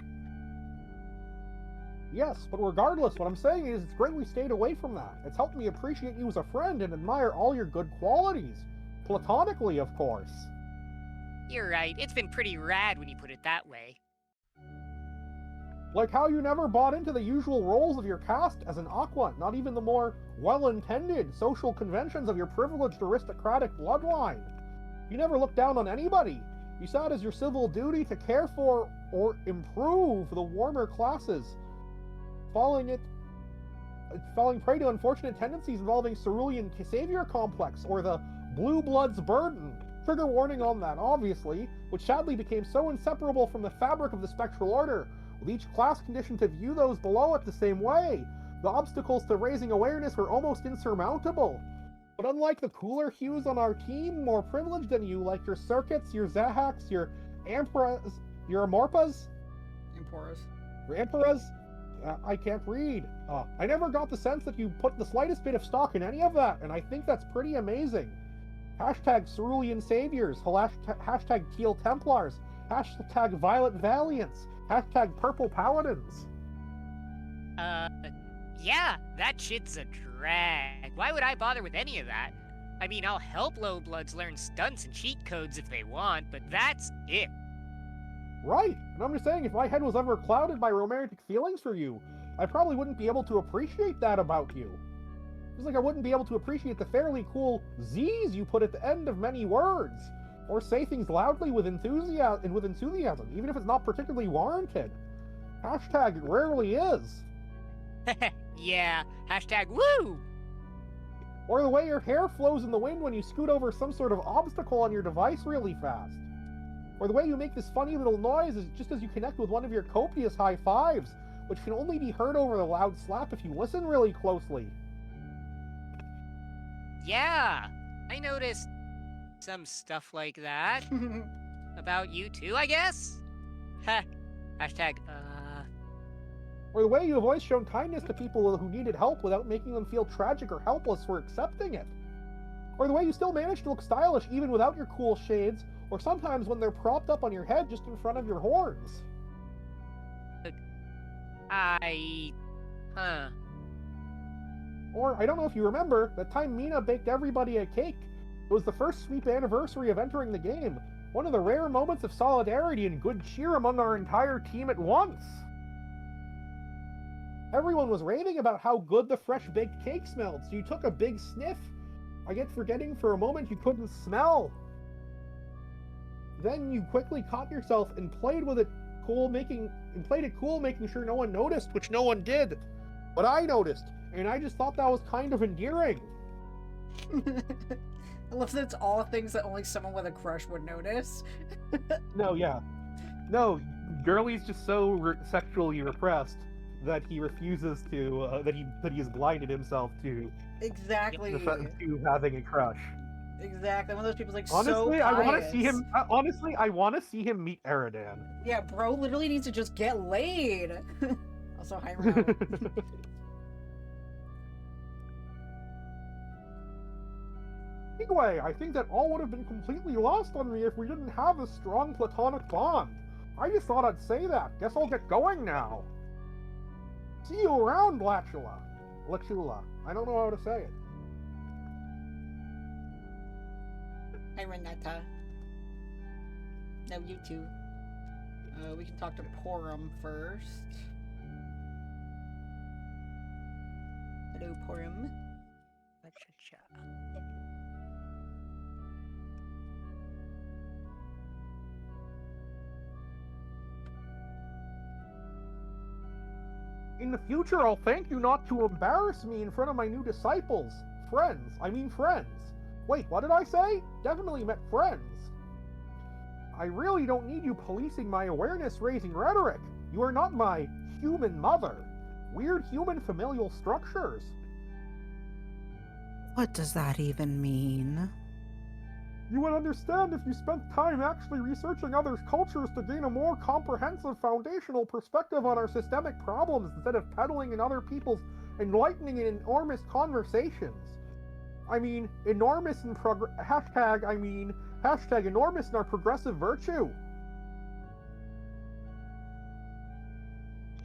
Yes, but regardless, what I'm saying is it's great we stayed away from that. It's helped me appreciate you as a friend and admire all your good qualities. Platonically, of course. You're right, it's been pretty rad when you put it that way. Like how you never bought into the usual roles of your caste as an Aqua, not even the more well-intended social conventions of your privileged aristocratic bloodline. You never looked down on anybody. You saw it as your civil duty to care for or improve the warmer classes, falling prey to unfortunate tendencies involving cerulean savior complex or the blue blood's burden. Trigger warning on that, obviously, which sadly became so inseparable from the fabric of the spectral order, with each class conditioned to view those below it the same way. The obstacles to raising awareness were almost insurmountable. But unlike the cooler hues on our team, more privileged than you, like your circuits, your Zahaks, your Amperas, your Amorpas, your Emperas, I can't read. I never got the sense that you put the slightest bit of stock in any of that, and I think that's pretty amazing. Hashtag Cerulean Saviors, hashtag Teal Templars, hashtag Violet Valiants, hashtag Purple Paladins. Yeah, that shit's a drag. Why would I bother with any of that? I mean, I'll help low bloods learn stunts and cheat codes if they want, but that's it. Right, and I'm just saying, if my head was ever clouded by romantic feelings for you, I probably wouldn't be able to appreciate that about you. Just like I wouldn't be able to appreciate the fairly cool Z's you put at the end of many words, or say things loudly with enthusiasm, even if it's not particularly warranted. Hashtag it rarely is. Yeah, hashtag woo! Or the way your hair flows in the wind when you scoot over some sort of obstacle on your device really fast. Or the way you make this funny little noise just as you connect with one of your copious high fives, which can only be heard over the loud slap if you listen really closely. Yeah, I noticed some stuff like that. About you too, I guess? Heh. Hashtag, Or the way you have always shown kindness to people who needed help without making them feel tragic or helpless for accepting it. Or the way you still manage to look stylish even without your cool shades, or sometimes when they're propped up on your head just in front of your horns. Or, I don't know if you remember, that time Mina baked everybody a cake. It was the first sweet anniversary of entering the game, one of the rare moments of solidarity and good cheer among our entire team at once. Everyone was raving about how good the fresh baked cake smelled, so you took a big sniff. I get forgetting for a moment you couldn't smell. Then you quickly caught yourself and played it cool, making sure no one noticed, which no one did. But I noticed, and I just thought that was kind of endearing. I love that it's all things that only someone with a crush would notice. No, Girlie's just so sexually repressed that he refuses to, that he has blinded himself to Exactly. to having a crush. Exactly. One of those people's like Honestly, so I want to pious. see him. Honestly, I want to see him meet Eridan. Yeah, bro literally needs to just get laid. Also, hi, Ro. Anyway, I think that all would have been completely lost on me if we didn't have a strong platonic bond. I just thought I'd say that. Guess I'll get going now. See you around, Latchula. Lachula. I don't know how to say it. Hi, Renata. No, you too. We can talk to Porum first. Hello, Porum. In the future, I'll thank you not to embarrass me in front of my new disciples. Friends. I mean friends. Wait, what did I say? Definitely meant friends. I really don't need you policing my awareness-raising rhetoric. You are not my human mother. Weird human familial structures. What does that even mean? You would understand if you spent time actually researching other cultures to gain a more comprehensive foundational perspective on our systemic problems instead of peddling in other people's enlightening and enormous conversations. I mean, enormous in hashtag enormous in our progressive virtue.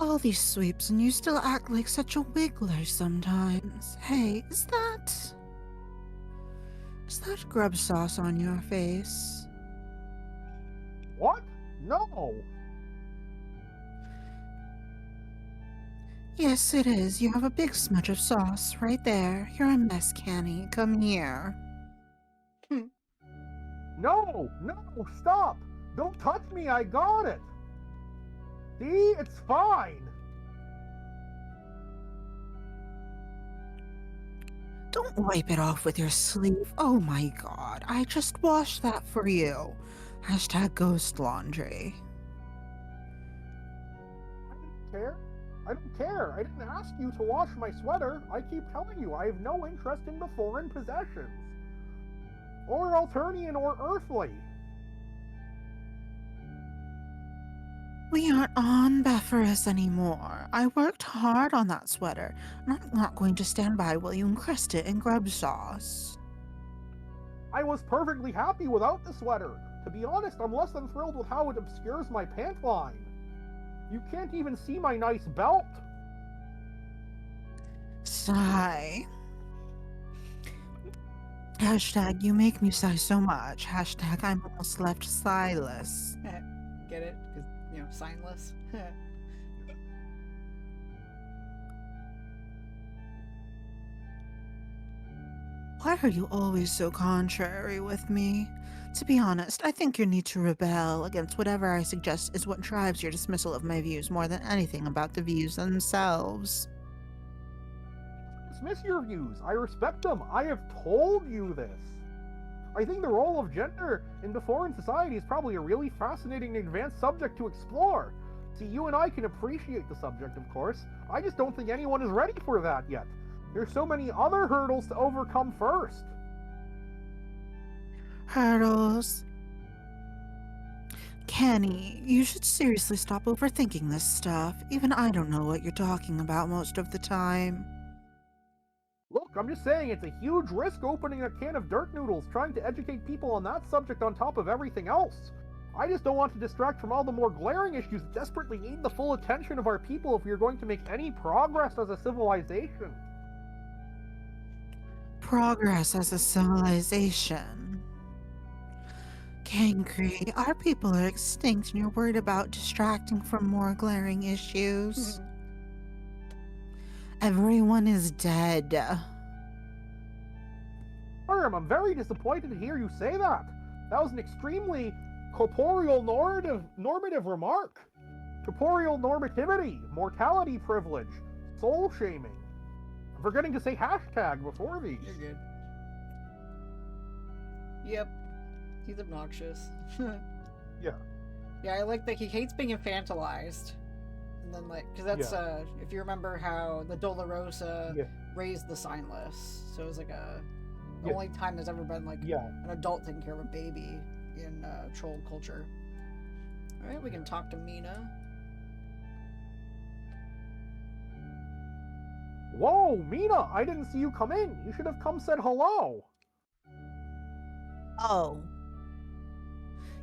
All these sweeps and you still act like such a wiggler sometimes. Hey, is that grub sauce on your face? What? No! Yes, it is. You have a big smudge of sauce right there. You're a mess, Canny. Come here. No! No! Stop! Don't touch me! I got it! See? It's fine! Don't wipe it off with your sleeve. Oh my god, I just washed that for you. Hashtag ghost laundry. I don't care. I didn't ask you to wash my sweater. I keep telling you, I have no interest in the foreign possessions. Or Alternian or Earthly. We aren't on Bepharus anymore. I worked hard on that sweater, and I'm not going to stand by while you encrust it in grub sauce. I was perfectly happy without the sweater. To be honest, I'm less than thrilled with how it obscures my pant line. You can't even see my nice belt. Sigh. Hashtag you make me sigh so much. Hashtag I'm almost left sightless. Get it? Because, you know, signless. Why are you always so contrary with me? To be honest, I think you need to rebel against whatever I suggest is what drives your dismissal of my views more than anything about the views themselves. Dismiss your views. I respect them. I have told you this. I think the role of gender in the foreign society is probably a really fascinating and advanced subject to explore. See, you and I can appreciate the subject, of course. I just don't think anyone is ready for that yet. There's so many other hurdles to overcome first. Hurdles. Kenny, you should seriously stop overthinking this stuff. Even I don't know what you're talking about most of the time. Look, I'm just saying it's a huge risk opening a can of dirt noodles trying to educate people on that subject on top of everything else. I just don't want to distract from all the more glaring issues that desperately need the full attention of our people if we are going to make any progress as a civilization. Progress as a civilization. Kangry, our people are extinct and you're worried about distracting from more glaring issues. Everyone is dead. I'm very disappointed to hear you say that. That was an extremely corporeal normative remark. Corporeal normativity, mortality privilege, soul shaming. I'm forgetting to say hashtag before these. You're good. Yep. He's obnoxious. Yeah. Yeah, I like that he hates being infantilized. And then, like, because that's, if you remember how the Dolorosa raised the signless. So it was like the only time there's ever been, like, an adult taking care of a baby in troll culture. Alright, we can talk to Mina. Whoa, Mina! I didn't see you come in. You should have come said hello. Oh.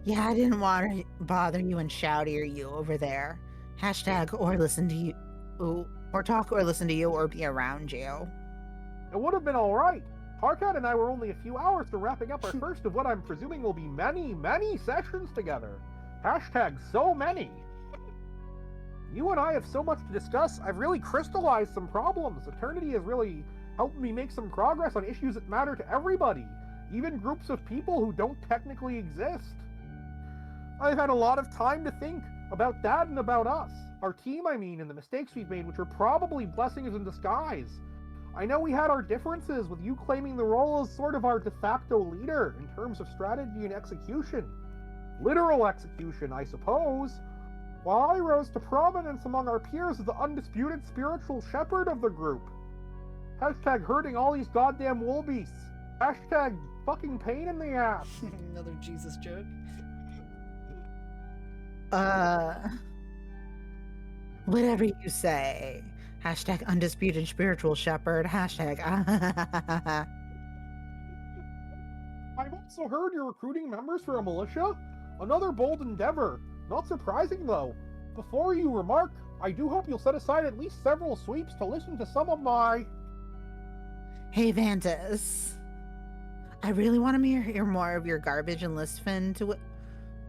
Yeah, I didn't want to bother you and shout at you over there. Hashtag or listen to you. Or talk or listen to you or be around you. It would have been alright. Harkat and I were only a few hours from wrapping up our first of what I'm presuming will be many, many sessions together. Hashtag so many. You and I have so much to discuss. I've really crystallized some problems. Eternity has really helped me make some progress on issues that matter to everybody, even groups of people who don't technically exist. I've had a lot of time to think about that and about us. Our team, I mean, and the mistakes we've made, which are probably blessings in disguise. I know we had our differences, with you claiming the role as sort of our de facto leader in terms of strategy and execution. Literal execution, I suppose. While I rose to prominence among our peers as the undisputed spiritual shepherd of the group. Hashtag hurting all these goddamn woolbeasts. Hashtag fucking pain in the ass. Another Jesus joke. Whatever you say. Hashtag undisputed spiritual shepherd. Hashtag. I've also heard you're recruiting members for a militia. Another bold endeavor. Not surprising though. Before you remark, I do hope you'll set aside at least several sweeps to listen to some of my... Hey, Vantus. I really want to hear more of your garbage and listen to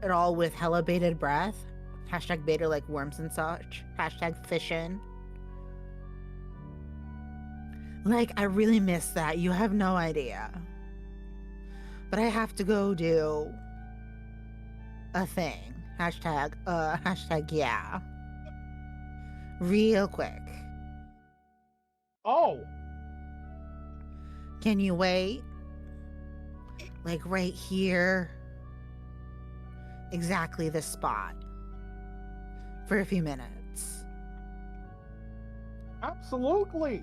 it all with hella bated breath. Hashtag beta like worms and such. Hashtag fishin'. Like, I really miss that. You have no idea. But I have to go do a thing. Hashtag yeah. Real quick. Oh! Can you wait? Like right here. Exactly this spot. For a few minutes. Absolutely!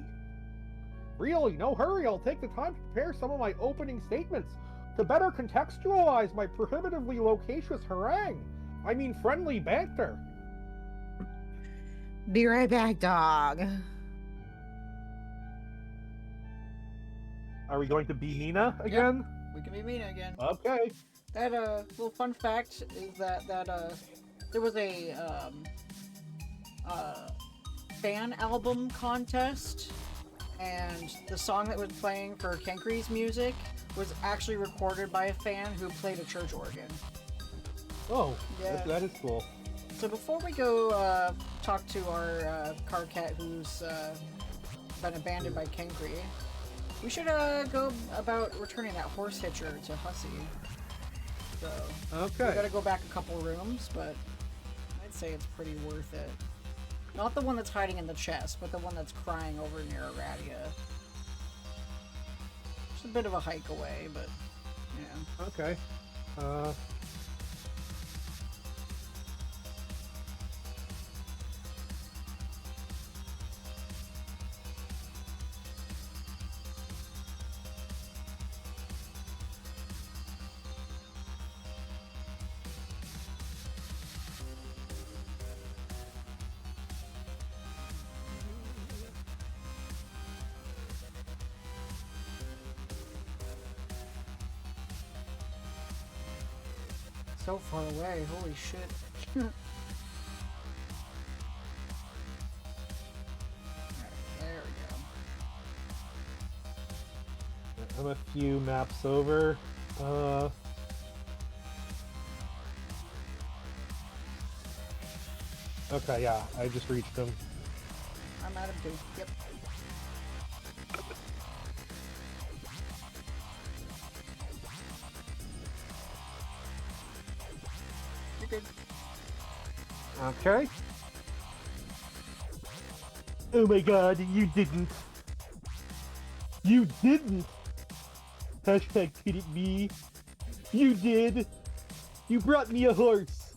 Really, no hurry. I'll take the time to prepare some of my opening statements to better contextualize my prohibitively loquacious harangue. I mean friendly banter. Be right back, dog. Are we going to be Nina again? Yep, we can be Mina again. Okay. That little fun fact is that there was a fan album contest, and the song that was playing for Kenkri's music was actually recorded by a fan who played a church organ. Oh, Yeah. that is cool. So before we go talk to our car cat who's been abandoned by Kenkri, we should go about returning that horse hitcher to Hussy. So Okay. we gotta go back a couple rooms, but I'd say it's pretty worth it. Not the one that's hiding in the chest, but the one that's crying over near Aradia. It's a bit of a hike away, but yeah. Okay. So far away, holy shit. Alright, there we go. I'm a few maps over. Okay, yeah, I just reached them. I'm at him too. Yep. You're good. Okay. Oh my god, you didn't. You didn't! Hashtag pity me. You did! You brought me a horse!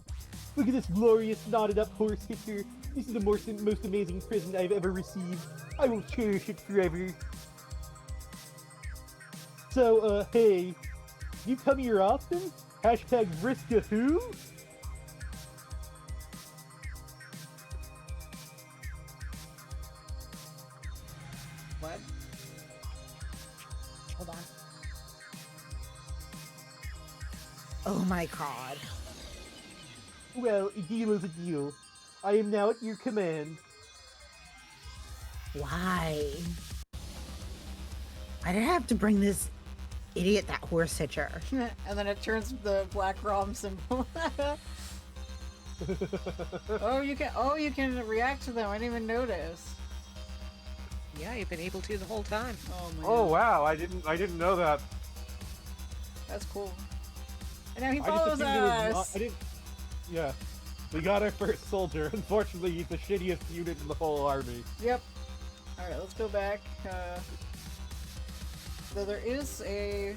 Look at this glorious knotted up horse hitcher. This is the most amazing present I've ever received. I will cherish it forever. So, hey, you come here often? Hashtag Vriska who? What? Hold on. Oh my god. Well, a deal is a deal. I am now at your command. Why? Why did I have to bring this idiot that horse hitcher? And then it turns the black rom symbol. Oh, you can react to them. I didn't even notice. Yeah, you've been able to the whole time. Oh my. Oh wow, I didn't know that. That's cool. And now he I just follows assumed it was us. I didn't. Yeah, we got our first soldier. Unfortunately, he's the shittiest unit in the whole army. Yep. All right, let's go back. So there is a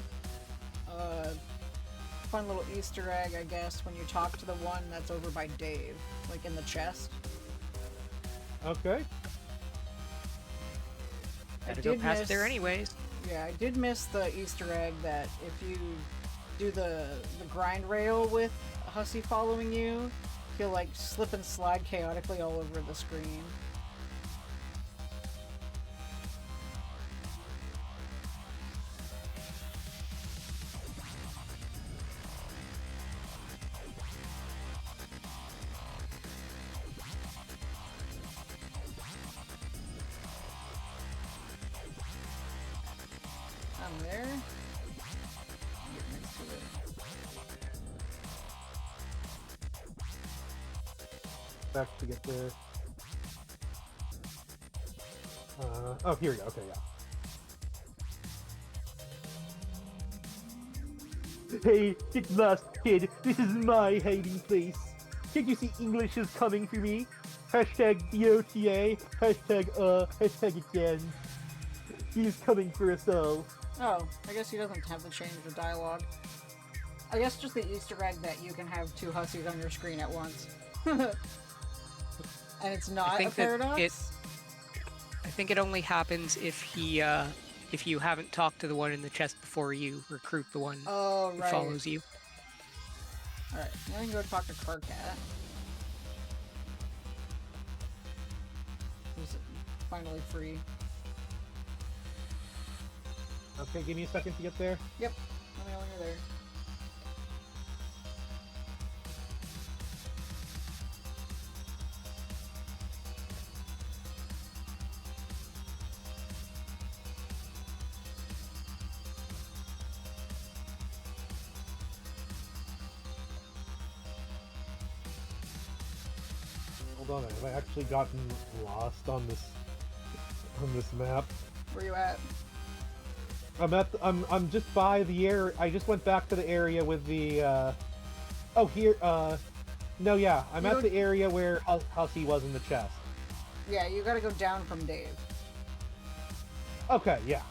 fun little Easter egg, I guess, when you talk to the one that's over by Dave, like in the chest. Okay. Gotta go past there anyways. Yeah, I did miss the Easter egg that if you do the grind rail with Hussy following you, he'll like slip and slide chaotically all over the screen. I'm there. Get next to it. Back to get there. Oh, here we go. Okay, yeah. Hey, it's lost, kid. This is my hiding place. Can't you see English is coming for me? Hashtag DOTA. Hashtag again. He's coming for us all. Oh, I guess he doesn't have to change the dialogue. I guess just the Easter egg that you can have two Hussies on your screen at once. And it's not a paradox? I think it only happens if if you haven't talked to the one in the chest before you recruit the one Oh, who right. follows you. Alright, now I can go talk to Carcat. Who's finally free. Okay, give me a second to get there. Yep, let me know when you're there. Hold on, have I actually gotten lost on this map? Where you at? I'm just by the area. I just went back to the area with the oh here no, yeah, I'm at the area where Hussy was in the chest. Yeah, you gotta go down from Dave. Okay, yeah.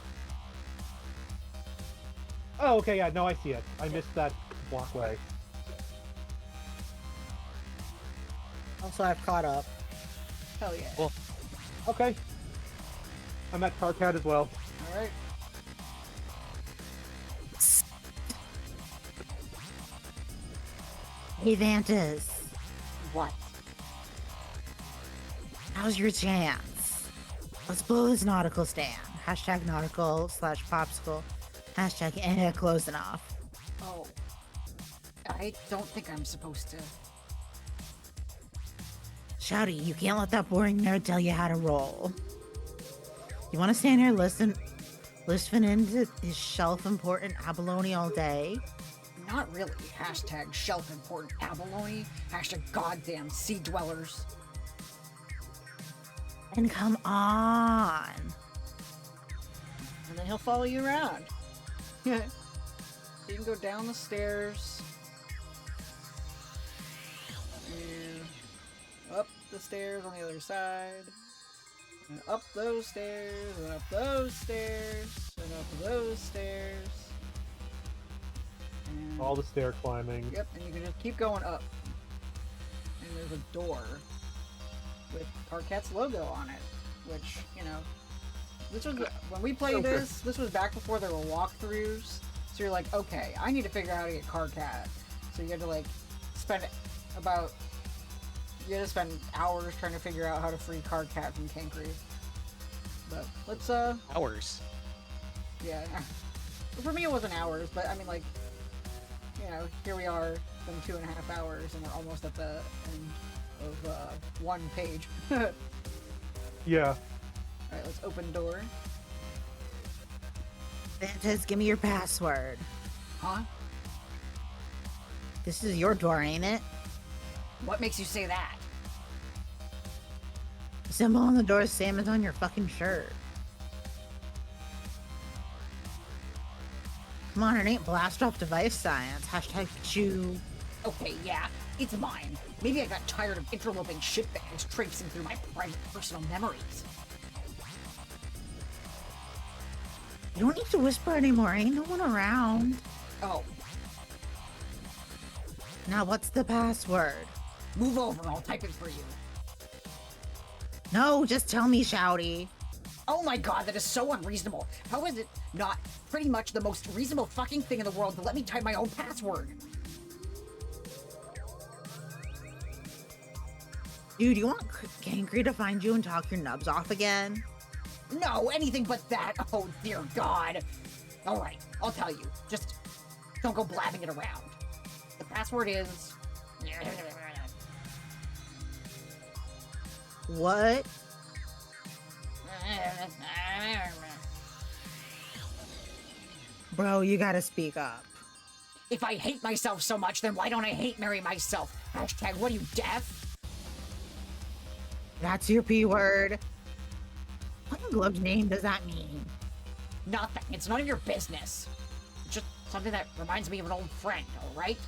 Oh, okay, yeah, no, I see it. I missed that walkway. Also, I've caught up. Hell yeah. Well, okay. I'm at Carcat as well. Alright. Hey, Vantas. What? How's your chance? Let's blow this nautical stand. Hashtag nautical/popsicle. Hashtag close enough. Oh. I don't think I'm supposed to. Shouty, you can't let that boring nerd tell you how to roll. You want to stand here listening into his shelf-important abalone all day? Not really. Hashtag shelf important abalone. Hashtag goddamn sea dwellers. And come on. And then he'll follow you around. You can go down the stairs. And up the stairs on the other side. And up those stairs, and up those stairs, and up those stairs. And, All the stair climbing. yep, and you can just keep going up. And there's a door with Carcat's logo on it, which, you know, this was when we played this was back before there were walkthroughs. So you're like, okay, I need to figure out how to get Carcat. So you had to like spend hours trying to figure out how to free Carcat from Cankry. But let's Hours. yeah. For me it wasn't hours, but I mean like, you know, know, here we are, it's been 2.5 hours, and we're almost at the end of one page. Yeah. Alright, let's open door. Vantas, give me your password. Huh? This is your door, ain't it? What makes you say that? The symbol on the door is same as on your fucking shirt. Come on, it ain't blast off device science. Hashtag chew. Okay, yeah, it's mine. Maybe I got tired of interloping shitbags traipsing through my private personal memories. You don't need to whisper anymore. Ain't no one around. Oh, Now, what's the password? move over, I'll type it for you. No, just tell me, Shouty. Oh my god, that is so unreasonable. How is it not pretty much the most reasonable fucking thing in the world to let me type my own password? Dude, you want Gankry to find you and talk your nubs off again? No, anything but that. Oh, dear God. All right, I'll tell you. Just don't go blabbing it around. The password is... What? Bro, you gotta speak up. If I hate myself so much, then why don't I hate marry myself? Hashtag, what are you, deaf? That's your P word. What in Glove's name does that mean? Nothing. It's none of your business. It's just something that reminds me of an old friend, all right?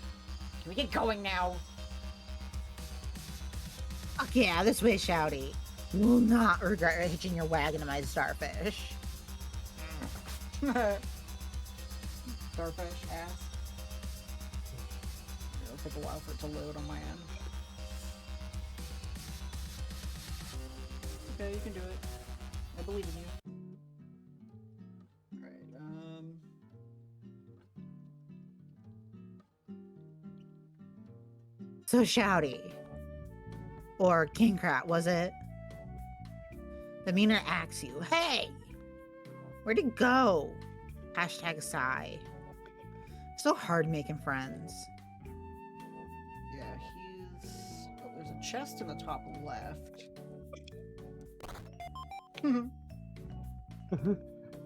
Can we get going now? Fuck yeah, this way, Shouty. You will not regret hitching your wagon to my starfish. Starfish ass. It'll take a while for it to load on my end. Okay, you can do it. I believe in you. Alright, So Shouty. Or Kingcrat, was it? The meaner asks you, hey! Where'd it go? Hashtag sigh. So hard making friends. yeah, he's... Oh, there's a chest in the top left.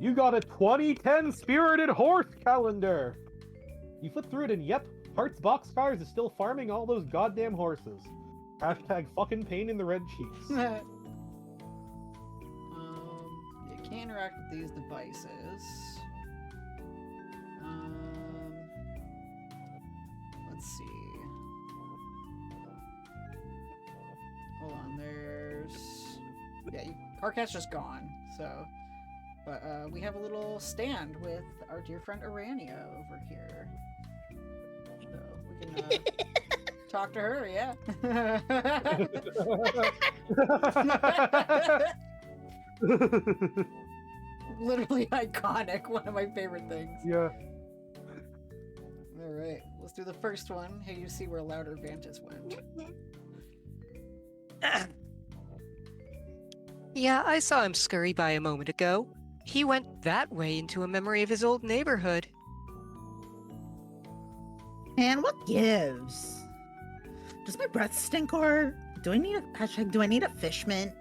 You got a 2010 Spirited Horse calendar! You flip through it and yep, Hearts Boxcars is still farming all those goddamn horses. Hashtag fucking pain in the red cheeks. You can't interact with these devices. Let's see. Hold on, there's... Yeah, Carcat's just gone, so... But, we have a little stand with our dear friend Arania over here. So, we can, talk to her, yeah. Literally iconic, one of my favorite things. Yeah. Alright, let's do the first one. Hey, you see where Louder Vantas went. Yeah, I saw him scurry by a moment ago. He went that way into a memory of his old neighborhood. Man, what gives? Does my breath stink or do I need a fish mint?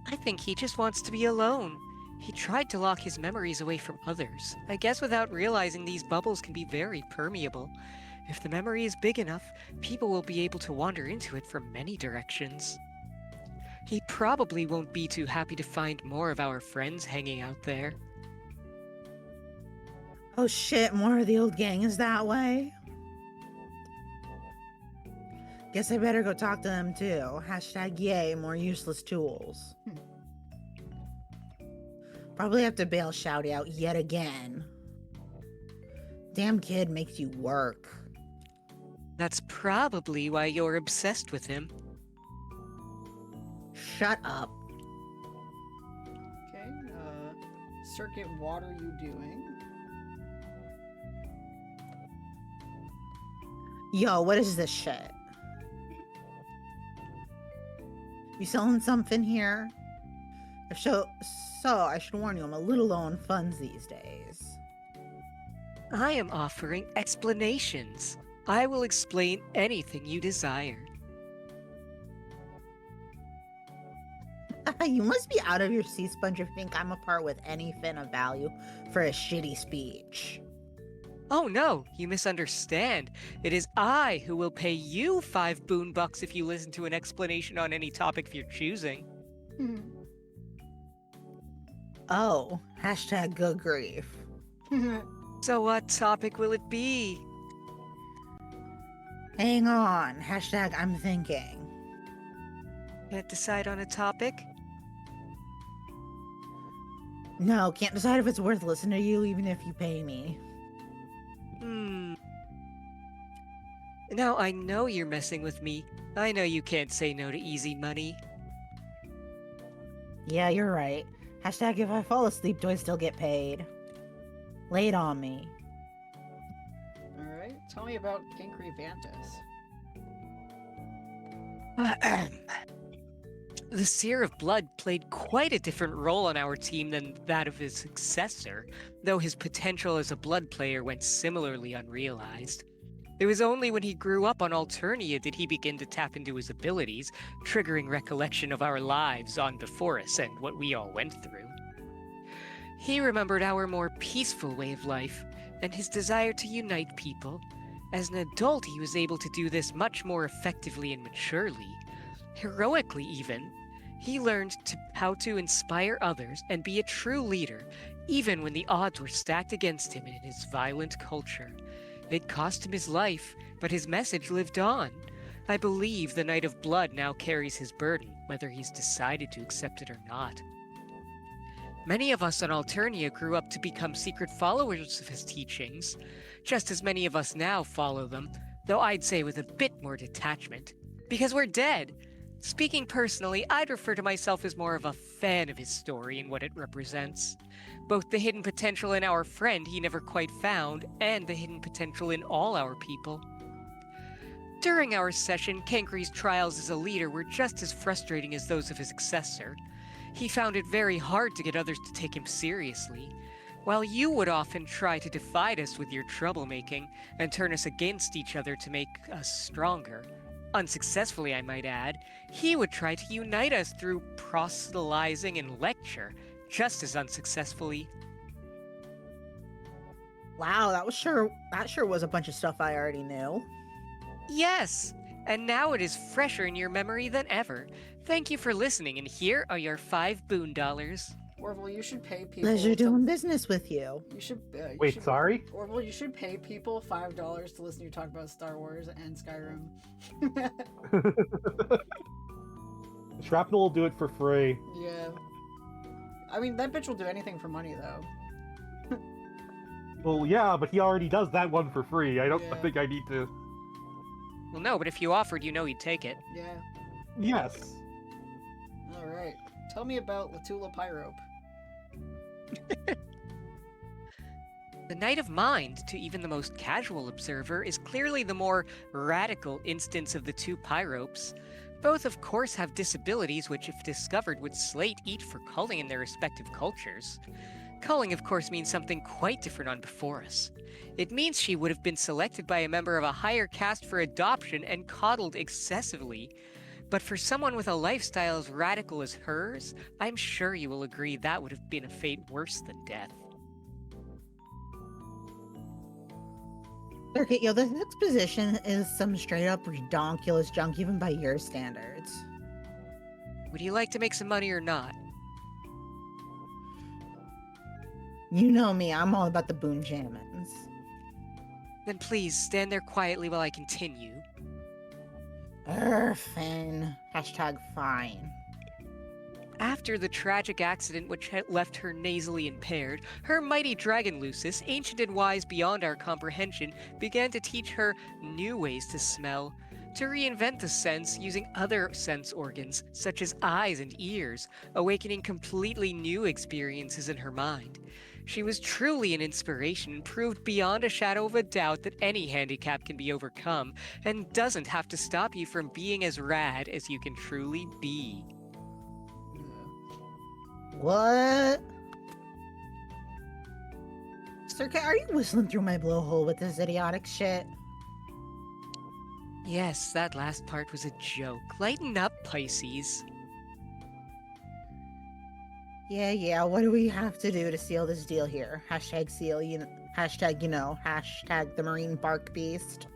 I think he just wants to be alone. He tried to lock his memories away from others. I guess without realizing these bubbles can be very permeable. If the memory is big enough, people will be able to wander into it from many directions. He probably won't be too happy to find more of our friends hanging out there. Oh shit, more of the old gang is that way? Guess I better go talk to them too. Hashtag yay, more useless tools. Probably have to bail Shouty out yet again. Damn kid makes you work. That's probably why you're obsessed with him. Shut up. Okay, Circuit, what are you doing? Yo, what is this shit? You selling something here? If so, I should warn you, I'm a little low on funds these days. I am offering explanations. I will explain anything you desire. You must be out of your sea sponge if you think I'm a part with anything of value for a shitty speech. Oh no, you misunderstand. It is I who will pay you 5 boon bucks if you listen to an explanation on any topic of your choosing. Oh, hashtag good grief. So what topic will it be? Hang on, hashtag I'm thinking. Can't decide on a topic? No, can't decide if it's worth listening to you even if you pay me. Now I know you're messing with me. I know you can't say no to easy money. Yeah, you're right. Hashtag if I fall asleep, do I still get paid? Lay it on me. Alright, tell me about Kinkri Vantis. The Seer of Blood played quite a different role on our team than that of his successor, though his potential as a blood player went similarly unrealized. It was only when he grew up on Alternia did he begin to tap into his abilities, triggering recollection of our lives on before us and what we all went through. He remembered our more peaceful way of life, and his desire to unite people. As an adult, he was able to do this much more effectively and maturely, heroically even. He learned how to inspire others and be a true leader, even when the odds were stacked against him in his violent culture. It cost him his life, but his message lived on. I believe the Knight of Blood now carries his burden, whether he's decided to accept it or not. Many of us on Alternia grew up to become secret followers of his teachings. Just as many of us now follow them, though I'd say with a bit more detachment. Because we're dead. Speaking personally, I'd refer to myself as more of a fan of his story and what it represents. Both the hidden potential in our friend he never quite found, and the hidden potential in all our people. During our session, Kankri's trials as a leader were just as frustrating as those of his successor. He found it very hard to get others to take him seriously. While you would often try to divide us with your troublemaking and turn us against each other to make us stronger, unsuccessfully I might add, he would try to unite us through proselytizing and lecture, just as unsuccessfully. Wow, that sure was a bunch of stuff I already knew. Yes, and now it is fresher in your memory than ever. Thank you for listening, and here are your 5 boon dollars. Orville, you should pay people. Pleasure doing business with you. You should. Wait, sorry? Orville, you should pay people $5 to listen to you talk about Star Wars and Skyrim. Shrapnel will do it for free. Yeah. I mean, that bitch will do anything for money, though. Well, yeah, but he already does that one for free. I don't Yeah. think I need to... Well, no, but if you offered, you know he'd take it. Yeah. Yes. Alright. Tell me about Latula Pyrope. The Knight of Mind, to even the most casual observer, is clearly the more radical instance of the two Pyropes. Both, of course, have disabilities which, if discovered, would slate each for culling in their respective cultures. Culling, of course, means something quite different on Before-Us. It means she would have been selected by a member of a higher caste for adoption and coddled excessively. But for someone with a lifestyle as radical as hers, I'm sure you will agree that would have been a fate worse than death. Okay, yo, this next position is some straight up redonkulous junk even by your standards. Would you like to make some money or not? You know me, I'm all about the boon jammins. Then please stand there quietly while I continue. Finn. Hashtag fine. After the tragic accident which had left her nasally impaired, her mighty dragon Lucis, ancient and wise beyond our comprehension, began to teach her new ways to smell, to reinvent the sense using other sense organs, such as eyes and ears, awakening completely new experiences in her mind. She was truly an inspiration and proved beyond a shadow of a doubt that any handicap can be overcome and doesn't have to stop you from being as rad as you can truly be. What? Sir Cat, are you whistling through my blowhole with this idiotic shit? Yes, that last part was a joke. Lighten up, Pisces. Yeah, what do we have to do to seal this deal here? Hashtag seal, hashtag, hashtag the marine bark beast.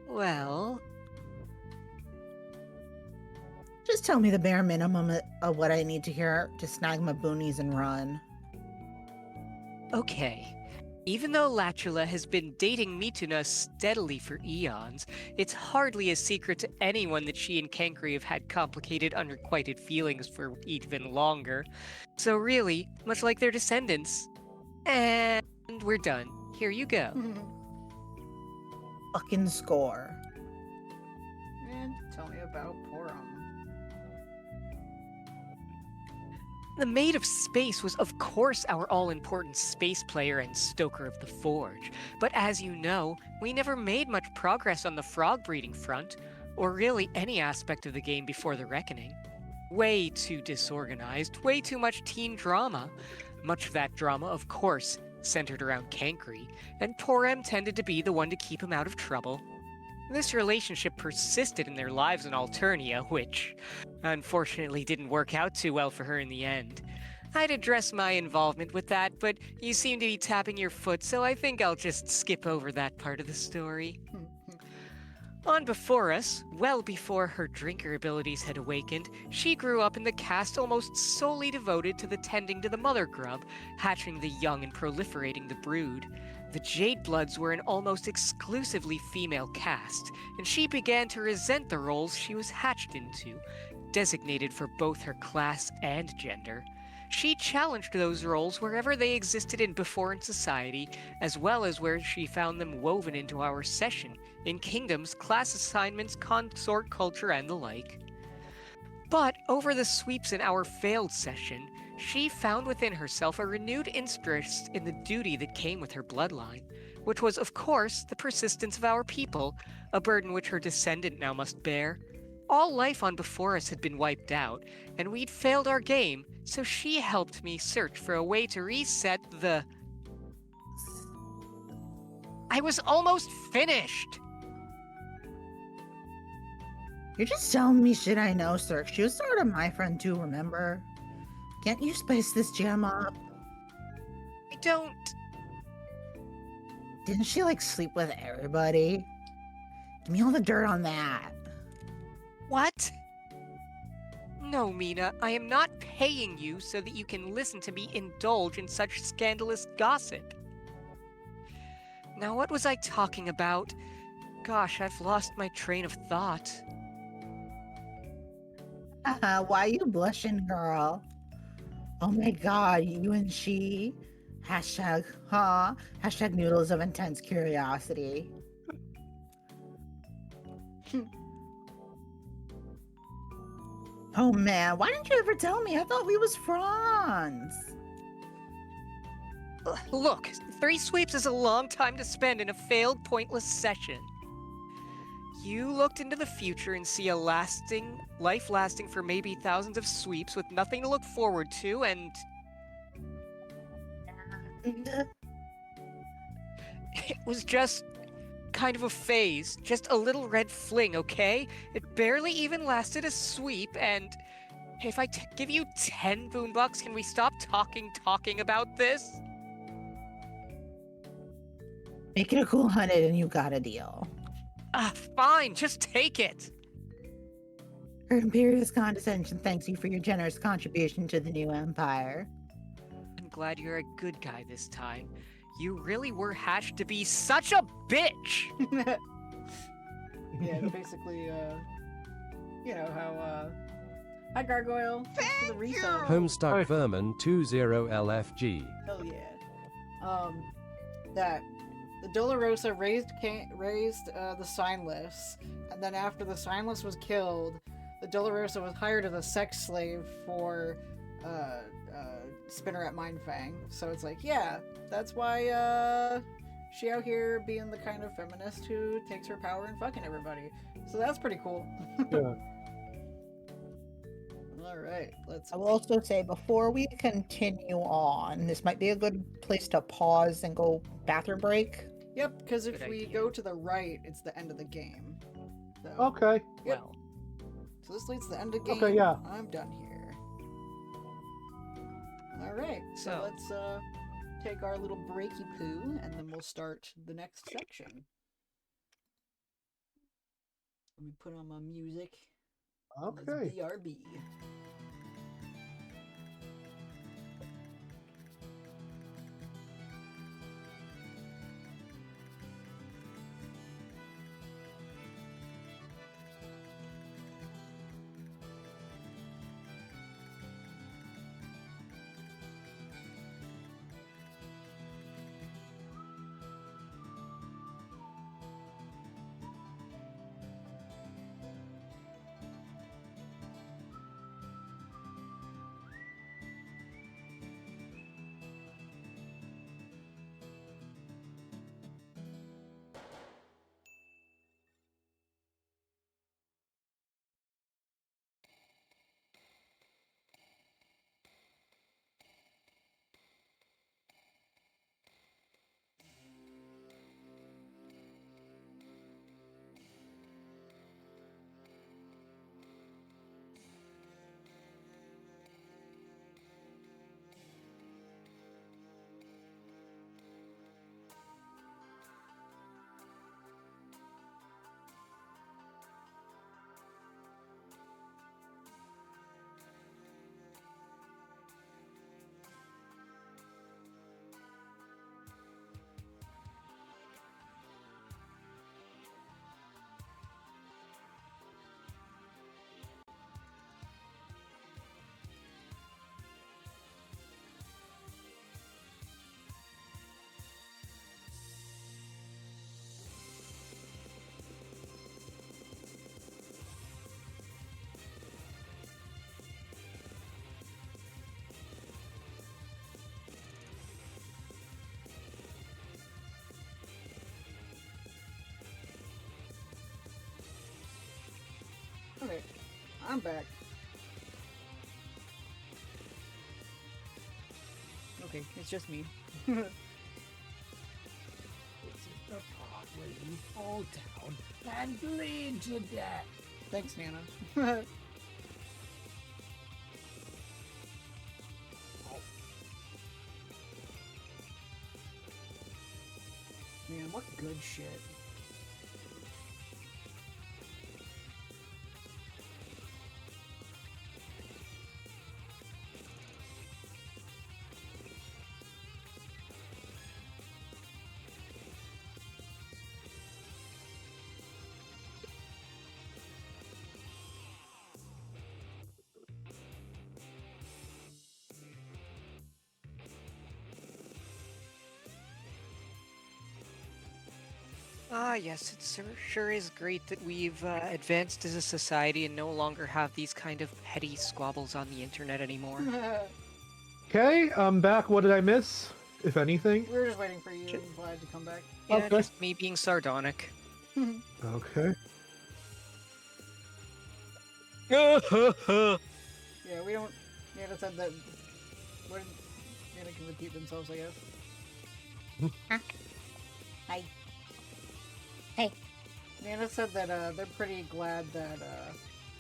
Well, Just tell me the bare minimum of what I need to hear to snag my boonies and run. okay. Even though Latula has been dating Mituna steadily for eons, it's hardly a secret to anyone that she and Kankri have had complicated, unrequited feelings for even longer. So really, much like their descendants. And we're done. Here you go. Fucking score. And tell me about Porum. The Maid of Space was, of course, our all-important space player and stoker of the Forge. But as you know, we never made much progress on the frog breeding front, or really any aspect of the game before the Reckoning. Way too disorganized, way too much teen drama. Much of that drama, of course, centered around Kankri, and Porem tended to be the one to keep him out of trouble. This relationship persisted in their lives in Alternia, which unfortunately didn't work out too well for her in the end. I'd address my involvement with that, but you seem to be tapping your foot, so I think I'll just skip over that part of the story. On before us, well before her drinker abilities had awakened, she grew up in the caste almost solely devoted to the tending to the mother grub, hatching the young and proliferating the brood. The Jade Bloods were an almost exclusively female caste, and she began to resent the roles she was hatched into, designated for both her class and gender. She challenged those roles wherever they existed in Beforean society, as well as where she found them woven into our session, in kingdoms, class assignments, consort culture, and the like. But over the sweeps in our failed session, she found within herself a renewed interest in the duty that came with her bloodline, which was, of course, the persistence of our people, a burden which her descendant now must bear. All life on before us had been wiped out, and we'd failed our game, so she helped me search for a way to reset the... I was almost finished! You're just telling me shit I know, Sir. She was sort of my friend too, remember? Can't you spice this jam up? I don't... Didn't she, sleep with everybody? Give me all the dirt on that. What? No, Mina, I am not paying you so that you can listen to me indulge in such scandalous gossip. Now, what was I talking about? Gosh, I've lost my train of thought. Why you blushing, girl? Oh my god, you and she? Hashtag, huh? Hashtag noodles of intense curiosity. Oh man, why didn't you ever tell me? I thought we was friends. Look, 3 sweeps is a long time to spend in a failed, pointless session. You looked into the future and see a life lasting for maybe thousands of sweeps with nothing to look forward to, and... It was just kind of a phase, just a little red fling, okay? It barely even lasted a sweep, and if I give you 10 boombucks, can we stop talking about this? Make it a cool 100 and you got a deal. Fine, just take it. Her Imperious condescension thanks you for your generous contribution to the new empire. I'm glad you're a good guy this time. You really were hatched to be such a bitch! Yeah, basically, you know how, hi Gargoyle, thanks for the resub. Homestuck Vermin 20LFG. Hell yeah. That the Dolorosa raised the Signless, and then after the Signless was killed, the Dolorosa was hired as a sex slave for Spinneret Mindfang. So it's like, yeah, that's why she out here being the kind of feminist who takes her power and fucking everybody. So that's pretty cool. Yeah. All right, let's. I will also say before we continue on, this might be a good place to pause and go bathroom break. Yep, because if Good we idea. go to the right, it's the end of the game. So, Okay. Yep. Well, So this leads to the end of the game. Okay, yeah. I'm done here. All right, so So- let's take our little breaky poo, and then we'll start the next section. Let me put on my music. Okay. Let's BRB. Okay, I'm back. Okay, it's just me. This is the part where you fall down and bleed to death. Thanks, Nana. Man, what good shit. ah, yes, it sure is great that we've advanced as a society and no longer have these kind of petty squabbles on the internet anymore. Okay, I'm back. What did I miss, if anything? We were just waiting for you and Vlad to come back. Yeah, Okay. just me being sardonic. Okay. Yeah, we don't. Nana said that. What? Nana can repeat themselves, I guess. Hi. Hey. Nana said that they're pretty glad that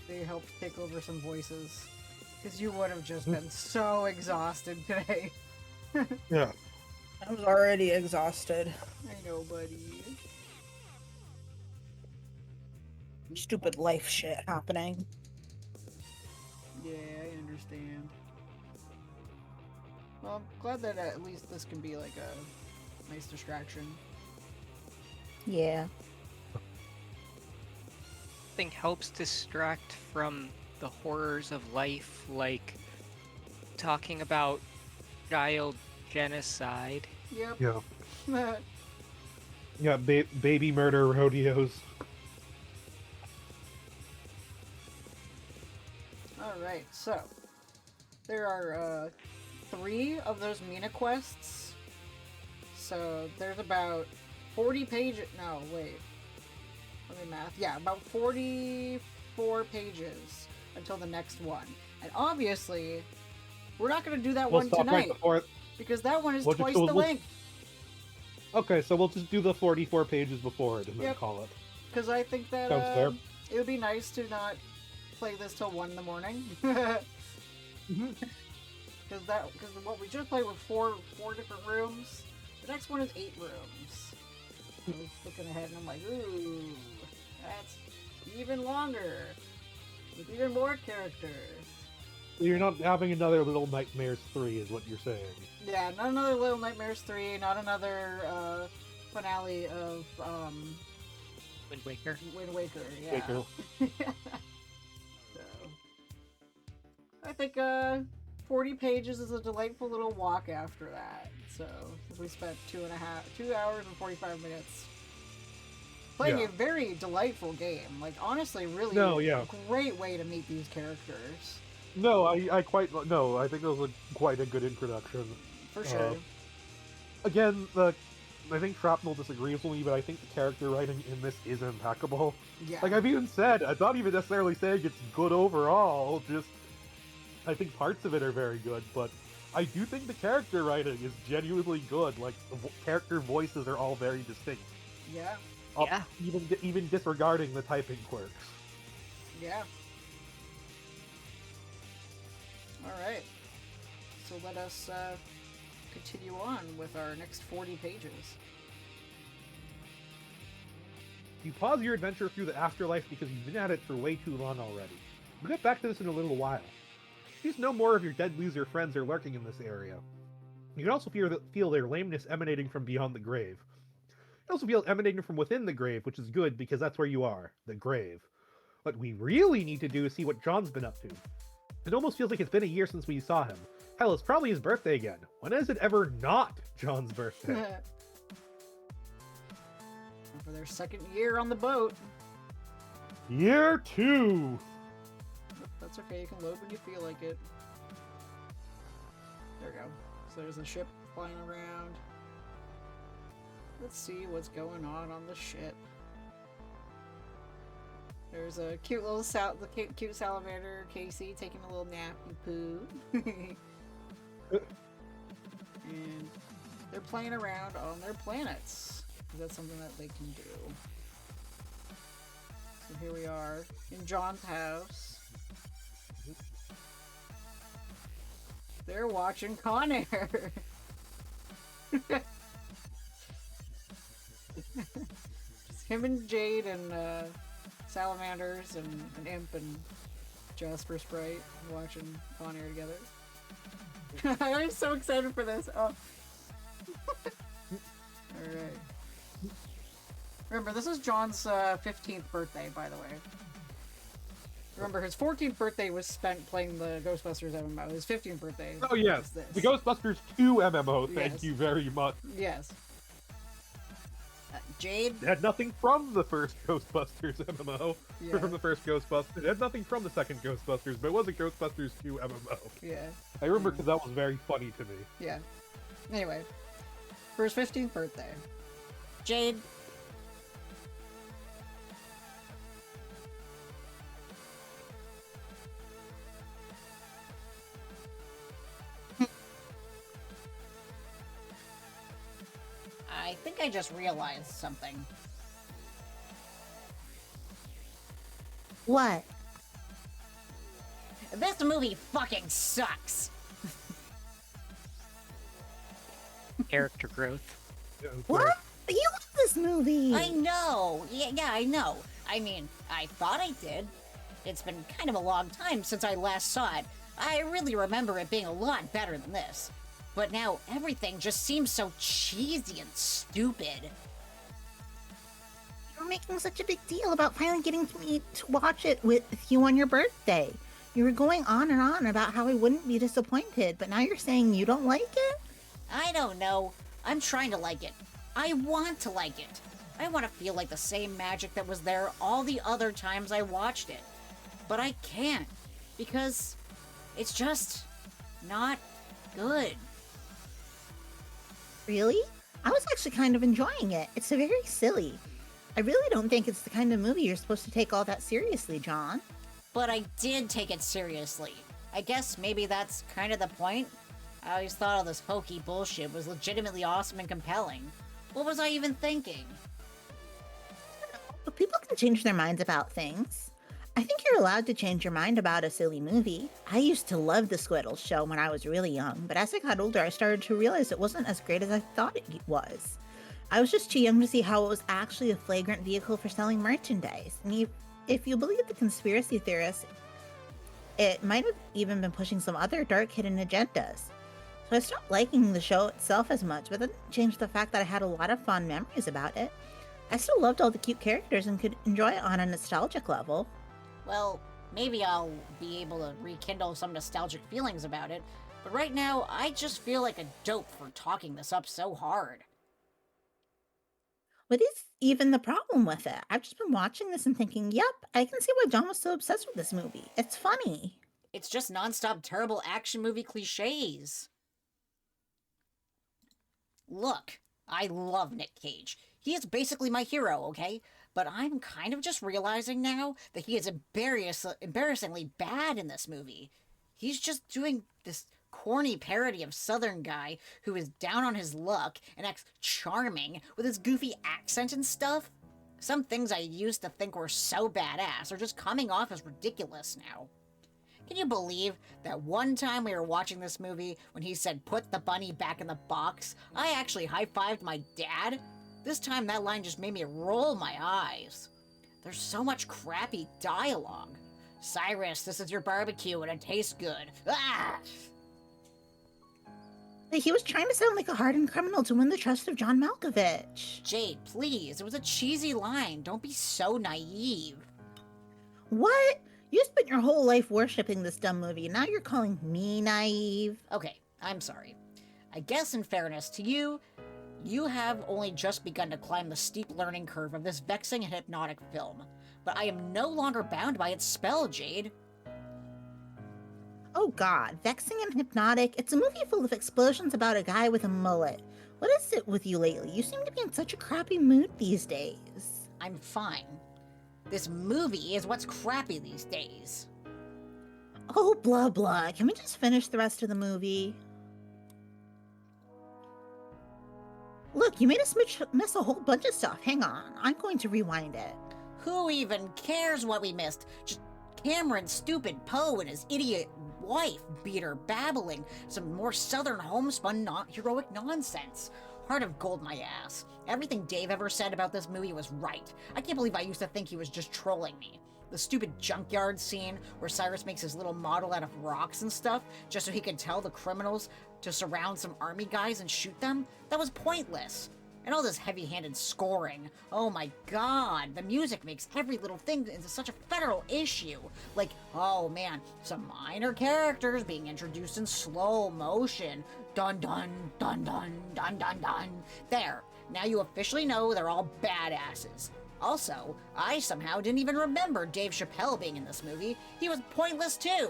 they helped take over some voices. Because you would have just been so exhausted today. Yeah. I was already exhausted. I know, buddy. Stupid life shit happening. Yeah, I understand. Well, I'm glad that at least this can be like a nice distraction. Yeah. Thing helps distract from the horrors of life, like talking about child genocide. Yep. Yeah. Yeah. Baby murder rodeos. Alright, so there are 3 of those Mina quests. So there's about 40 pages. No, wait. Let me math. Yeah, about 44 pages until the next one. And obviously, we're not going to do that We'll one stop tonight. right before it. Because that one is We'll just twice go- the we'll- length. Okay, so we'll just do the 44 pages before it and then Yep. call it. Because I think that Sounds fair. it would be nice to not play this till 1 in the morning. Mhm. Because what we just played were four different rooms. The next one is 8 rooms. I was looking ahead and I'm like, ooh, that's even longer. With even more characters. You're not having another Little Nightmares 3, is what you're saying. Yeah, not another Little Nightmares 3, not another finale of Wind Waker. Wind Waker, yeah. Waker. So, I think 40 pages is a delightful little walk after that. So we spent 2 hours and 45 minutes playing Yeah. a very delightful game. Like honestly, really great way to meet these characters. No, I think that was quite a good introduction. For sure. Again, I think Shrapnel disagrees with me, but I think the character writing in this is impeccable. Yeah. Like I've even said, I'm not even necessarily saying it's good overall, just I think parts of it are very good, but I do think the character writing is genuinely good. Like the character voices are all very distinct. Yeah. Yeah. Even disregarding the typing quirks. Yeah. Alright. So let us continue on with our next 40 pages. You pause your adventure through the afterlife because you've been at it for way too long already. We'll get back to this in a little while. Just no more of your dead loser friends are lurking in this area. You can also feel their lameness emanating from beyond the grave. You can also feel it emanating from within the grave, which is good because that's where you are, the grave. What we really need to do is see what John's been up to. It almost feels like it's been a year since we saw him. Hell, it's probably his birthday again. When is it ever not John's birthday? For their second year on the boat. Year 2! That's okay, you can load when you feel like it. There we go. So there's a ship flying around. Let's see what's going on the ship. There's a cute little cute salamander, Casey, taking a little nappy poo. And they're playing around on their planets. That's something that they can do. So here we are in John's house. They're watching Con Air. Just him and Jade and Salamanders and an Imp and Jasper Sprite watching Con Air together. I'm so excited for this. Oh. Alright. Remember, this is John's 15th birthday, by the way. Remember, his 14th birthday was spent playing the Ghostbusters MMO. His 15th birthday Oh yes, was this. the Ghostbusters 2 MMO, thank Yes. you very much. Yes. Jade? It had nothing from the first Ghostbusters MMO, Yeah. or from the first Ghostbusters. It had nothing from the second Ghostbusters, but it was a Ghostbusters 2 MMO. Yeah. I remember because that was very funny to me. Yeah. Anyway, for his 15th birthday, Jade. I think I just realized something. What? This movie fucking sucks. Character growth. What? You love this movie. I know. Yeah, I know. I mean, I thought I did. It's been kind of a long time since I last saw it. I really remember it being a lot better than this. But now everything just seems so cheesy and stupid. You were making such a big deal about finally getting me to watch it with you on your birthday. You were going on and on about how I wouldn't be disappointed, but now you're saying you don't like it? I don't know. I'm trying to like it. I want to like it. I want to feel like the same magic that was there all the other times I watched it. But I can't, because it's just not good. Really? I was actually kind of enjoying it. It's very silly. I really don't think it's the kind of movie you're supposed to take all that seriously, John. But I did take it seriously. I guess maybe that's kind of the point. I always thought all this hokey bullshit was legitimately awesome and compelling. What was I even thinking? But people can change their minds about things. I think you're allowed to change your mind about a silly movie. I used to love the Squiddles show when I was really young, but as I got older, I started to realize it wasn't as great as I thought it was. I was just too young to see how it was actually a flagrant vehicle for selling merchandise. And if you believe the conspiracy theorists, it might have even been pushing some other dark hidden agendas. So I stopped liking the show itself as much, but that didn't change the fact that I had a lot of fond memories about it. I still loved all the cute characters and could enjoy it on a nostalgic level. Well, maybe I'll be able to rekindle some nostalgic feelings about it, but right now, I just feel like a dope for talking this up so hard. What is even the problem with it? I've just been watching this and thinking, yep, I can see why John was so obsessed with this movie. It's funny. It's just nonstop terrible action movie cliches. Look, I love Nick Cage. He is basically my hero, okay? But I'm kind of just realizing now that he is embarrassingly bad in this movie. He's just doing this corny parody of Southern guy who is down on his luck and acts charming with his goofy accent and stuff. Some things I used to think were so badass are just coming off as ridiculous now. Can you believe that one time we were watching this movie when he said, "Put the bunny back in the box," I actually high-fived my dad? This time that line just made me roll my eyes. There's so much crappy dialogue. "Cyrus, this is your barbecue and it tastes good." Ah! He was trying to sound like a hardened criminal to win the trust of John Malkovich. Jade, please, it was a cheesy line. Don't be so naive. What? You spent your whole life worshipping this dumb movie, and now you're calling me naive? Okay, I'm sorry. I guess in fairness to you, you have only just begun to climb the steep learning curve of this vexing and hypnotic film. But I am no longer bound by its spell, Jade. Oh god, vexing and hypnotic. It's a movie full of explosions about a guy with a mullet. What is it with you lately? You seem to be in such a crappy mood these days. I'm fine. This movie is what's crappy these days. Oh, blah blah. Can we just finish the rest of the movie? Look, you made us miss a whole bunch of stuff. Hang on, I'm going to rewind it. Who even cares what we missed? Just Cameron's stupid Poe and his idiot wife beater babbling some more southern homespun heroic nonsense. Heart of gold, my ass. Everything Dave ever said about this movie was right. I can't believe I used to think he was just trolling me. The stupid junkyard scene where Cyrus makes his little model out of rocks and stuff just so he could tell the criminals to surround some army guys and shoot them, that was pointless. And all this heavy-handed scoring. Oh my god, the music makes every little thing into such a federal issue. Like, oh man, some minor characters being introduced in slow motion. Dun dun, dun dun, dun dun dun. There, now you officially know they're all badasses. Also, I somehow didn't even remember Dave Chappelle being in this movie. He was pointless too.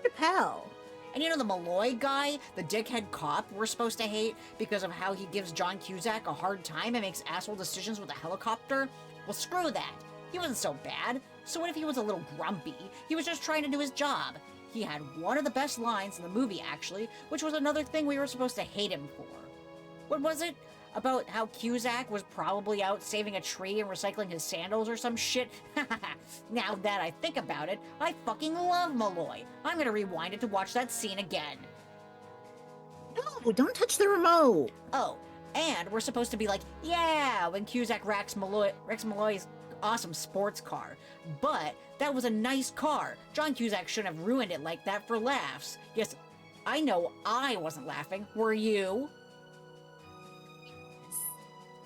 Chappelle. And you know the Malloy guy, the dickhead cop we're supposed to hate because of how he gives John Cusack a hard time and makes asshole decisions with a helicopter? Well, screw that. He wasn't so bad. So what if he was a little grumpy? He was just trying to do his job. He had one of the best lines in the movie, actually, which was another thing we were supposed to hate him for. What was it? About how Cusack was probably out saving a tree and recycling his sandals or some shit? Now that I think about it, I fucking love Malloy. I'm gonna rewind it to watch that scene again. No, don't touch the remote. Oh, and we're supposed to be like, yeah, when Cusack wrecks Malloy's awesome sports car. But that was a nice car. John Cusack shouldn't have ruined it like that for laughs. Yes, I know I wasn't laughing. Were you?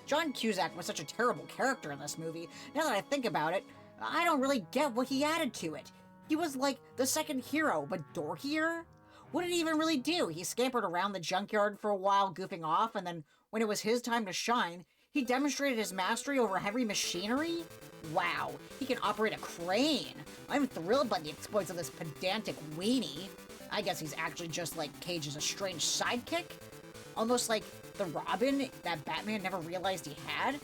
John Cusack was such a terrible character in this movie. Now that I think about it, I don't really get what he added to it. He was like the second hero, but dorkier? What did he even really do? He scampered around the junkyard for a while, goofing off, and then when it was his time to shine, he demonstrated his mastery over heavy machinery? Wow, he can operate a crane. I'm thrilled by the exploits of this pedantic weenie. I guess he's actually just like Cage's estranged sidekick? Almost like the Robin that Batman never realized he had?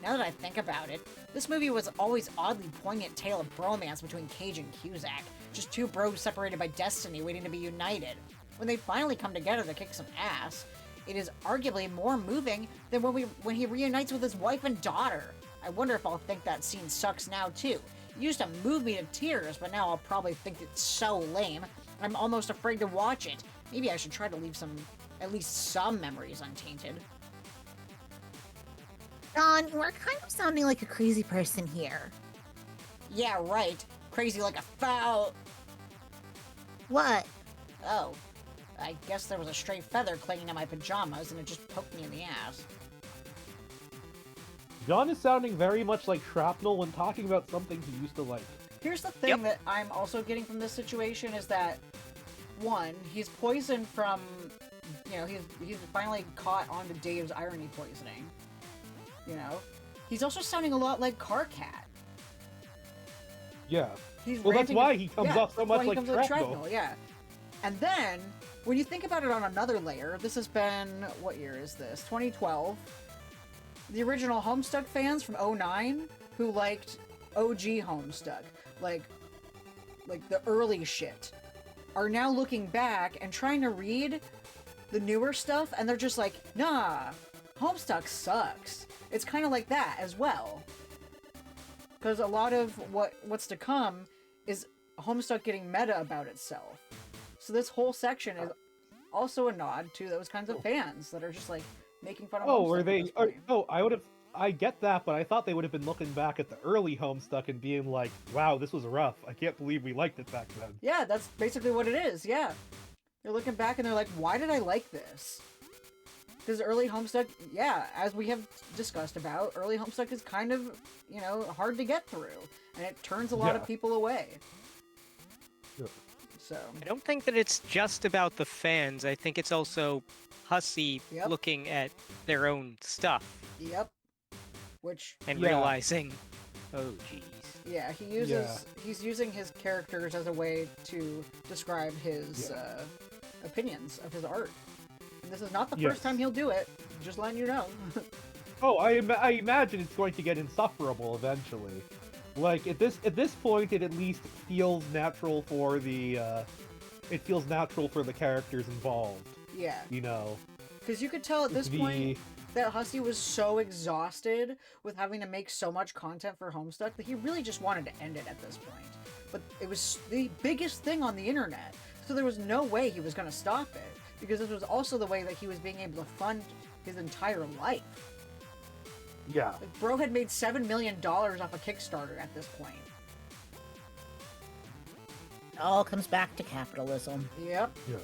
Now that I think about it, this movie was always oddly poignant tale of bromance between Cage and Cusack. Just two bros separated by destiny waiting to be united. When they finally come together to kick some ass, it is arguably more moving than when he reunites with his wife and daughter. I wonder if I'll think that scene sucks now too. It used to move me to tears, but now I'll probably think it's so lame. I'm almost afraid to watch it. Maybe I should try to leave at least some memories untainted. John, you are kind of sounding like a crazy person here. Yeah, right. Crazy like a foul. What? Oh, I guess there was a stray feather clinging to my pajamas and it just poked me in the ass. John is sounding very much like Shrapnel when talking about something he used to like. Here's the thing that I'm also getting from this situation is that, one, he's poisoned from, you know, he's finally caught on to Dave's irony poisoning. You know? He's also sounding a lot like Carcat. Yeah. He's well, that's ranting why he comes off so much like Shrapnel. Yeah. And then, when you think about it on another layer, this has been, what year is this? 2012. The original Homestuck fans from 09 who liked OG Homestuck, like the early shit, are now looking back and trying to read the newer stuff, and they're just like, nah, Homestuck sucks. It's kind of like that as well. Because a lot of what's to come is Homestuck getting meta about itself. So this whole section is also a nod to those kinds of fans that are just like making fun of Homestuck. I get that, but I thought they would have been looking back at the early Homestuck and being like, wow, this was rough. I can't believe we liked it back then. Yeah, that's basically what it is, yeah. They're looking back and they're like, why did I like this? Because early Homestuck, yeah, as we have discussed about, early Homestuck is kind of, you know, hard to get through. And it turns a lot of people away. Yeah. So I don't think that it's just about the fans. I think it's also Hussey looking at their own stuff. Yep. Which... And realizing, oh, geez. Yeah, he's using his characters as a way to describe his opinions of his art. And this is not the first time he'll do it. Just letting you know. Oh, I imagine it's going to get insufferable eventually. Like at this point, it at least feels natural for the characters involved. Yeah. You know. Because you could tell at this point that Hussey was so exhausted with having to make so much content for Homestuck that he really just wanted to end it at this point. But it was the biggest thing on the internet, so there was no way he was going to stop it, because this was also the way that he was being able to fund his entire life. Yeah. Like, bro had made $7 million off a Kickstarter at this point. It all comes back to capitalism. Yep. Yeah.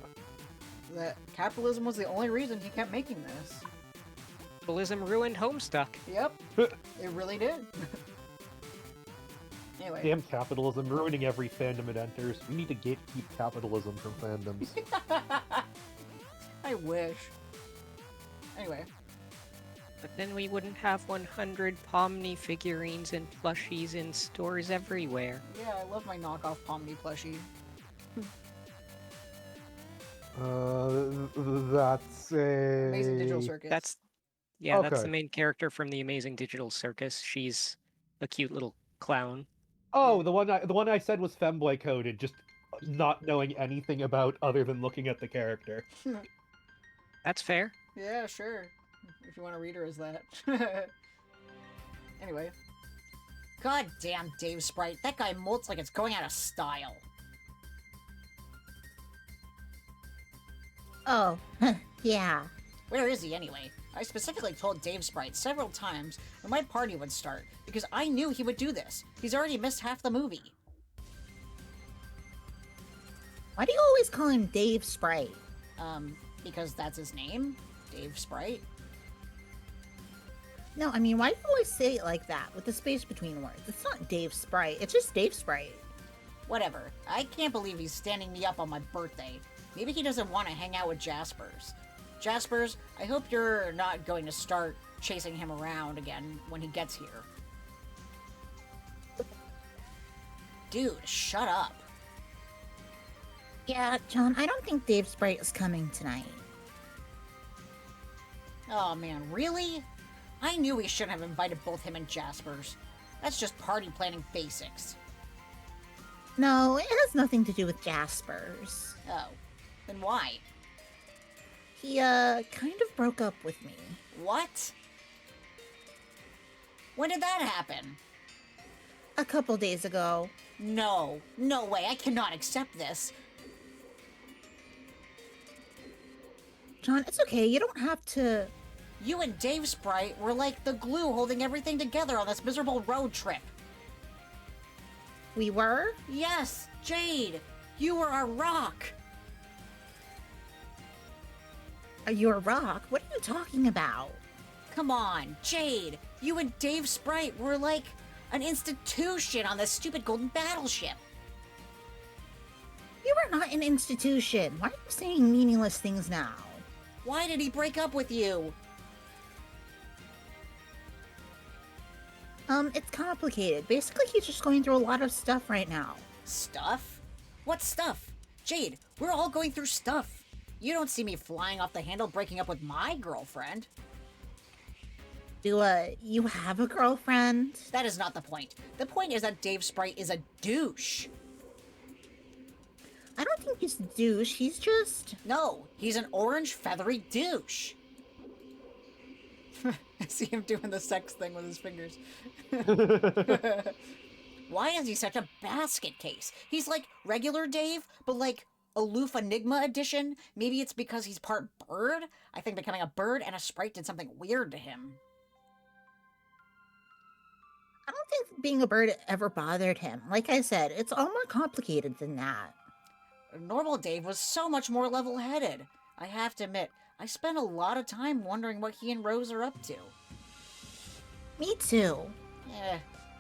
That capitalism was the only reason he kept making this. Capitalism ruined Homestuck. Yep. It really did. Anyway. Damn capitalism, ruining every fandom it enters. We need to gatekeep capitalism from fandoms. I wish. Anyway. But then we wouldn't have 100 Pomni figurines and plushies in stores everywhere. Yeah, I love my knockoff Pomni plushie. That's a... Amazing Digital Circus. That's the main character from the Amazing Digital Circus. She's a cute little clown. Oh, the one I said was femboy coded, just not knowing anything about other than looking at the character. That's fair. Yeah, sure. If you want to read her as that. Anyway. God damn Dave Sprite, that guy molts like it's going out of style. Oh, yeah. Where is he anyway? I specifically told Dave Sprite several times when my party would start, because I knew he would do this. He's already missed half the movie. Why do you always call him Dave Sprite? Because that's his name, Dave Sprite. No, I mean, why do you always say it like that, with the space between words? It's not Dave Sprite, it's just Dave Sprite. Whatever. I can't believe he's standing me up on my birthday. Maybe he doesn't want to hang out with Jaspers. Jaspers, I hope you're not going to start chasing him around again when he gets here. Dude, shut up. Yeah, John, I don't think Dave Sprite is coming tonight. Oh man, really? I knew we shouldn't have invited both him and Jaspers. That's just party planning basics. No, it has nothing to do with Jaspers. Oh, then why? He, kind of broke up with me. What? When did that happen? A couple days ago. No way, I cannot accept this. John, it's okay, you don't have to... You and Dave Sprite were like the glue holding everything together on this miserable road trip. We were? Yes, Jade, you were our rock. Are you a rock? What are you talking about? Come on, Jade, you and Dave Sprite were like an institution on this stupid golden battleship. You are not an institution. Why are you saying meaningless things now? Why did he break up with you? It's complicated. Basically, he's just going through a lot of stuff right now. Stuff? What stuff? Jade, we're all going through stuff. You don't see me flying off the handle breaking up with my girlfriend. Do, you have a girlfriend? That is not the point. The point is that Dave Sprite is a douche. I don't think he's a douche, he's just... No, he's an orange feathery douche. I see him doing the sex thing with his fingers. Why is he such a basket case? He's like regular Dave, but like aloof Enigma edition. Maybe it's because he's part bird? I think becoming a bird and a sprite did something weird to him. I don't think being a bird ever bothered him. Like I said, it's all more complicated than that. Normal Dave was so much more level-headed. I have to admit, I spent a lot of time wondering what he and Rose are up to. Me too.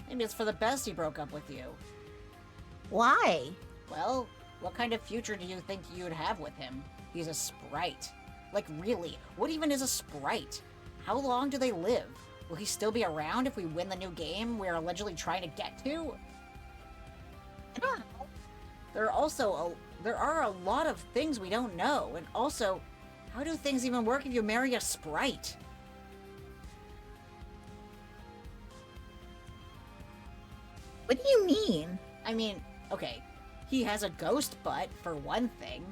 Maybe it's for the best he broke up with you. Why? Well, what kind of future do you think you'd have with him? He's a sprite. Like really, what even is a sprite? How long do they live? Will he still be around if we win the new game we're allegedly trying to get to? I don't know. There are a lot of things we don't know, and also, how do things even work if you marry a sprite? What do you mean? I mean, okay, he has a ghost butt, for one thing.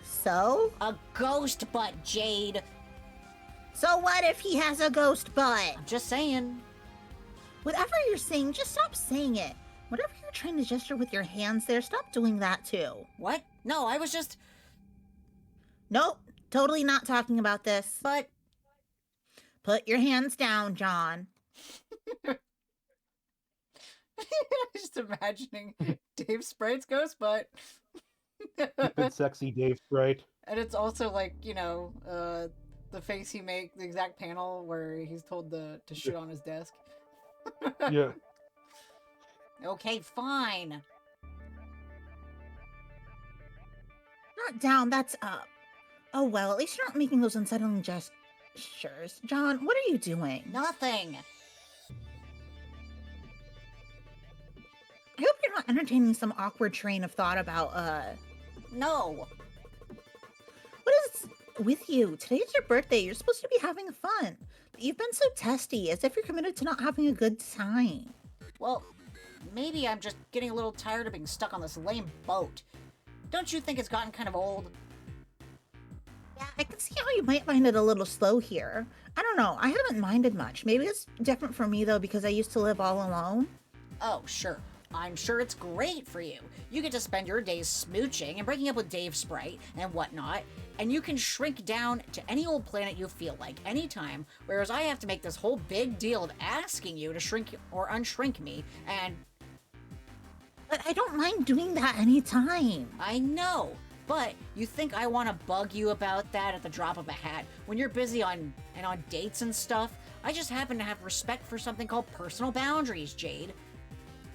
So? A ghost butt, Jade! So what if he has a ghost butt? I'm just saying. Whatever you're saying, just stop saying it. Whatever you're trying to gesture with your hands there, stop doing that too. What? No, I was just... Nope, totally not talking about this. But... Put your hands down, John. Just imagining Dave Sprite's ghost butt. Stupid, sexy Dave Sprite. And it's also like, you know, the face he makes, the exact panel where he's told to shit on his desk. Yeah. Okay, fine. Not down, that's up. Oh well, at least you're not making those unsettling gestures. John, what are you doing? Nothing. I hope you're not entertaining some awkward train of thought about, No. What is with you? Today's your birthday. You're supposed to be having fun. But you've been so testy, as if you're committed to not having a good time. Well, maybe I'm just getting a little tired of being stuck on this lame boat. Don't you think it's gotten kind of old? Yeah, I can see how you might find it a little slow here. I don't know. I haven't minded much. Maybe it's different for me, though, because I used to live all alone. Oh, sure. I'm sure it's great for you. You get to spend your days smooching and breaking up with Dave Sprite and whatnot, and you can shrink down to any old planet you feel like, anytime, whereas I have to make this whole big deal of asking you to shrink or unshrink me, and... But I don't mind doing that anytime. I know, but you think I want to bug you about that at the drop of a hat when you're busy on dates and stuff? I just happen to have respect for something called personal boundaries, Jade.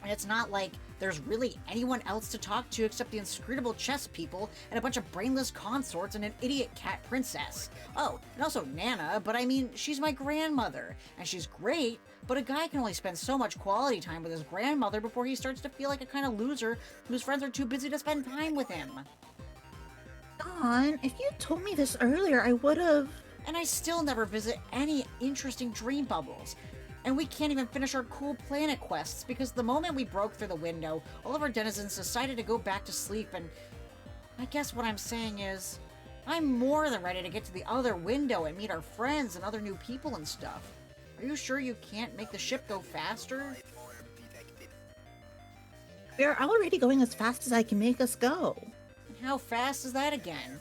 And it's not like there's really anyone else to talk to except the inscrutable chess people and a bunch of brainless consorts and an idiot cat princess. Oh, and also Nana, but I mean, she's my grandmother, and she's great, but a guy can only spend so much quality time with his grandmother before he starts to feel like a kind of loser whose friends are too busy to spend time with him. Dawn, if you told me this earlier, I would have... And I still never visit any interesting dream bubbles. And we can't even finish our cool planet quests because the moment we broke through the window, all of our denizens decided to go back to sleep, and I guess what I'm saying is, I'm more than ready to get to the other window and meet our friends and other new people and stuff. Are you sure you can't make the ship go faster? We're already going as fast as I can make us go. How fast is that again?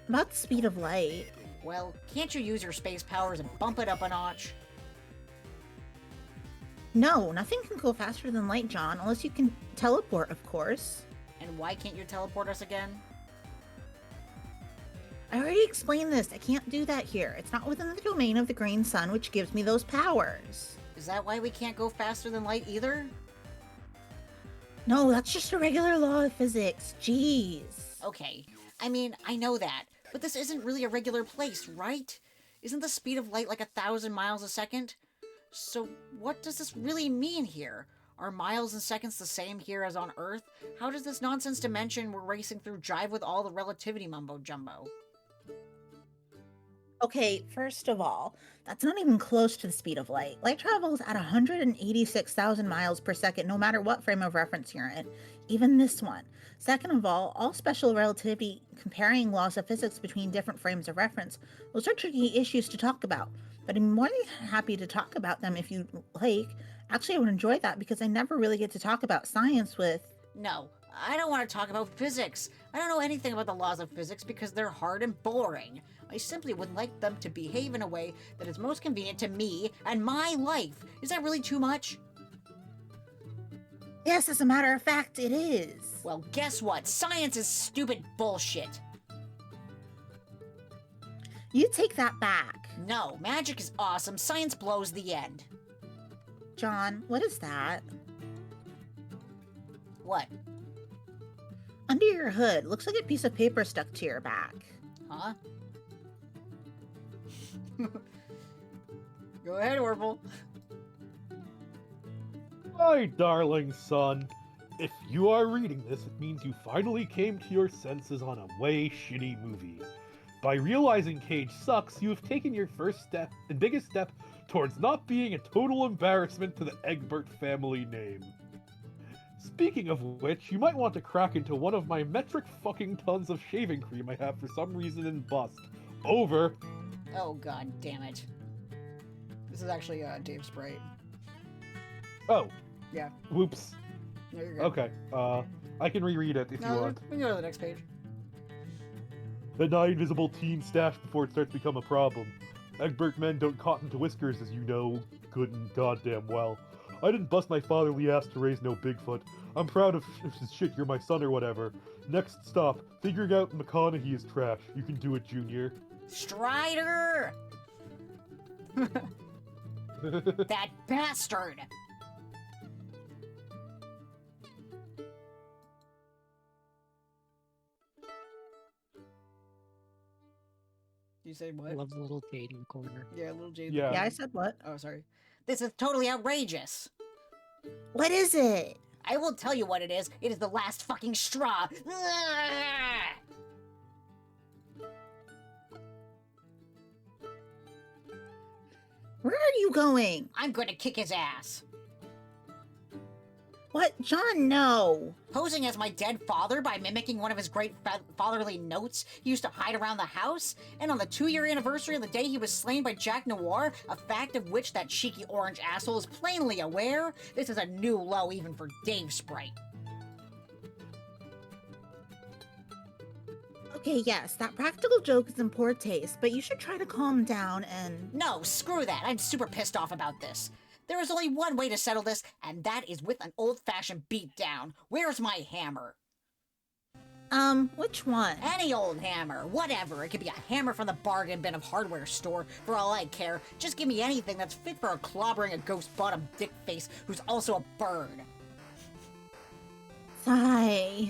About the speed of light. Well, can't you use your space powers and bump it up a notch? No, nothing can go faster than light, John, unless you can teleport, of course. And why can't you teleport us again? I already explained this. I can't do that here. It's not within the domain of the green sun, which gives me those powers. Is that why we can't go faster than light either? No, that's just a regular law of physics. Jeez. Okay, I mean, I know that, but this isn't really a regular place, right? Isn't the speed of light like 1,000 miles a second? So what does this really mean here? Are miles and seconds the same here as on Earth? How does this nonsense dimension we're racing through jive with all the relativity mumbo-jumbo? Okay, first of all, that's not even close to the speed of light. Light travels at 186,000 miles per second, no matter what frame of reference you're in, even this one. Second of all special relativity comparing laws of physics between different frames of reference, those are tricky issues to talk about, but I'm more than happy to talk about them if you like. Actually, I would enjoy that because I never really get to talk about science with... No, I don't want to talk about physics. I don't know anything about the laws of physics because they're hard and boring. I simply would like them to behave in a way that is most convenient to me and my life. Is that really too much? Yes, as a matter of fact, it is. Well, guess what? Science is stupid bullshit. You take that back. No, magic is awesome. Science blows the end. John, what is that? What? Under your hood, looks like a piece of paper stuck to your back. Huh? Go ahead, Orville. My darling son, if you are reading this, it means you finally came to your senses on a way shitty movie. By realizing Cage sucks, you have taken your first step and biggest step towards not being a total embarrassment to the Egbert family name. Speaking of which, you might want to crack into one of my metric fucking tons of shaving cream I have for some reason in Bust. Over. Oh god damn it. This is actually Dave Sprite. Oh. Yeah. Whoops. No, you're good. Okay. I can reread it if you want. We can go to the next page. The nigh invisible team stashed before it starts to become a problem. Egbert men don't cotton to whiskers, as you know good and goddamn well. I didn't bust my fatherly ass to raise no Bigfoot. I'm proud of his shit, you're my son or whatever. Next stop, figuring out McConaughey is trash. You can do it, Junior. Strider! That bastard! You say what? I love the little Jade in the corner. Yeah, little Jade. Yeah. Yeah, I said what? Oh, sorry. This is totally outrageous. What is it? I will tell you what it is. It is the last fucking straw. Where are you going? I'm going to kick his ass. What? John, no. Posing as my dead father by mimicking one of his great fatherly notes he used to hide around the house, and on the 2-year anniversary of the day he was slain by Jack Noir, a fact of which that cheeky orange asshole is plainly aware, this is a new low even for Dave Sprite. Okay, yes, that practical joke is in poor taste, but you should try to calm down and... No, screw that. I'm super pissed off about this. There is only one way to settle this, and that is with an old-fashioned beatdown. Where's my hammer? Which one? Any old hammer, whatever. It could be a hammer from the bargain bin of hardware store, for all I care. Just give me anything that's fit for a clobbering a ghost bottom dick face who's also a bird. Sigh.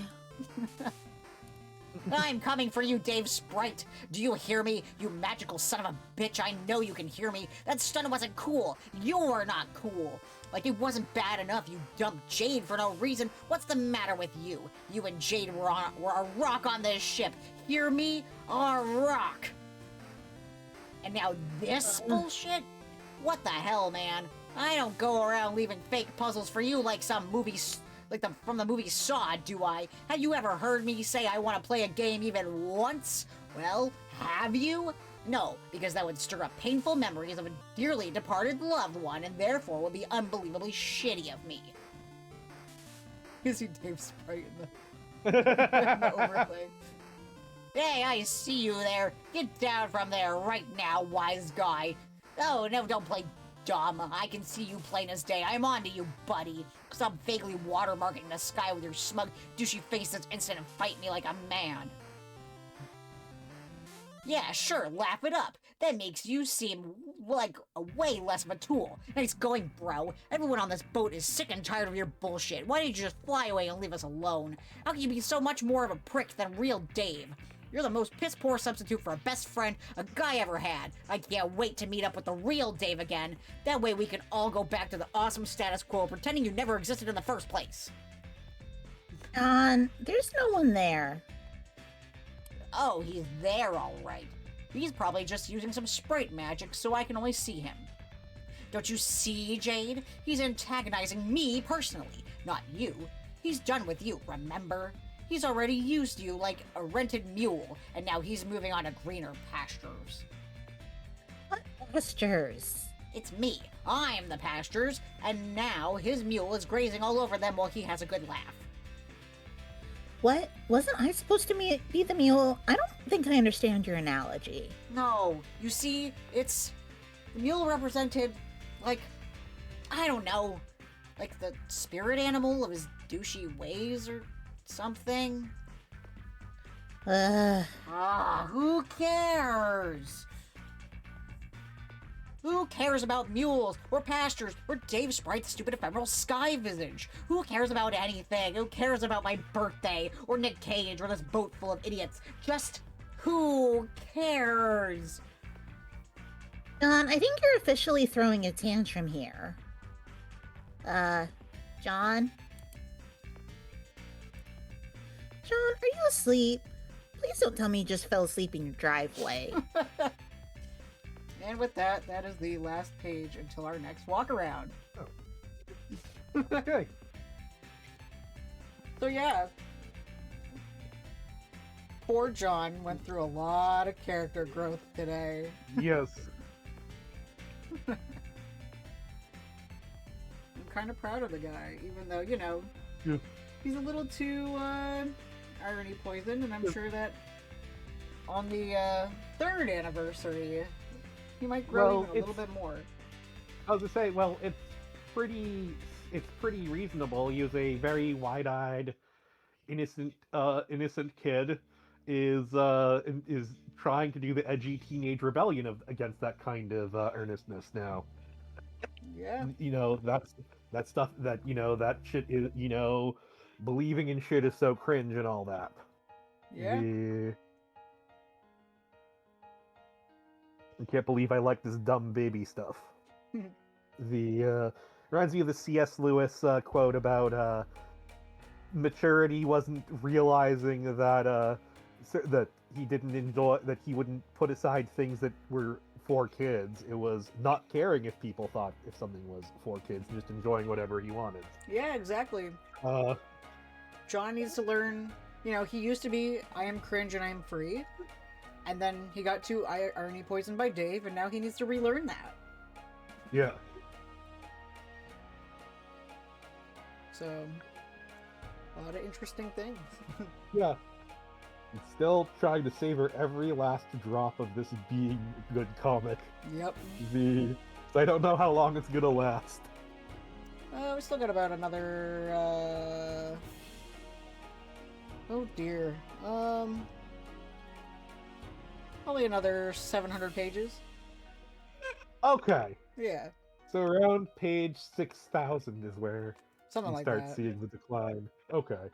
I'm coming for you, Dave Sprite. Do you hear me? You magical son of a bitch. I know you can hear me. That stunt wasn't cool. You're not cool. Like it wasn't bad enough you dumped Jade for no reason. What's the matter with you? You and Jade were a rock on this ship. Hear me? A rock. And now this bullshit? What the hell, man? I don't go around leaving fake puzzles for you like some movies, from the movie Saw, do I? Have you ever heard me say I want to play a game even once? Well, have you? No, because that would stir up painful memories of a dearly departed loved one, and therefore would be unbelievably shitty of me. You see Dave Sprite in the overlay. Hey, I see you there. Get down from there right now, wise guy. Oh, no, don't play dumb. I can see you plain as day. I'm on to you, buddy. Stop vaguely watermarking the sky with your smug, douchey face this instant and fight me like a man. Yeah, sure, laugh it up. That makes you seem like a way less of a tool. Nice going, bro. Everyone on this boat is sick and tired of your bullshit. Why didn't you just fly away and leave us alone? How can you be so much more of a prick than real Dave? You're the most piss-poor substitute for a best friend a guy ever had. I can't wait to meet up with the real Dave again. That way we can all go back to the awesome status quo, pretending you never existed in the first place. John, there's no one there. Oh, he's there all right. He's probably just using some sprite magic so I can only see him. Don't you see, Jade? He's antagonizing me personally, not you. He's done with you, remember? He's already used you like a rented mule, and now he's moving on to greener pastures. What pastures? It's me. I'm the pastures, and now his mule is grazing all over them while he has a good laugh. What? Wasn't I supposed to be the mule? I don't think I understand your analogy. No, you see, the mule represented, like, I don't know, like the spirit animal of his douchey ways or something. Who cares? Who cares about mules, or pastures, or Dave Sprite's stupid ephemeral sky visage? Who cares about anything? Who cares about my birthday, or Nick Cage, or this boat full of idiots? Just who cares? John, I think you're officially throwing a tantrum here. John? John, are you asleep? Please don't tell me you just fell asleep in your driveway. And with that, that is the last page until our next walk around. Oh. Okay. So yeah. Poor John went through a lot of character growth today. Yes. I'm kind of proud of the guy, even though, Yeah. he's a little too irony poisoned, and I'm sure that on the 3rd anniversary, he might grow even a little bit more. I was gonna say, well, it's pretty reasonable. He was a very wide-eyed, innocent kid. Is trying to do the edgy teenage rebellion against that kind of earnestness now. Yeah. That's stuff that that shit is believing in shit is so cringe and all that. Yeah. I can't believe I like this dumb baby stuff. Reminds me of the C.S. Lewis quote about maturity wasn't realizing that that he didn't enjoy, that he wouldn't put aside things that were for kids. It was not caring if people thought if something was for kids, and just enjoying whatever he wanted. Yeah, exactly. John needs to learn, he used to be, I am cringe and I am free. And then he got to irony poisoned by Dave, and now he needs to relearn that. Yeah. So, a lot of interesting things. Yeah. I'm still trying to savor every last drop of this being good comic. Yep. I don't know how long it's gonna last. We still got about another, oh dear. Probably another 700 pages. Okay. Yeah. So around page 6,000 is where Something you like start that. seeing the decline. Okay.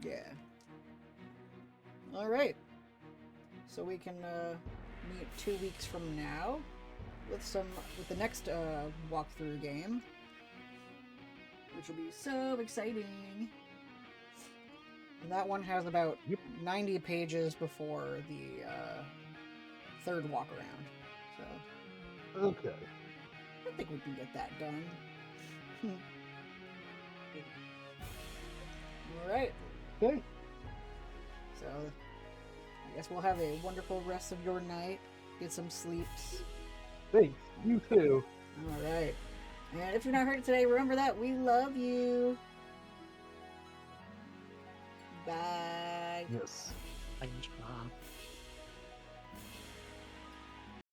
Yeah. Alright. So we can meet 2 weeks from now with the next walkthrough game. Which will be so exciting. And that one has about 90 pages before the third walk around. So Okay. I think we can get that done. All right. Okay. So I guess we'll have a wonderful rest of your night. Get some sleeps. Thanks. You too. All right. And if you're not heard it today, remember that we love you. Bye. Yes. SpongeBob.